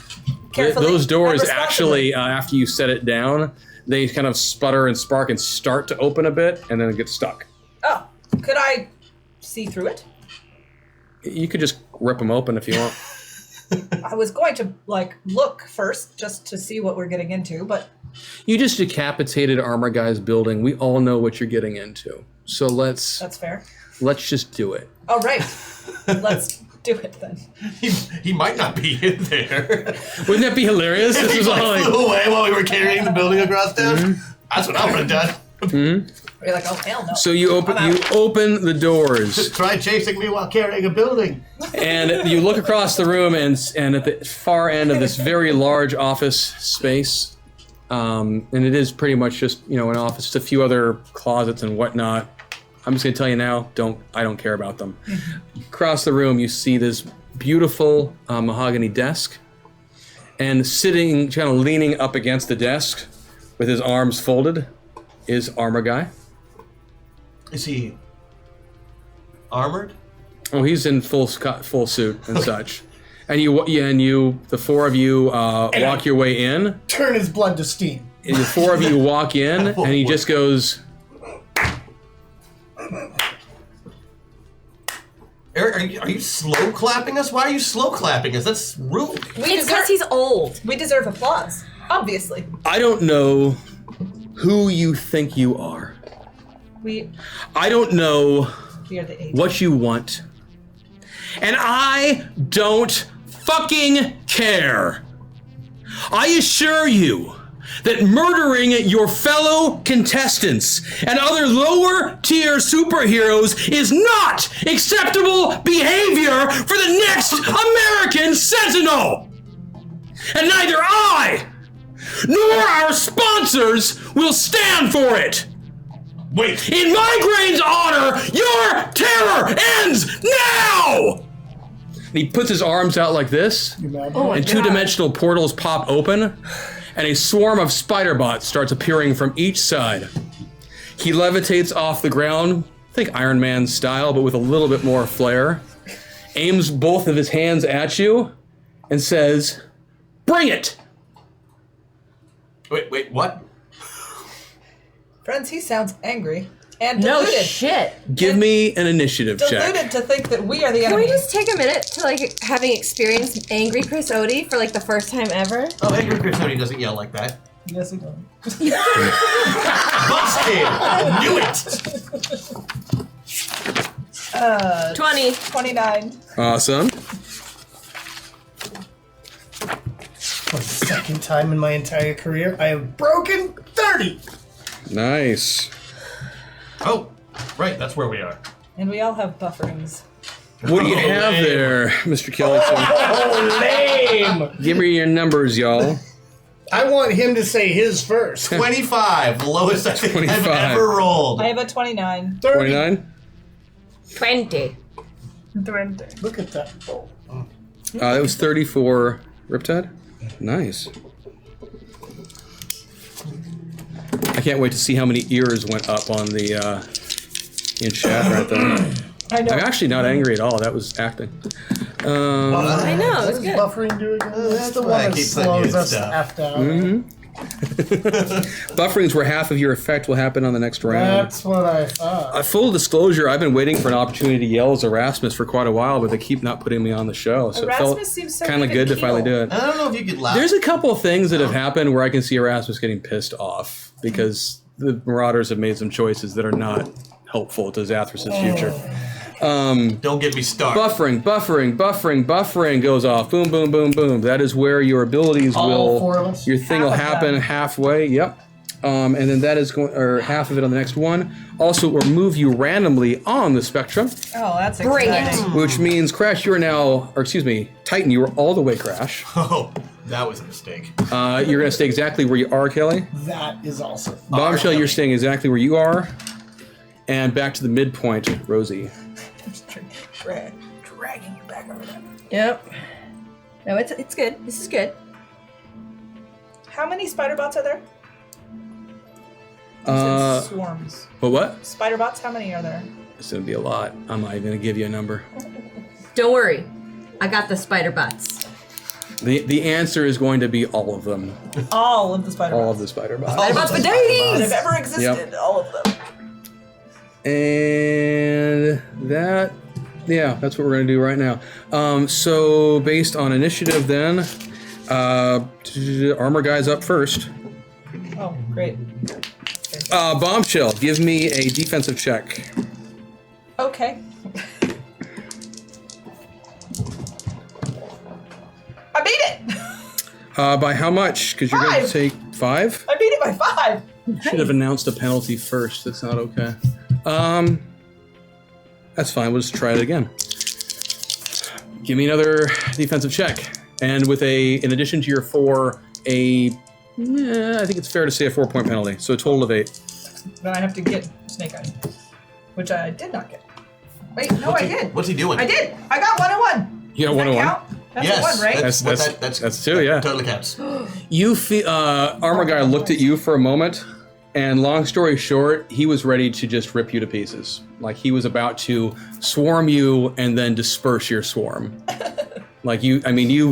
Carefully Those doors and actually, after you set it down, they kind of sputter and spark and start to open a bit, and then it gets stuck. Oh, could I see through it? You could just rip them open if you want. I was going to, look first, just to see what we're getting into, but You just decapitated Armor Guy's building. We all know what you're getting into. So let's that's fair. just do it. All right. Let's do it then. He might not be in there. Wouldn't that be hilarious? If This he is all flew away while we were carrying the building across town. That's what I would have done. You're like, oh, hell no. So you open the doors. Try chasing me while carrying a building. And you look across the room, and at the far end of this very large office space, and it is pretty much just an office, just a few other closets and whatnot. I'm just gonna tell you now, I don't care about them. Across the room, you see this beautiful mahogany desk, and sitting, kind of leaning up against the desk, with his arms folded, is Armor Guy. Is he armored? Oh, he's in full suit and such. And the four of you walk your way in. Turn his blood to steam. And the four of you walk in, and he just goes. Eric, are you slow clapping us? Why are you slow clapping us? That's rude. It's because he's old. We deserve applause, obviously. I don't know who you think you are. I don't know We are the age. what you want. And I don't fucking care. I assure you that murdering your fellow contestants and other lower tier superheroes is not acceptable behavior for the next American Sentinel. And neither I nor our sponsors will stand for it. Wait. In Migraine's honor, your terror ends now! And he puts his arms out like this, and two-dimensional portals pop open, and a swarm of spider bots starts appearing from each side. He levitates off the ground, I think Iron Man style, but with a little bit more flair, aims both of his hands at you, and says, "Bring it!" Wait, what? Friends, he sounds angry and No deluded. shit. Give me an initiative check. Deluded to think that we are the Can enemy. we just take a minute to having experienced angry Chris Odie for the first time ever? Oh, Angry Chris Odie doesn't yell like that. Yes, he does. Busted! Knew it! 20. 29. Awesome. For the second time in my entire career, I have broken 30. Nice. Oh, right, that's where we are. And we all have bufferings. What do you have there, Mr. Kellington? Oh, lame! Give me your numbers, y'all. I want him to say his first. 25, the lowest I think 25. I've ever rolled. I have a 29. 30. 29? 20. Look at that. That was 34. Riptide? Nice. I can't wait to see how many ears went up on the in chat right there. I know. I'm actually not angry at all. That was acting. I know, it was What does good. buffering do again? That's the why one I that keep putting you in slows us stuff. F down. Buffering's where half of your effect will happen on the next round. That's what I thought. Full disclosure, I've been waiting for an opportunity to yell as Erasmus for quite a while, but they keep not putting me on the show. So Erasmus it felt seems so kind of even good to finally keel. do it. I don't know if you could laugh. There's a couple of things that have happened where I can see Erasmus getting pissed off because the Marauders have made some choices that are not helpful to Zathrus's future. Don't get me started. Buffering goes off. Boom, boom, boom, boom. That is where your abilities All four of us? your thing will Half of happen them. halfway. Yep. And then that is going, or half of it on the next one. Also, it will move you randomly on the spectrum, Oh, that's Bring it. exciting. which means Crash, you are now, or excuse me, Titan, you are all the way Crash. Oh, that was a mistake. You're going to stay exactly where you are, Kelly. That is also. Bombshell, Kelly. you're staying exactly where you are. And back to the midpoint, Rosie. Dragging you back over there. Yep. No, it's good. This is good. How many spider bots are there? Swarms. What? Spider bots, how many are there? It's going to be a lot. I'm not even going to give you a number. Don't worry. I got the spider bots. The answer is going to be all of them. All of the spider All bots of the spider bots. Spider bots for that have days! ever existed. All of them. And that, yeah, that's what we're going to do right now. So based on initiative then, Armor Guy's up first. Oh, great. Bombshell, give me a defensive check. Okay. I beat it! By how much? Because you're going to 5. take 5? I beat it by 5! Should have announced a penalty first. That's not okay. That's fine. We'll just try it again. Give me another defensive check. And with in addition to your 4, a Yeah, I think it's fair to say a 4-point penalty. So a total of 8. Then I have to get Snake Eyes, which I did not get. Wait, no, I did. What's he doing? I did. I got 1 and 1. You got Does 1 and 1. count? That's Yes, a 1, right? That's 2, yeah. Totally counts. You feel Armor Guy looked at you for a moment, and long story short, he was ready to just rip you to pieces. Like he was about to swarm you and then disperse your swarm. Like you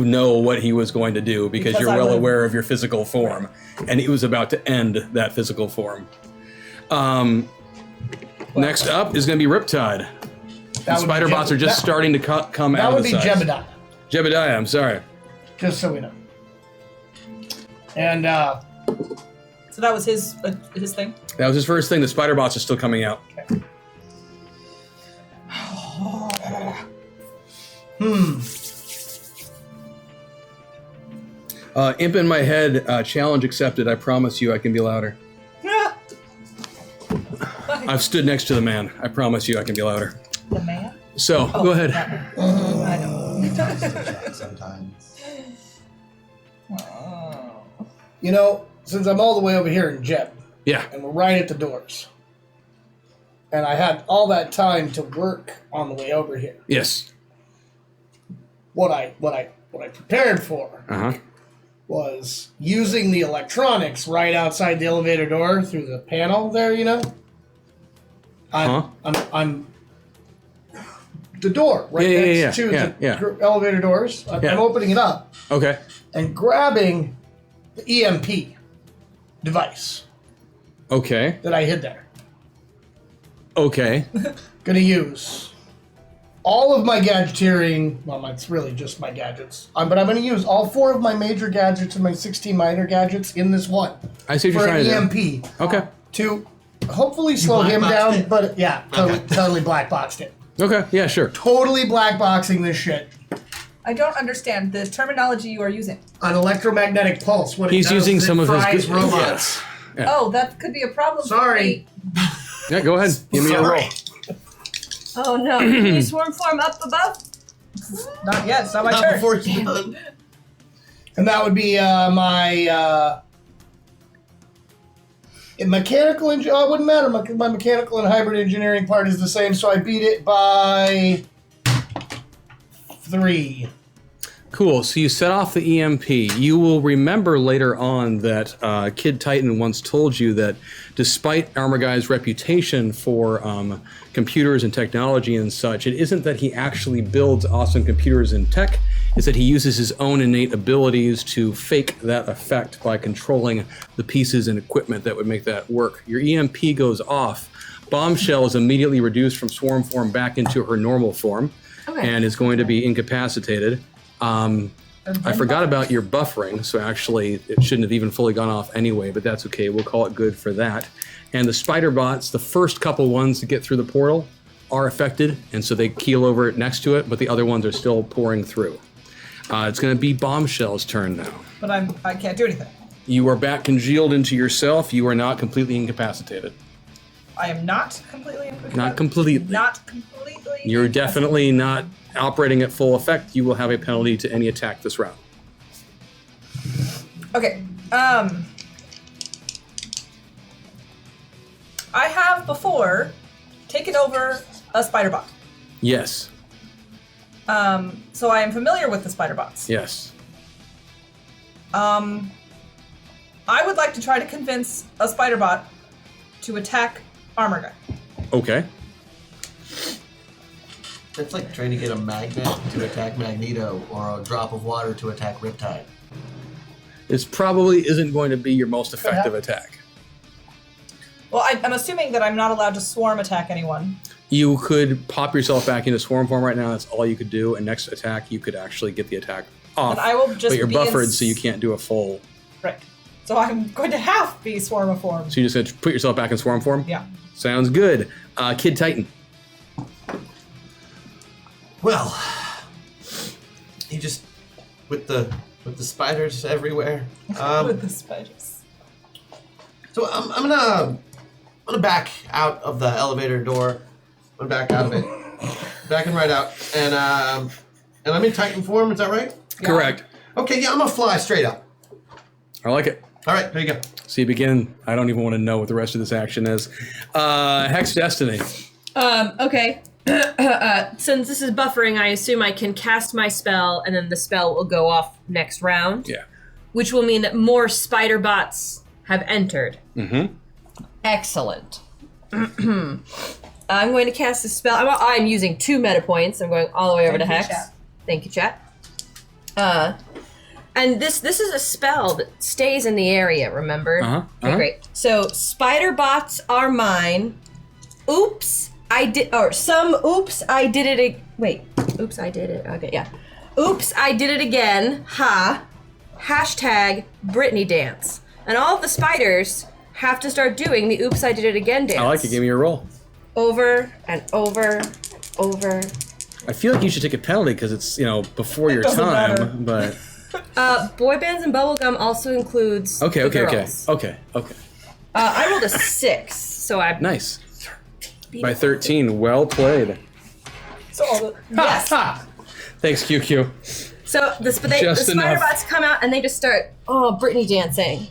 know what he was going to do because you're well aware of your physical form, and he was about to end that physical form. Next up is going to be Riptide. The spider bots are just starting to come out of the sides. That would be Jebediah. Jebediah, I'm sorry. Just so we know. And So that was his thing. That was his first thing. The spider bots are still coming out. Imp in my head, challenge accepted. I promise you I can be louder. I've stood next to the man. I promise you I can be louder. The man? So, go ahead. I know. Sometimes. you know, since I'm all the way over here in Jeb, Yeah. and we're right at the doors, and I had all that time to work on the way over here, Yes. what I prepared for Uh-huh. was using the electronics right outside the elevator door through the panel there, you know. I'm the door right next to the elevator doors. I'm opening it up Okay. and grabbing the EMP device Okay. that I hid there. Okay. Gonna use all of my gadgeteering. Well, it's really just my gadgets. But I'm gonna use all 4 of my major gadgets and my 16 minor gadgets in this one. I see what for you're an trying to do. EMP. Okay. To hopefully slow him black down, boxed it? but yeah, totally black boxed it. Okay. Yeah, sure. Totally black boxing this shit. I don't understand the terminology you are using. An electromagnetic pulse. What He's it does using is some it of his fries good- robots. Yeah. Oh, that could be a problem. Sorry. Yeah, go ahead. Give me a roll. Oh no. Can you swarm form up above? Not yet. It's not my Not turn. before it's done. And that would be my mechanical. It wouldn't matter. My mechanical and hybrid engineering part is the same, so I beat it by 3. Cool. So you set off the EMP. You will remember later on that Kid Titan once told you that despite Armor Guy's reputation for computers and technology and such, it isn't that he actually builds awesome computers and tech. It's that he uses his own innate abilities to fake that effect by controlling the pieces and equipment that would make that work. Your EMP goes off. Bombshell is immediately reduced from swarm form back into her normal form and is going to be incapacitated. I forgot about your buffering, so actually it shouldn't have even fully gone off anyway, but that's okay. We'll call it good for that. And the spider bots, the first couple ones to get through the portal are affected, and so they keel over next to it, but the other ones are still pouring through. It's going to be Bombshell's turn now. But I can't do anything. You are back congealed into yourself. You are not completely incapacitated. I am not completely incapacitated. Not completely. Not completely. You're definitely not operating at full effect. You will have a penalty to any attack this round. Okay. I have before taken over a spider bot. Yes. So I am familiar with the spider bots. Yes. I would like to try to convince a spider bot to attack Armor Guy. Okay. That's like trying to get a magnet to attack Magneto or a drop of water to attack Riptide. This probably isn't going to be your most effective attack. Well, I'm assuming that I'm not allowed to swarm attack anyone. You could pop yourself back into swarm form right now. That's all you could do. And next attack, you could actually get the attack off. And I will just but you're be buffered, so you can't do a full. Right. So I'm going to have be swarm form. So you just gonna put yourself back in swarm form? Yeah. Sounds good. Kid Titan. Well, he just with the spiders everywhere. With the spiders. So I'm gonna back out of the elevator door. I'm back out of it, backing right out, and I'm in Titan form. Is that right? Correct. Okay, yeah, I'm gonna fly straight up. I like it. All right, there you go. So you begin. I don't even want to know what the rest of this action is. Hex Destiny. Okay. Since this is buffering, I assume I can cast my spell, and then the spell will go off next round. Yeah. Which will mean that more spider bots have entered. Mm-hmm. Excellent. I'm going to cast a spell. I'm using 2 meta points. I'm going all the way over to Hex. Chat. Thank you, chat. And this is a spell that stays in the area, remember? Okay, great. So, spider bots are mine. Oops, I did it. Wait, oops, I did it. Okay, yeah. Oops, I did it again. Ha. Hashtag Britney dance. And all of the spiders have to start doing the oops, I did it again dance. I like it. Give me a roll. Over and over, over. I feel like you should take a penalty because it's, before your time, but... Boy bands and bubblegum also includes the girls. Okay. I rolled a 6, so I... Nice. By 13, well played. So, Yes. Thanks, QQ. So the spider enough. bots come out and they just start, Britney dancing.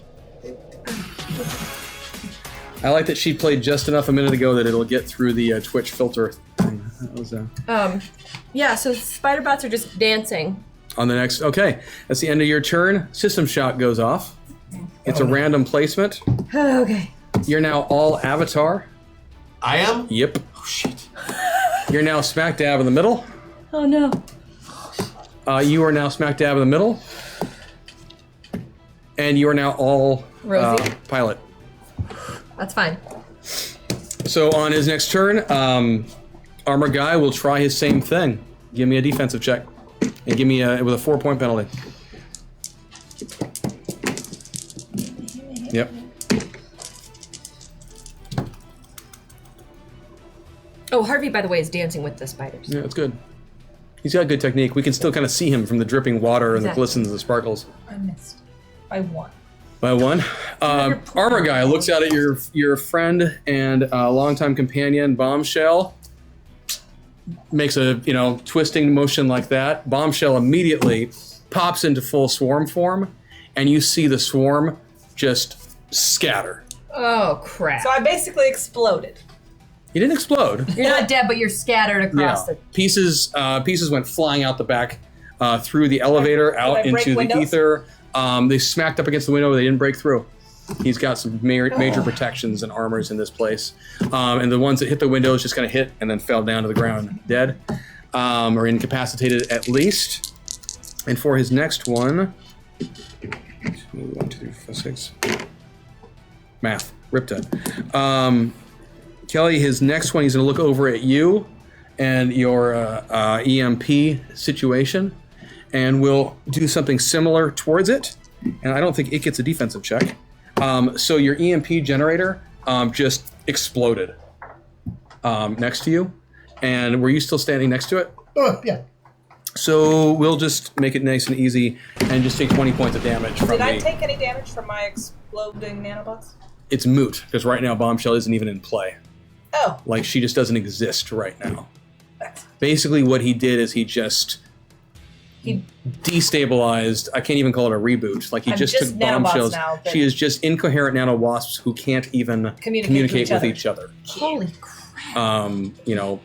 I like that she played just enough a minute ago that it'll get through the Twitch filter thing. That was, Yeah, so spider bots are just dancing. on the next... Okay, that's the end of your turn. System shot goes off. It's a random placement. Okay. You're now all avatar. I am? Yep. Oh, shit. You're now smack dab in the middle. Oh no. You are now smack dab in the middle. And you are now all Rosie? pilot. That's fine. So on his next turn, Armor Guy will try his same thing. Give me a defensive check. And give me with a 4-point penalty. Yep. Oh, Harvey, by the way, is dancing with the spiders. Yeah, it's good. He's got good technique. We can still kind of see him from the dripping water and the Exactly. glistens and the sparkles. I missed. By 1. By 1. Armor Guy looks out at your friend and longtime companion, Bombshell. Makes a, twisting motion like that. Bombshell immediately pops into full swarm form, and you see the swarm just scatter. Oh, crap. So I basically exploded. You didn't explode. You're not dead, but you're scattered across the... Pieces went flying out the back through the elevator, out I break into the windows? ether. They smacked up against the window, but they didn't break through. He's got some major protections and armors in this place. And the ones that hit the windows just kind of hit and then fell down to the ground dead. Or incapacitated at least. And for his next one... 1, 2, 3, 4, 6... Math. Riptide. Kelly, his next one, he's going to look over at you and your EMP situation. And we'll do something similar towards it. And I don't think it gets a defensive check. So your EMP generator just exploded next to you. And were you still standing next to it? Yeah. So we'll just make it nice and easy and just take 20 points of damage from Did I me. take any damage from my exploding nanobots? It's moot, because right now Bombshell isn't even in play. Oh. Like, she just doesn't exist right now. Basically what he did is he destabilized. I can't even call it a reboot. Like, he I'm just just took nanobots Bombshells. now, but- She is just incoherent nanowasps who can't even communicate with each other. Holy crap.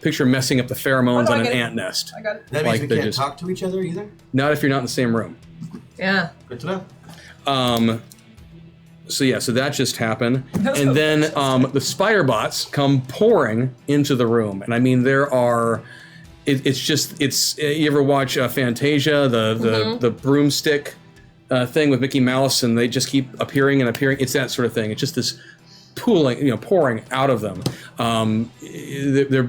Picture messing up the pheromones How do on I an get it? ant nest. I got it. That means Like, we they're can't just- talk to each other either? Not if you're not in the same room. Yeah. Good to know. So that just happened. And then the spider bots come pouring into the room. And I mean, there are... you ever watch Fantasia, the broomstick thing with Mickey Mouse, and they just keep appearing and appearing? It's that sort of thing. It's just this pouring out of them. They're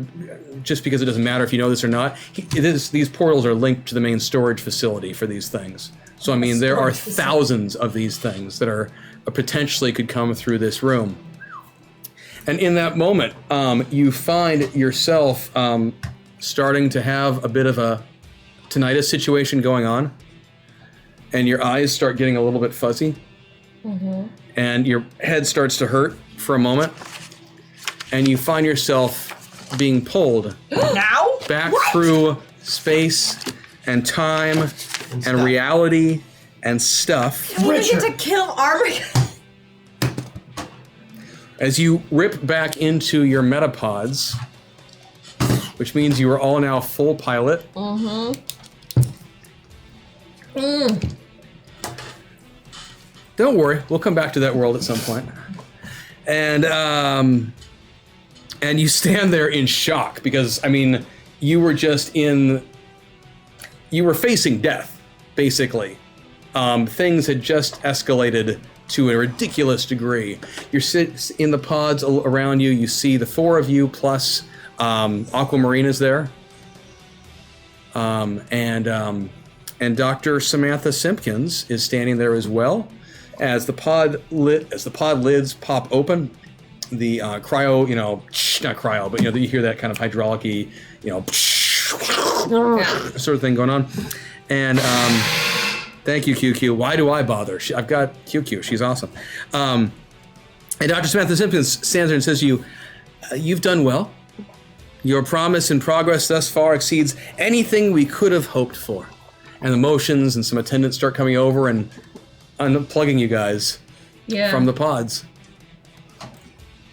just because it doesn't matter if you know this or not. These portals are linked to the main storage facility for these things. So I mean, there are thousands of these things that are potentially could come through this room. And in that moment, you find yourself starting to have a bit of a tinnitus situation going on, and your eyes start getting a little bit fuzzy, and your head starts to hurt for a moment, and you find yourself being pulled Now? back through space and time and reality and stuff. We get to kill Armor. As you rip back into your metapods, which means you are all now full pilot. Don't worry, we'll come back to that world at some point. And you stand there in shock because, I mean, you were facing death, basically. Things had just escalated to a ridiculous degree. You're sitting in the pods around you. You see the four of you plus Aquamarine is there, and Dr. Samantha Simpkins is standing there as well. As the pod lids pop open, the cryo, not cryo, but you hear that kind of hydraulic-y, sort of thing going on, and. Thank you, QQ. Why do I bother? I've got QQ. She's awesome. And Dr. Samantha Simpkins stands there and says to you, you've done well. Your promise and progress thus far exceeds anything we could have hoped for. And the motions and some attendants start coming over and unplugging you guys from the pods.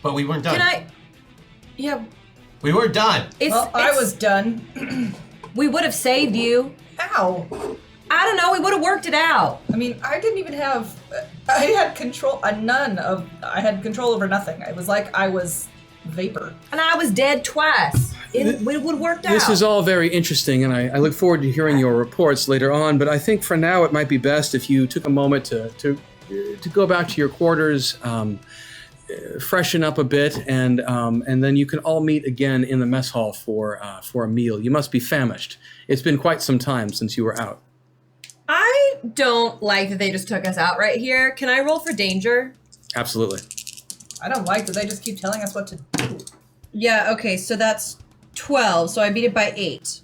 But we weren't done. We weren't done. I was done. We would have saved you. How? I don't know, we would have worked it out. I mean, I didn't even have... I had control... I had control over nothing. It was like I was vapor. And I was dead twice. It would have worked out. This is all very interesting, and I look forward to hearing your reports later on, but I think for now it might be best if you took a moment to go back to your quarters, freshen up a bit, and then you can all meet again in the mess hall for a meal. You must be famished. It's been quite some time since you were out. I don't like that they just took us out right here. Can I roll for danger? Absolutely. I don't like that they just keep telling us what to do. Yeah, okay, so that's 12, so I beat it by 8.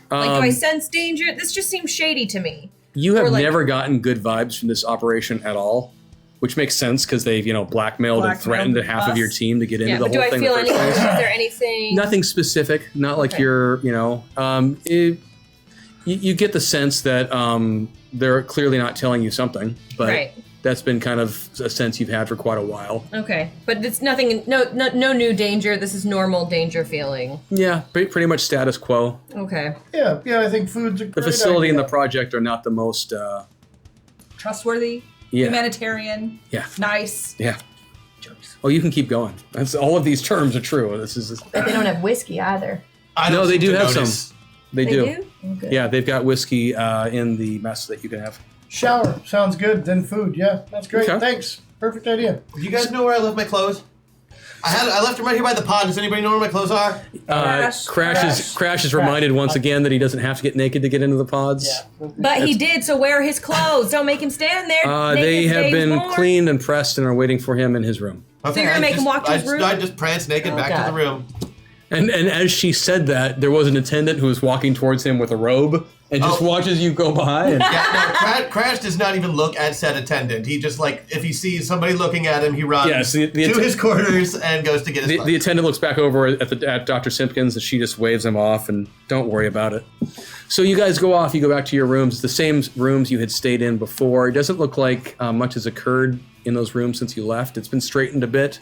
Do I sense danger? This just seems shady to me. You have never gotten good vibes from this operation at all, which makes sense because they've, blackmailed and threatened half of your team to get into the whole thing. Do I feel anything? Is there anything? Nothing specific. Not like you're, you get the sense that they're clearly not telling you something, but that's been kind of a sense you've had for quite a while. Okay, but it's nothing, no new danger. This is normal danger feeling. Yeah, pretty much status quo. Okay. Yeah, I think food's a great The facility idea. and the project are not the most... trustworthy, humanitarian, nice. Yeah. Oh, you can keep going. That's all of these terms are true. But they don't have whiskey either. No, they do have some. They do. Okay. Yeah, they've got whiskey in the mess that you can have. Shower sounds good. Then food. Yeah, that's great. Okay. Thanks. Perfect idea. Do you guys know where I left my clothes? I left them right here by the pod. Does anybody know where my clothes are? Crash is reminded once again that he doesn't have to get naked to get into the pods. Yeah. But he did, so where are his clothes? Don't make him stand there. They have been cleaned and pressed and are waiting for him in his room. Okay, So you're gonna make him walk to his room? I just pranced naked back to the room. And as she said that, there was an attendant who was walking towards him with a robe and just watches you go by. And Crash does not even look at said attendant. He just, if he sees somebody looking at him, he runs to his quarters and goes to get his the attendant looks back over at Dr. Simpkins and she just waves him off and don't worry about it. So you guys go off, you go back to your rooms. It's the same rooms you had stayed in before. It doesn't look like much has occurred in those rooms since you left. It's been straightened a bit.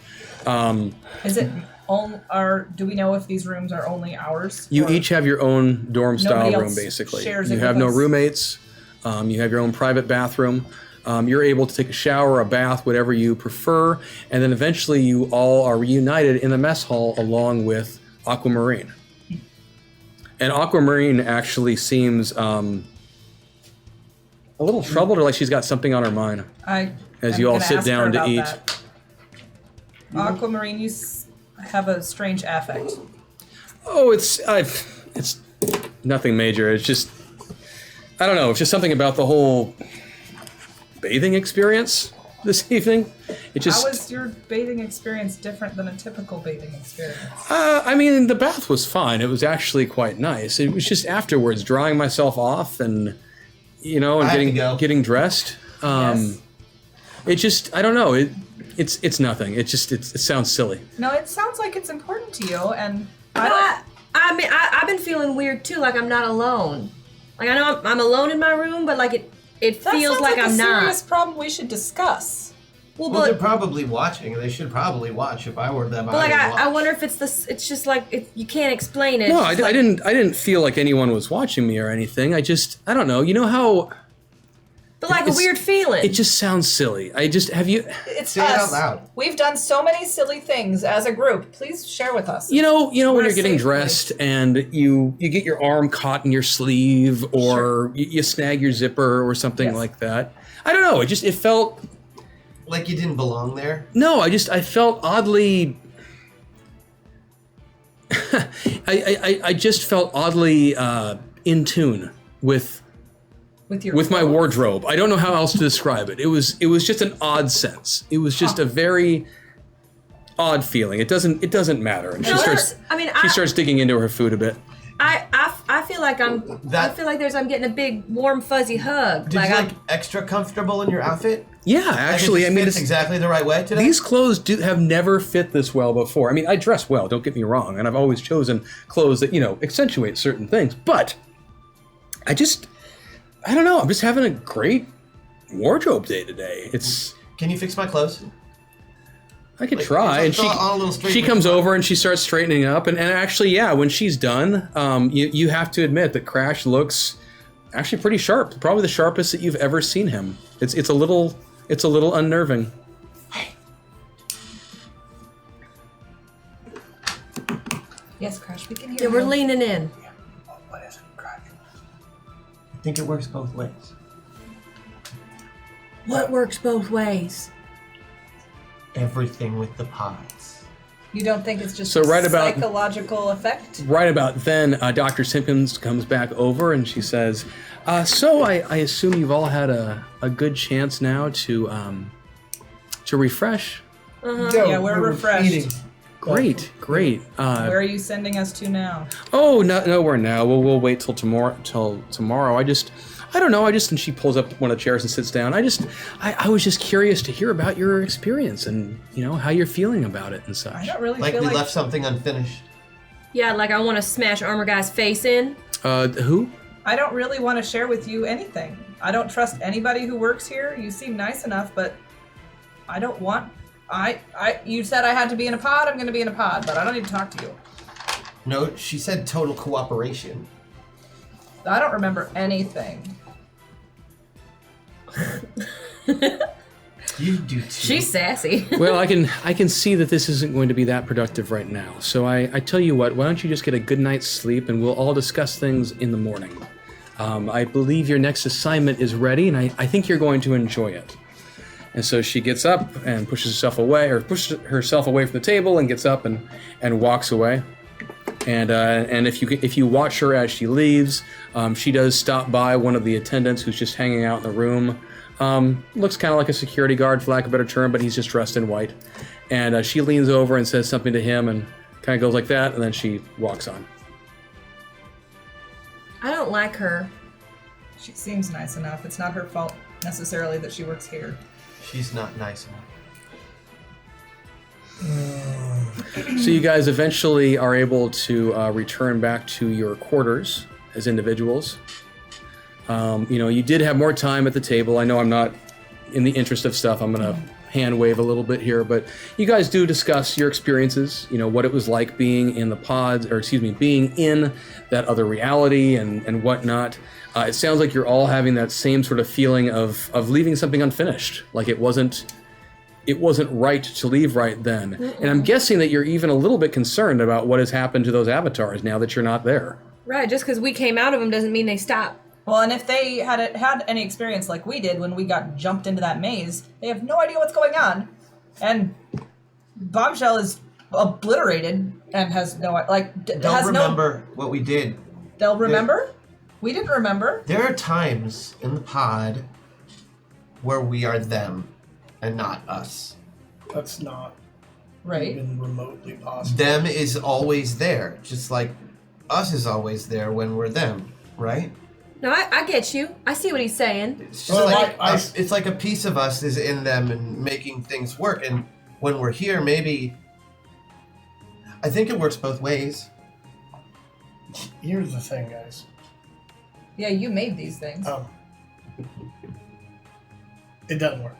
Is it... do we know if these rooms are only ours? You each have your own dorm-style Nobody room, else basically. shares You it have with no us? roommates. You have your own private bathroom. You're able to take a shower, a bath, whatever you prefer, and then eventually you all are reunited in the mess hall along with Aquamarine. And Aquamarine actually seems a little troubled, or like she's got something on her mind as you all sit down to eat. Aquamarine, you have a strange affect. Oh, it's nothing major. It's just, I don't know. It's just something about the whole bathing experience this evening. How was your bathing experience different than a typical bathing experience? I mean, the bath was fine. It was actually quite nice. It was just afterwards, drying myself off and, getting dressed. Yes. It just, I don't know. It's nothing. It sounds silly. No, it sounds like it's important to you, and I've been feeling weird too, like I'm not alone. Like I know I'm alone in my room, but it feels like I'm a not. serious problem we should discuss. Well, Well, they're but probably watching. They should probably watch. If I were them, like I would watch. I wonder if it's this. It's just like you can't explain it. No, It's I just like- didn't feel like anyone was watching me or anything. I don't know. You know how But like a it's- weird feeling. it just sounds silly. Have you? It's Say it us. out loud. We've done so many silly things as a group. Please share with us. You know We're when a you're getting safe dressed and you get your arm caught in your sleeve or you snag your zipper or something Yes. like that. I don't know. It felt. Like you didn't belong there. No, I felt oddly. I just felt oddly in tune with with my wardrobe. I don't know how else to describe it. It was just an odd sense. It was just a very odd feeling. It doesn't matter. And No, she starts digging into her food a bit. I feel like I'm getting a big warm fuzzy hug. Did you extra comfortable in your outfit? Yeah, actually, Like it fits exactly the right way today. These clothes have never fit this well before. I mean, I dress well, don't get me wrong, and I've always chosen clothes that, accentuate certain things. But I don't know, I'm just having a great wardrobe day today. Can you fix my clothes? I could try. And on a little straight she with comes you. over and she starts straightening up. And actually, yeah, when she's done, you have to admit that Crash looks actually pretty sharp. Probably the sharpest that you've ever seen him. It's a little unnerving. Yes, Crash, we can hear Yeah, we're you. leaning in. What is it, Crash? I think it works both ways. What works both ways? Everything with the pods. You don't think it's just So a right about- psychological effect? Right about then, Dr. Simpkins comes back over and she says, so I assume you've all had a good chance now to refresh? Yeah, we're refreshed. eating. Great. Where are you sending us to now? Oh, nowhere now. We'll wait till tomorrow. I don't know. And she pulls up one of the chairs and sits down. I was just curious to hear about your experience and how you're feeling about it and such. I don't really Like feel we like left something unfinished. Yeah, like I want to smash Armor Guy's face in. Who? I don't really want to share with you anything. I don't trust anybody who works here. You seem nice enough, but I don't want. You said I had to be in a pod. I'm going to be in a pod, but I don't need to talk to you. No, she said total cooperation. I don't remember anything. You do too. She's sassy. Well, I can see that this isn't going to be that productive right now. So I tell you what, why don't you just get a good night's sleep and we'll all discuss things in the morning. I believe your next assignment is ready and I think you're going to enjoy it. And so she gets up and pushes herself away from the table and gets up and walks away. And if you watch her as she leaves, she does stop by one of the attendants who's just hanging out in the room. Looks kind of like a security guard, for lack of a better term, but he's just dressed in white. And she leans over and says something to him and kind of goes like that, and then she walks on. I don't like her. She seems nice enough. It's not her fault necessarily that she works here. She's not nice enough. So you guys eventually are able to return back to your quarters as individuals. You did have more time at the table. I know I'm not, in the interest of stuff, I'm going to hand wave a little bit here, but you guys do discuss your experiences, what it was like being in the pods, being in that other reality and whatnot. It sounds like you're all having that same sort of feeling of leaving something unfinished, like it wasn't right to leave right then. And I'm guessing that you're even a little bit concerned about what has happened to those avatars now that you're not there. Right, just because we came out of them doesn't mean they stop. Well, and if they had any experience like we did when we got jumped into that maze, they have no idea what's going on. And Bombshell is obliterated and has no Don't remember what we did. They'll remember? We didn't remember. There are times in the pod where we are them and not us. That's not Right. even remotely possible. Them is always there, just like us is always there when we're them, right? No, I get you. I see what he's saying. It's just Well, like I- it's like a piece of us is in them and making things work. And when we're here, maybe I think it works both ways. Here's the thing, guys. Yeah, you made these things. It doesn't work.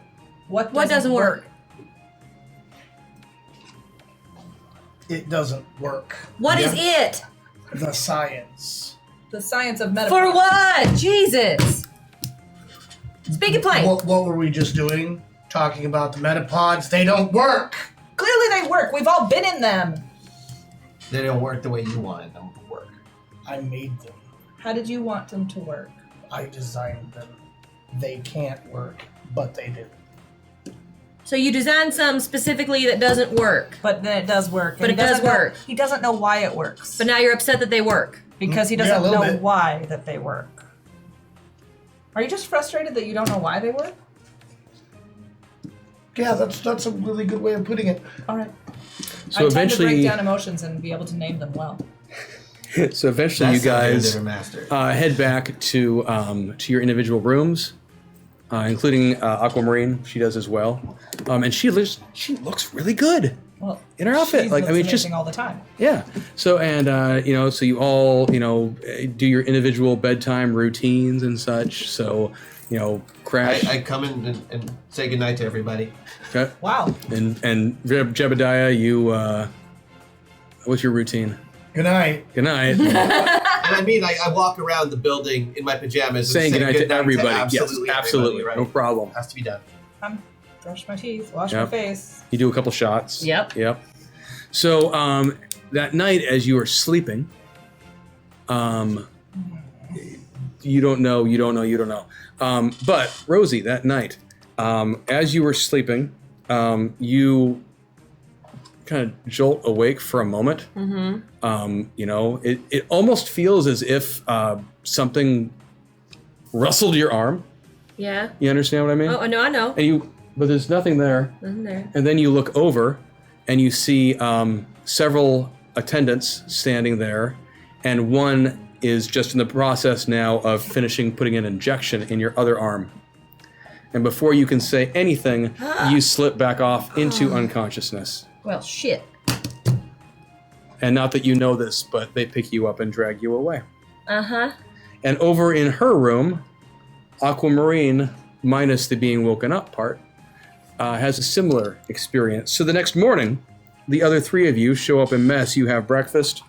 What doesn't work? It doesn't work. What is it? The science. The science of metaverse. For what? Jesus. Speak it plain. What were we just doing? Talking about the metapods. They don't work. Clearly they work. We've all been in them. They don't work the way you wanted them to work. I made them. How did you want them to work? I designed them. They can't work, but they do. So you designed some specifically that doesn't work. But then it does work. But and it does work. He doesn't know why it works. But now you're upset that they work. Because he Yeah, a doesn't little know bit. why that they work. Are you just frustrated that you don't know why they work? Yeah, that's a really good way of putting it. All right. So I tend to break eventually, down emotions and be able to name them well. so eventually, you That's something guys they're mastered. head back to your individual rooms, including Aquamarine. She does as well, and she looks really good Well, in her outfit. she Like, I looks mean, just amazing all the time. yeah. So and so you all do your individual bedtime routines and such. So Crash. I come in and say goodnight to everybody. Okay. Wow. And Jebediah, you what's your routine? Good night. Good night. And I mean, I walk around the building in my pajamas Saying and goodnight to everybody. absolutely Yes, absolutely. everybody, right? No problem. Has to be done. Brush my teeth, wash my Yep. face. You do a couple shots. Yep. Yep. So that night, as you are sleeping, you don't know. But Rosie, that night, as you were sleeping, you kind of jolt awake for a moment. Mm-hmm. It almost feels as if something rustled your arm. Yeah. You understand what I mean? Oh, no, I know. But there's nothing there. Nothing there. And then you look over and you see several attendants standing there, and one is just in the process now of finishing putting an injection in your other arm. And before you can say anything, you slip back off into unconsciousness. Well, shit. And not that you know this, but they pick you up and drag you away. Uh-huh. And over in her room, Aquamarine, minus the being woken up part, has a similar experience. So the next morning, the other three of you show up in mess. You have breakfast.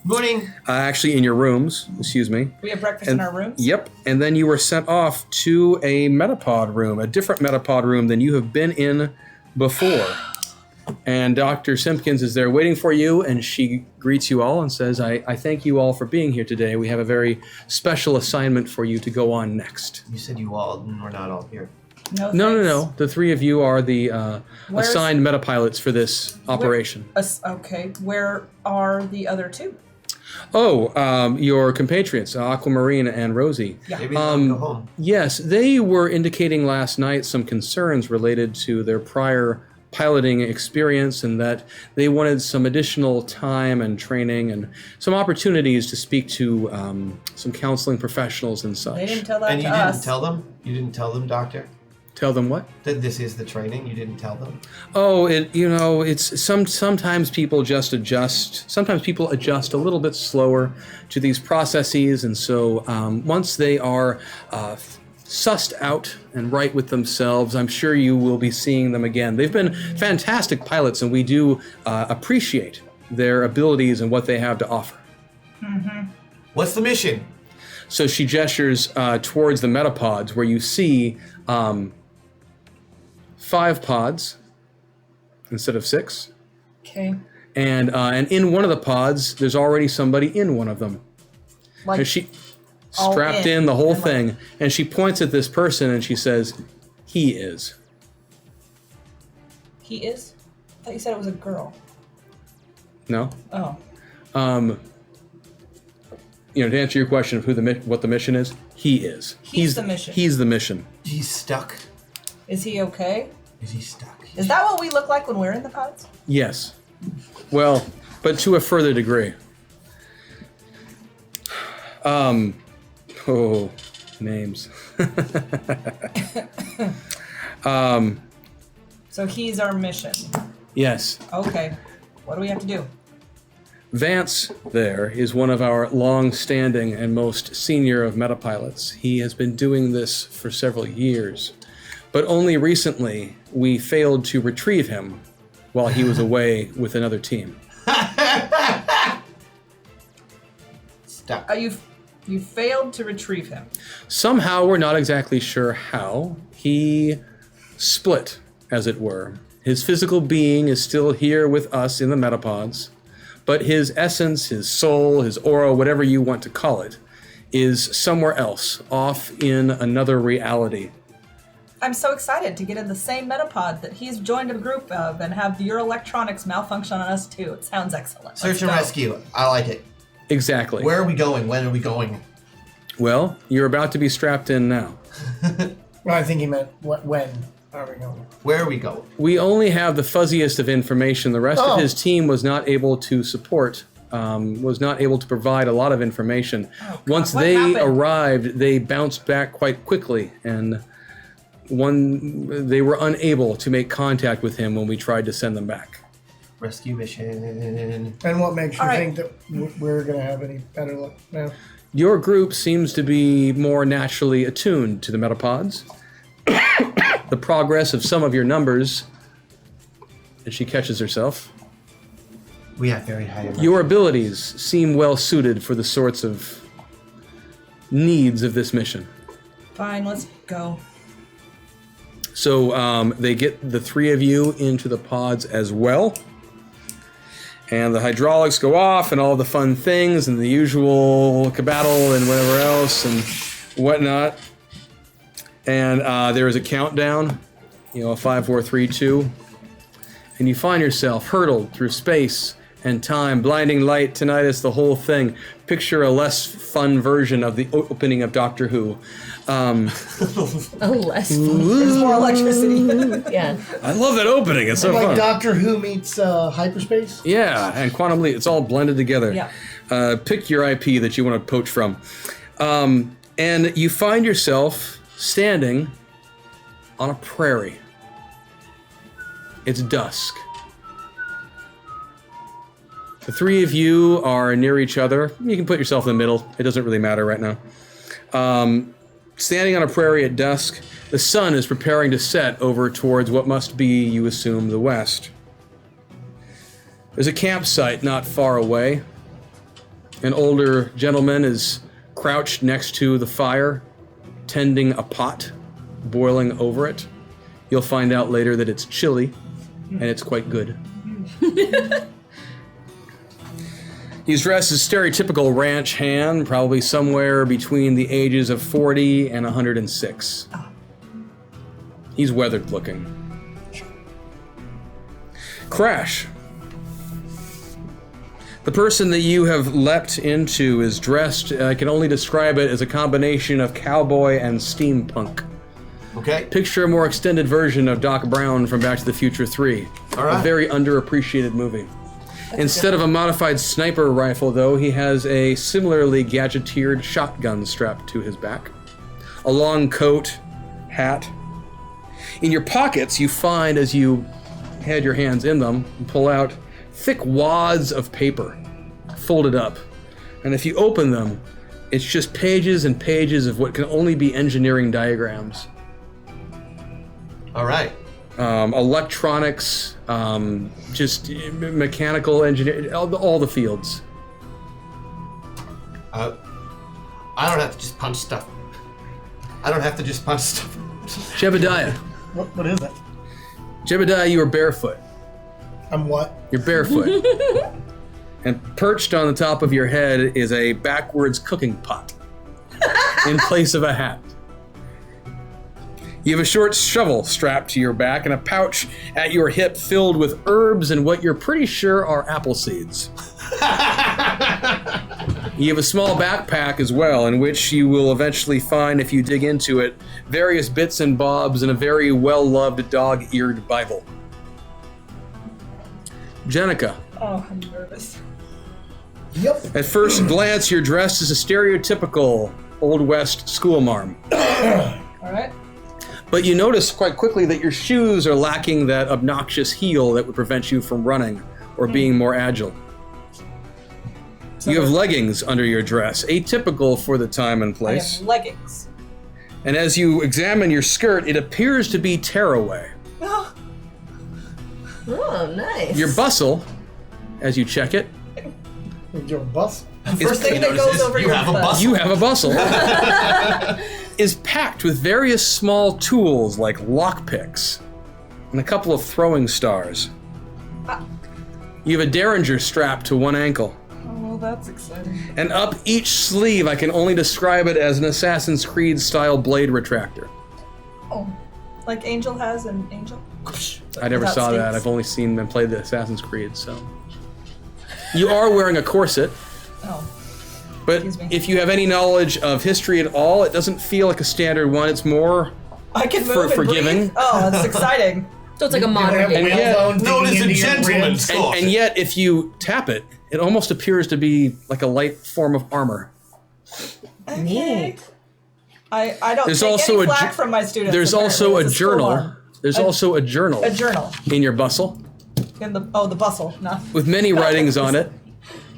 Morning. Actually, in your rooms, excuse me. We have breakfast in our rooms? Yep. And then you were sent off to a metapod room, a different metapod room than you have been in before. And Dr. Simpkins is there waiting for you, and she greets you all and says, I thank you all for being here today. We have a very special assignment for you to go on next. You said you all were not all here. No. The three of you are the assigned metapilots for this operation. Okay. Where are the other two? Oh, your compatriots, Aquamarine and Rosie. Yeah. Maybe they'll go home. Yes, they were indicating last night some concerns related to their prior piloting experience, and that they wanted some additional time and training and some opportunities to speak to some counseling professionals and such. They didn't tell that And to you us. didn't tell them? You didn't tell them, Doctor? Tell them what? That this is the training? You didn't tell them? Oh, it's sometimes people just adjust. Sometimes people adjust a little bit slower to these processes, and so once they are sussed out and right with themselves, I'm sure you will be seeing them again. They've been fantastic pilots, and we do appreciate their abilities and what they have to offer. Mm-hmm. What's the mission? So she gestures towards the metapods, where you see 5 pods instead of 6. Okay. And in one of the pods, there's already somebody in one of them. Like, And she all strapped in. in the whole And like- thing, and she points at this person and she says, "He is." he is? I thought you said it was a girl. No. Oh. To answer your question of what the mission is, he is. He's the mission. He's the mission. He's stuck. Is he okay? Is he stuck? Is that what we look like when we're in the pods? Yes. Well, but to a further degree. Names. So he's our mission. Yes. Okay. What do we have to do? Vance there is one of our long-standing and most senior of metapilots. He has been doing this for several years. but only recently we failed to retrieve him while he was away with another team. Stop. You failed to retrieve him. Somehow, we're not exactly sure how. He split, as it were. His physical being is still here with us in the metapods, but his essence, his soul, his aura, whatever you want to call it, is somewhere else, off in another reality. I'm so excited to get in the same metapod that he's joined a group of and have your electronics malfunction on us too. It sounds excellent. Search and rescue. I like it. Exactly. Where are we going? When are we going? Well, you're about to be strapped in now. Well, I think he meant when are we going? Where are we going? We only have the fuzziest of information. The rest of his team was not able to support, was not able to provide a lot of information. God, Once what they happened? arrived, they bounced back quite quickly, and they were unable to make contact with him when we tried to send them back. Rescue mission. And what makes you All right. think that we're going to have any better luck now? Your group seems to be more naturally attuned to the metapods. The progress of some of your numbers, and she catches herself. We have very high. Your abilities seem well suited for the sorts of needs of this mission. Fine, let's go. So they get the three of you into the pods as well. And the hydraulics go off and all the fun things and the usual cabattle and whatever else and whatnot. And there is a countdown, a 5, 4, 3, 2. And you find yourself hurtled through space and time, blinding light, tinnitus, the whole thing. Picture a less fun version of the opening of Doctor Who. Less fun. There's more electricity. Yeah. I love that opening. It's so Like fun. Doctor Who meets hyperspace? Yeah, and quantum leap. It's all blended together. Yeah. Pick your IP that you want to poach from. And you find yourself standing on a prairie. It's dusk. The three of you are near each other. You can put yourself in the middle. It doesn't really matter right now. Standing on a prairie at dusk, the sun is preparing to set over towards what must be, you assume, the west. There's a campsite not far away. An older gentleman is crouched next to the fire, tending a pot, boiling over it. You'll find out later that it's chilly, and it's quite good. He's dressed as stereotypical ranch hand, probably somewhere between the ages of 40 and 106. He's weathered looking. Crash. The person that you have leapt into is dressed, I can only describe it as a combination of cowboy and steampunk. Okay. Picture a more extended version of Doc Brown from Back to the Future 3. All right. A very underappreciated movie. Instead of a modified sniper rifle, though, he has a similarly gadgeteered shotgun strapped to his back. A long coat, hat. In your pockets, you find, as you had your hands in them, and pull out thick wads of paper, folded up. And if you open them, it's just pages and pages of what can only be engineering diagrams. All right. Electronics, just mechanical engineering, all the fields. I don't have to just punch stuff. Jebediah. What is that? Jebediah, you are barefoot. I'm what? You're barefoot. And perched on the top of your head is a backwards cooking pot in place of a hat. You have a short shovel strapped to your back and a pouch at your hip filled with herbs and what you're pretty sure are apple seeds. You have a small backpack as well, in which you will eventually find, if you dig into it, various bits and bobs and a very well-loved dog-eared Bible. Jenica. Oh, I'm nervous. Yep. At first glance, you're dressed as a stereotypical Old West schoolmarm. All right. But you notice quite quickly that your shoes are lacking that obnoxious heel that would prevent you from running or being more agile. You have leggings under your dress, atypical for the time and I place. have leggings. And as you examine your skirt, it appears to be tearaway. Oh, nice. Your bustle, as you check it, Your bus. First thing that goes over you your have a butt. bustle. you have a bustle, is packed with various small tools like lockpicks and a couple of throwing stars. You have a derringer strapped to one ankle. Oh, that's exciting. And up each sleeve, I can only describe it as an Assassin's Creed style blade retractor. Oh, like Angel has an Angel? I never Without saw that. stakes. I've only seen them play the Assassin's Creed, so. You are wearing a corset, Oh, but Excuse me. if you have any knowledge of history at all, it doesn't feel like a standard one. It's more I can move For and forgiving? breathe? Oh, that's exciting. So it's like a modern And game. yet- Known as a gentleman's and closet. yet if you tap it, it almost appears to be like a light form of armor. Neat. I don't There's take also any a flack ju- from my students. There's also a apparently. It's full journal. on. There's also a journal A journal in your bustle in the the bustle, not with many writings on it.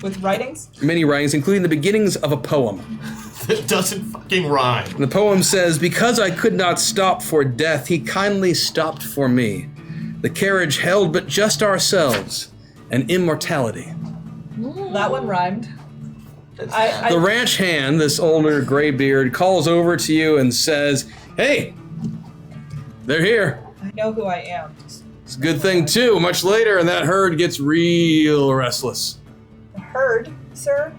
with writings. Many writings, including the beginnings of a poem. It doesn't fucking rhyme. And the poem says, "Because I could not stop for death, he kindly stopped for me. The carriage held but just ourselves and immortality." That one rhymed. The ranch hand, this older graybeard, calls over to you and says, "Hey, they're here." I know who I am. It's a good thing, too. Much later, and that herd gets real restless. Heard, sir?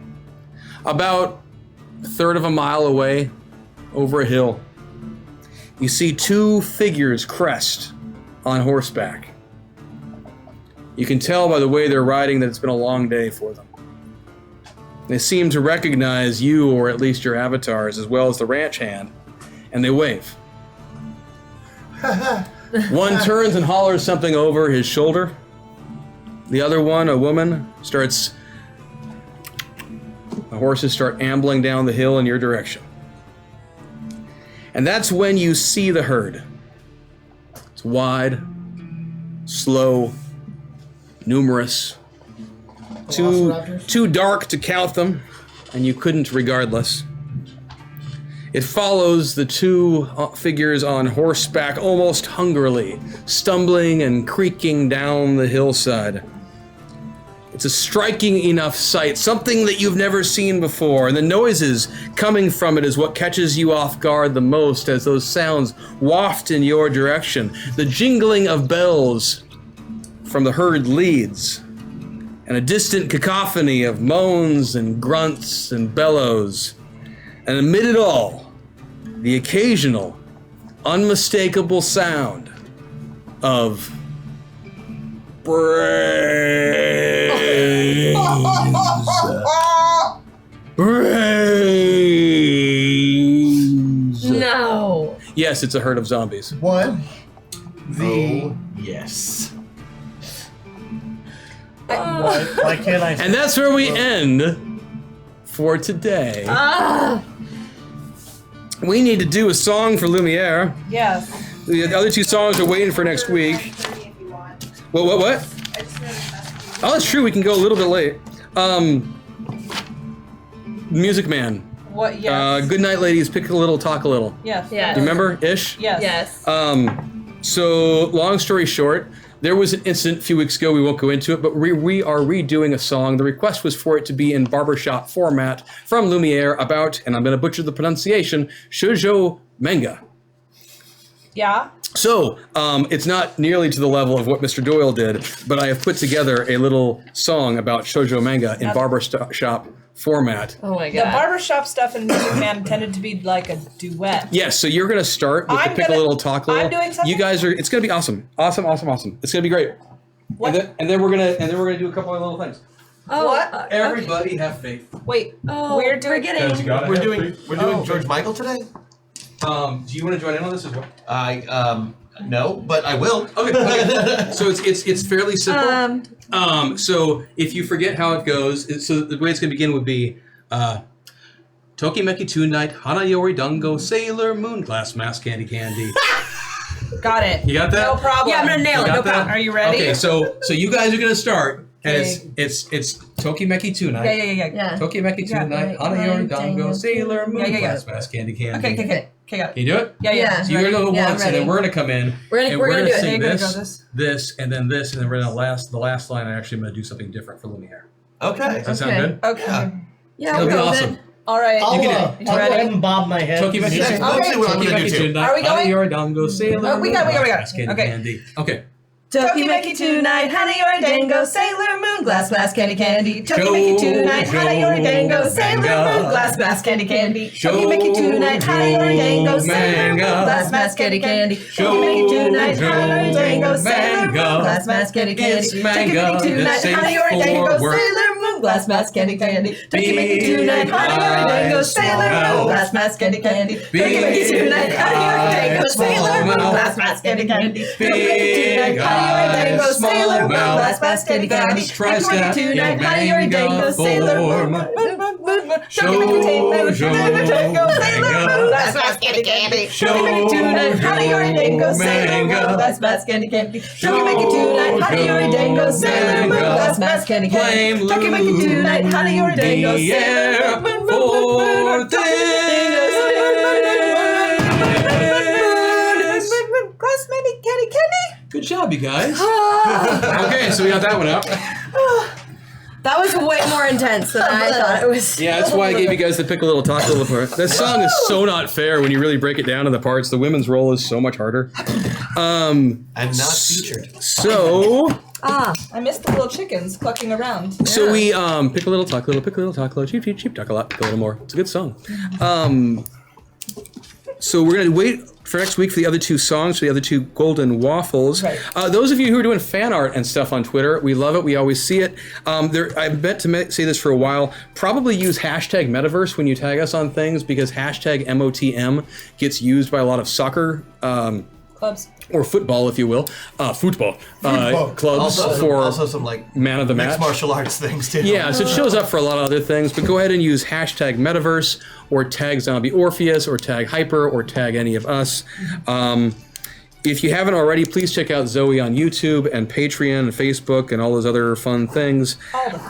About a third of a mile away, over a hill, you see two figures crest on horseback. You can tell by the way they're riding that it's been a long day for them. They seem to recognize you, or at least your avatars, as well as the ranch hand, and they wave. One turns and hollers something over his shoulder. The other one, a woman, starts... The horses start ambling down the hill in your direction. And that's when you see the herd. It's wide, slow, numerous, Velociraptors? too dark to count them, and you couldn't regardless. It follows the two figures on horseback almost hungrily, stumbling and creaking down the hillside. It's a striking enough sight, something that you've never seen before, and the noises coming from it is what catches you off guard the most as those sounds waft in your direction. The jingling of bells from the herd leads, and a distant cacophony of moans and grunts and bellows. And amid it all, the occasional, unmistakable sound of brains. Brains. No. Yes, it's a herd of zombies. What? Oh, yes. What? Why can't I? And that's where we end for today. We need to do a song for Lumiere. Yes. The other two songs are waiting for next week. What? Oh, that's true. We can go a little bit late. Music Man. What? Yes. Good night, ladies. Pick a little, talk a little. Yes. Yeah. Do you remember? Ish? Yes. Yes. So, long story short, there was an incident a few weeks ago. We won't go into it, but we are redoing a song. The request was for it to be in barbershop format from Lumiere about, and I'm going to butcher the pronunciation, shoujo manga. Yeah. So, it's not nearly to the level of what Mr. Doyle did, but I have put together a little song about shoujo manga in barbershop format. Oh my The god. barbershop stuff in Music Man tended to be like a duet. Yes, so you're going to start with I'm the pick gonna- a little, talk a little. I'm doing something? You guys are, it's going to be awesome. Awesome. It's going to be great. What? And then we're going to do a couple of little things. Oh, What? Everybody have faith. Wait. Oh, We're doing- forgetting. We're doing George Michael today? Do you want to join in on this as well? No, but I will. Okay. So it's fairly simple. So if you forget how it goes, so the way it's going to begin would be Tokimeki Tonight, Hanayori Dungo, Sailor Moon, Glass Mask, Candy Candy. Got it. You got that? No problem. Yeah, I'm gonna nail it. You No got that? problem. Are you ready? Okay, so you guys are going to start, and it's Tokimeki tonight. Yeah. Tokimeki tonight. Hanayor Dango Sailor Moon. Glass Mask Candy Candy. Okay, got it. Can you do it? Yeah. So you're gonna go Yeah, once, I'm and then ready. we're gonna come in. We're gonna do it. sing You're gonna this, go this. and then this, and then we're gonna the last line. I'm actually gonna do something different for Lumiere. Okay. Does that sound good? Okay. Yeah, It'll be we'll go with awesome. it. All right. I'll can go ahead and bob my head. Tokimeki That's tonight. mostly what I'm gonna do Tokimeki too. tonight. Are we going? Hanayor Dango Sailor We got it. Glass Mask Candy Okay. Candy. Okay. Tokimeki tonight, honey or dango, Sailor Moon, glass mask candy candy. Tokimeki tonight, honey or dango, Sailor Moon, glass mask candy candy. Tokimeki tonight, honey or dango, Sailor Moon, glass mask candy candy. Tokimeki tonight, honey or dango, Sailor Moon, glass mask candy candy. Tokimeki tonight, honey or dango, Sailor Moon, glass mask candy candy. Tokimeki tonight, honey or dango, Sailor Moon, glass mask candy candy. Tokimeki tonight, honey or dango, Sailor Moon, glass mask candy candy. Tokimeki tonight, honey or dango, Sailor Moon, glass mask candy candy. Tokimeki tonight, honey or dango, Sailor Moon, Tokimeki tonight, honey or dango, Sailor Moon, glass mask candy candy. Tokimeki tonight, honey or dango, Sailor Moon, glass mask candy candy. Tokimeki tonight, honey or dango, Sailor Moon, glass mask candy candy. Tokimeki tonight, honey or dango, Sailor Moon, glass candy candy. Good job, you guys. Okay, so we got that one out. That was way more intense than I thought it was. Yeah, that's why I gave you guys the pick a little, talk a little part. That song is so not fair when you really break it down to the parts. The women's role is so much harder. And not featured. So I missed the little chickens clucking around. So we pick a little, talk a little, pick a little, talk a little, cheap, cheap, cheap, talk a lot, pick a little more. It's a good song. So we're gonna wait for next week for the other two songs, for the other two golden waffles. Right. Those of you who are doing fan art and stuff on Twitter, we love it. We always see it. I've meant to say this for a while. Probably use hashtag Metaverse when you tag us on things, because hashtag MOTM gets used by a lot of soccer Clubs. or football, if you will, football clubs Also some like man of the match. mixed martial arts things too. Yeah, so it shows up for a lot of other things, but go ahead and use hashtag Metaverse or tag Zombie Orpheus or tag Hyper or tag any of us. If you haven't already, please check out Zoe on YouTube and Patreon and Facebook and all those other fun things.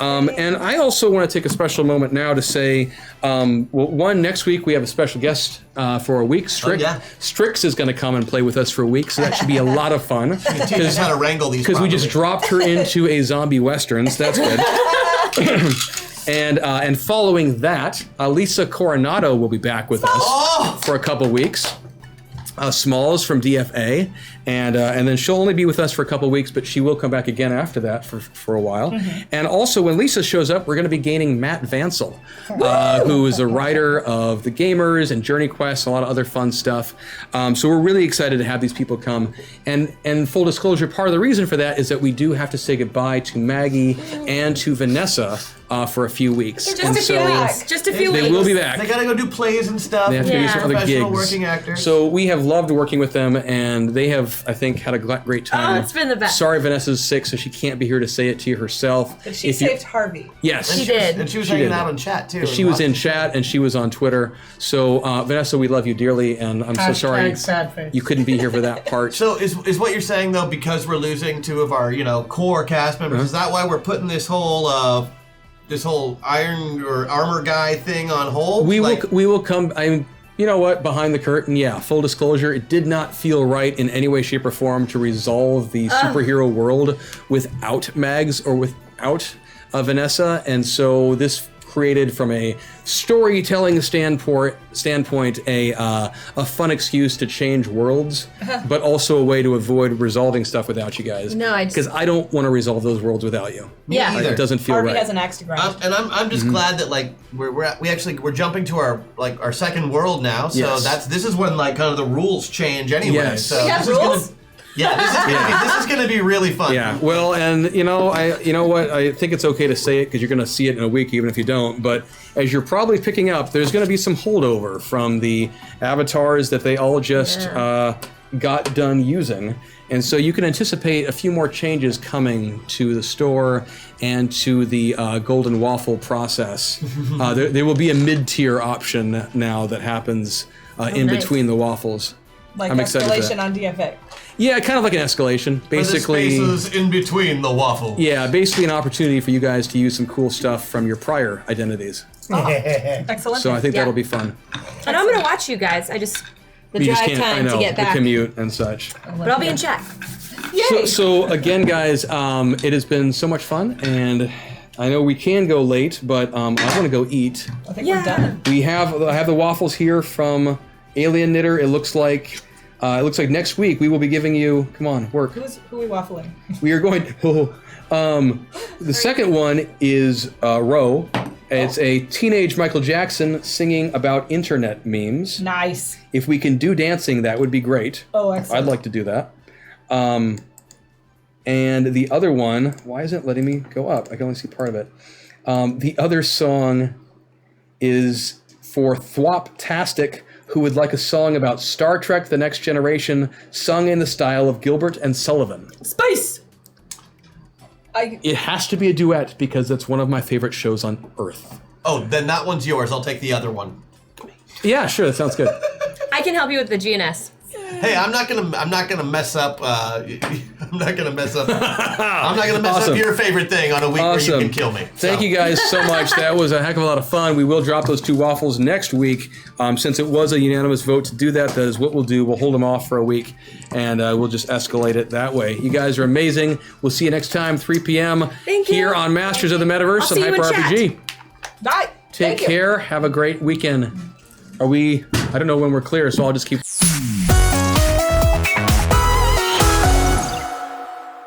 And I also want to take a special moment now to say, next week we have a special guest for a week. Strix is going to come and play with us for a week, so that should be a lot of fun. Teach us how to wrangle these. Because we just dropped her into a zombie westerns. That's good. And following that, Lisa Coronado will be back with us for a couple weeks. Smalls from DFA, and then she'll only be with us for a couple weeks, but she will come back again after that for a while. And also, when Lisa shows up, we're going to be gaining Matt Vansel, who is a writer of The Gamers and Journey Quest, a lot of other fun stuff. So we're really excited to have these people come. And full disclosure, part of the reason for that is that we do have to say goodbye to Maggie and to Vanessa for a few weeks. Just a few weeks. They will be back. They gotta go do plays and stuff. They have to do some other Professional gigs. working actors. So we have loved working with them, and they have, I think, had a great time. Oh, it's been the best. Sorry, Vanessa's sick, so she can't be here to say it to you herself. But she saved Harvey. Yes, She did. And she was She hanging did. out on chat too. She was in chat, and she was on Twitter. So Vanessa, we love you dearly, and I'm so sorry Sad face. you couldn't be here for that part. So is what you're saying though, because we're losing two of our core cast members? Is that why we're putting this whole iron or armor guy thing on hold? We will come. You know what? Behind the curtain, yeah. Full disclosure, it did not feel right in any way, shape, or form to resolve the superhero world without Mags or without Vanessa, and so this created, from a storytelling standpoint, a fun excuse to change worlds, but also a way to avoid resolving stuff without you guys. No, because I don't want to resolve those worlds without you. Yeah. either. It doesn't feel Harvey right. has an axe to grind. I'm just glad that we're jumping to our second world now. So Yes. this is when kind of the rules change anyway. Yes. So We have this is rules? this is gonna be really fun. Yeah, well, and you know what? I think it's okay to say it because you're going to see it in a week, even if you don't. But as you're probably picking up, there's going to be some holdover from the avatars that they all just got done using, and so you can anticipate a few more changes coming to the store and to the golden waffle process. There will be a mid-tier option now that happens in nice. between the waffles. Like I'm excited for escalation that. on DFA. Yeah, kind of like an escalation. Basically, For the spaces in between the waffle. yeah, basically an opportunity for you guys to use some cool stuff from your prior identities. Excellent. So I think Yeah. that'll be fun. And I'm gonna watch you guys. I just the You just drive can't, I time know, to get the back. commute and such. But I'll be in chat. So again, guys, it has been so much fun, and I know we can go late, but I want to go eat. I think we're done. I have the waffles here from Alien Knitter. It looks like next week we will be giving you. Come on, work. Who are we waffling? We are going. The second one is Row. It's a teenage Michael Jackson singing about internet memes. Nice. If we can do dancing, that would be great. Oh, excellent. I'd like to do that. And the other one, why isn't it letting me go up? I can only see part of it. The other song is for Thwoptastic, who would like a song about Star Trek The Next Generation, sung in the style of Gilbert and Sullivan. Space. It has to be a duet because it's one of my favorite shows on Earth. Oh, then that one's yours. I'll take the other one. Yeah, sure, that sounds good. I can help you with the GNS. Hey, I'm not gonna mess up. I'm not gonna mess up. I'm not gonna mess Awesome. up your favorite thing on a week where you can kill me. Thank you guys so much. That was a heck of a lot of fun. We will drop those 2 waffles next week. Since it was a unanimous vote to do that, that is what we'll do. We'll hold them off for a week, and we'll just escalate it that way. You guys are amazing. We'll see you next time, 3 p.m. Thank you. here on Masters of the Metaverse I'll and see you in Hyper chat. RPG. Bye. Take care. Have a great weekend. I don't know when we're clear, so I'll just keep...